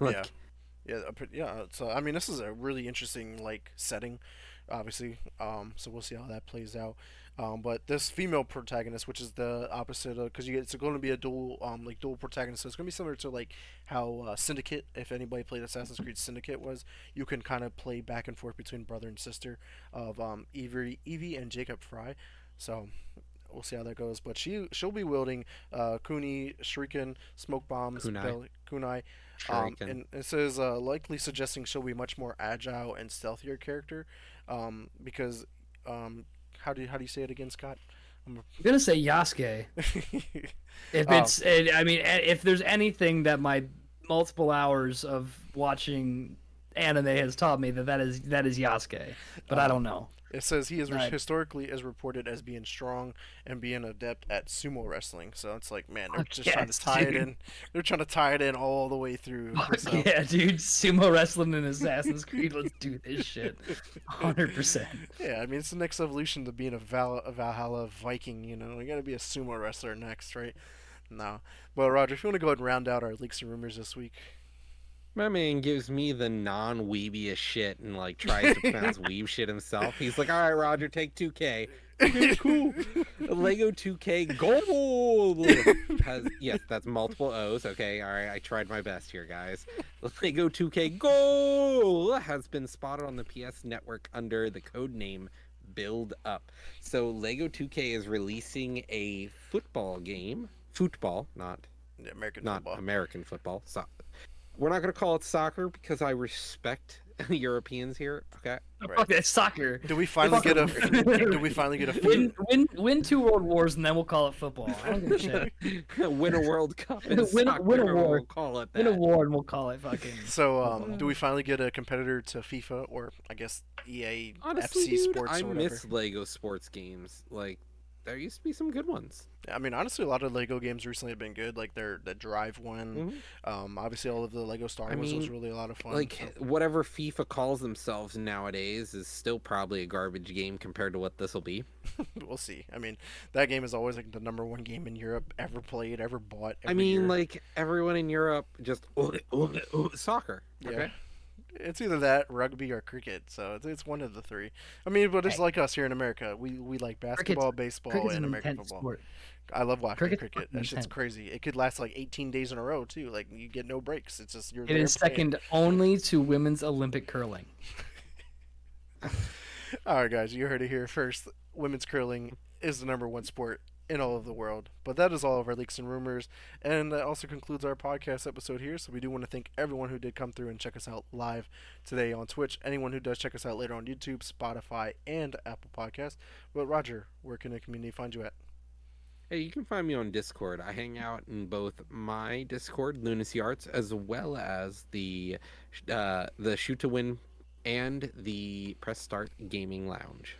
Speaker 2: Yeah. So I mean, this is a really interesting like setting, obviously. So we'll see how that plays out. But this female protagonist, which is the opposite of, because it's going to be a dual, dual protagonist. So it's going to be similar to like how Syndicate, if anybody played Assassin's Creed Syndicate, was. You can kind of play back and forth between brother and sister of Evie and Jacob Fry. So we'll see how that goes. But she'll be wielding Kuni, Shuriken, smoke bombs, kunai. And it says likely suggesting she'll be much more agile and stealthier character, because how do you say it again, Scott?
Speaker 3: I'm gonna say Yasuke. I mean, if there's anything that my multiple hours of watching anime has taught me, that is Yasuke. But I don't know.
Speaker 2: It says he is historically is reported as being strong and being adept at sumo wrestling. So it's like, man, they're just trying to tie it in. They're trying to tie it in all the way through. So.
Speaker 3: Yeah, dude, sumo wrestling in Assassin's Creed. Let's do this shit, 100%.
Speaker 2: Yeah, I mean it's the next evolution to being a Valhalla Viking. You know, you got to be a sumo wrestler next, right? No, but Roger, if you want to go ahead and round out our leaks and rumors this week.
Speaker 4: My man gives me the non-weebiest shit and like tries to pronounce weeb shit himself. He's like, all right, Roger, take 2K. Okay, cool. Lego 2K Gold yes, that's multiple O's. Okay, all right, I tried my best here, guys. Lego 2K Gold has been spotted on the PS Network under the code name Build Up. So Lego 2K is releasing a football game. Football, not
Speaker 2: American football.
Speaker 4: American football. So we're not going to call it soccer because I respect Europeans here. Okay.
Speaker 3: Fuck
Speaker 2: Right.
Speaker 3: that soccer.
Speaker 2: Do we finally get a? Do we finally get a?
Speaker 3: Win 2 world wars and then we'll call it football. I don't give a shit.
Speaker 4: Win a World Cup in
Speaker 3: Win
Speaker 4: soccer.
Speaker 3: a war.
Speaker 4: We'll call it
Speaker 3: Win a
Speaker 4: that.
Speaker 3: war and we'll call it fucking.
Speaker 2: So,
Speaker 3: football.
Speaker 2: do we finally get a competitor to FIFA or I guess EA
Speaker 4: Honestly,
Speaker 2: FC
Speaker 4: dude,
Speaker 2: Sports
Speaker 4: I
Speaker 2: or whatever?
Speaker 4: miss Lego sports games. Like, there used to be some good ones.
Speaker 2: I mean, honestly, a lot of Lego games recently have been good. Like the Drive one. Obviously, all of the Lego Star Wars was
Speaker 4: mean,
Speaker 2: really a lot of fun.
Speaker 4: Like,
Speaker 2: so.
Speaker 4: whatever FIFA calls themselves nowadays is still probably a garbage game compared to what this will be.
Speaker 2: We'll see. I mean, that game is always like the #1 game in Europe ever played, ever bought.
Speaker 4: I
Speaker 2: Every
Speaker 4: mean,
Speaker 2: year.
Speaker 4: like, everyone in Europe just soccer.
Speaker 2: Yeah.
Speaker 4: Okay.
Speaker 2: It's either that, rugby, or cricket. So it's one of the three. I mean, but it's
Speaker 3: Hey.
Speaker 2: like us here in America. We like basketball, baseball,
Speaker 3: Cricket's
Speaker 2: and
Speaker 3: an
Speaker 2: American
Speaker 3: intense
Speaker 2: football.
Speaker 3: sport.
Speaker 2: I love watching
Speaker 3: Cricket's
Speaker 2: cricket.
Speaker 3: fucking
Speaker 2: That shit's
Speaker 3: intense.
Speaker 2: crazy. It could last like 18 days in a row too. Like you get no breaks. It's just you're
Speaker 3: It
Speaker 2: there
Speaker 3: is
Speaker 2: playing.
Speaker 3: second only to women's Olympic curling.
Speaker 2: All right, guys, you heard it here first. Women's curling is the #1 sport in all of the world. But that is all of our leaks and rumors, and that also concludes our podcast episode here. So we do want to thank everyone who did come through and check us out live today on Twitch. Anyone who does check us out later on YouTube, Spotify, and Apple Podcasts. But Roger, where can the community find you at?
Speaker 4: Hey, you can find me on Discord. I hang out in both my Discord, Lunacy Arts, as well as the Shoot to Win and the Press Start Gaming Lounge.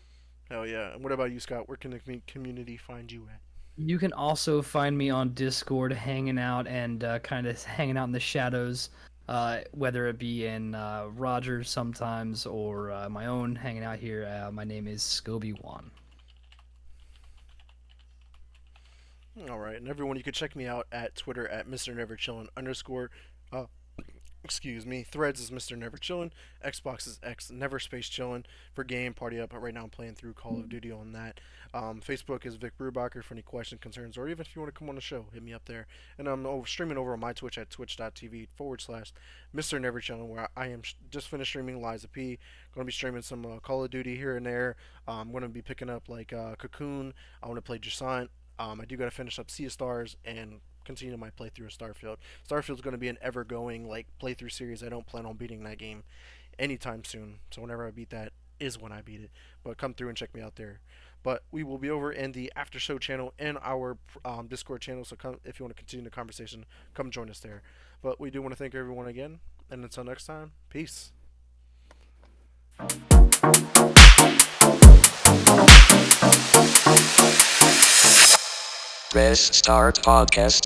Speaker 2: Hell yeah. And what about you, Scott? Where can the community find you at?
Speaker 3: You can also find me on Discord hanging out and kind of hanging out in the shadows, whether it be in Rogers sometimes or my own hanging out here. My name is Scoby1.
Speaker 2: All right, and everyone, you can check me out at Twitter at Mr. Never Chillin _ excuse me. Threads is Mr. Never Chillin. Xbox is X Never Space Chillin for game party up. But right now I'm playing through Call of Duty on that. Facebook is Vic Brubacher for any questions, concerns, or even if you want to come on the show, hit me up there. And I'm streaming over on my Twitch at twitch.tv/Mr. Never Chillin, where I am just finished streaming Liza P. Going to be streaming some Call of Duty here and there. I'm going to be picking up like Cocoon. I want to play Jasant. I do got to finish up Sea of Stars and continue my playthrough of Starfield. Starfield's going to be an ever-going like playthrough series. I don't plan on beating that game anytime soon. So whenever I beat that is when I beat it. But come through and check me out there. But we will be over in the after show channel and our Discord channel. So come if you want to continue the conversation, come join us there. But we do want to thank everyone again. And until next time, peace.
Speaker 1: Press Start Podcast.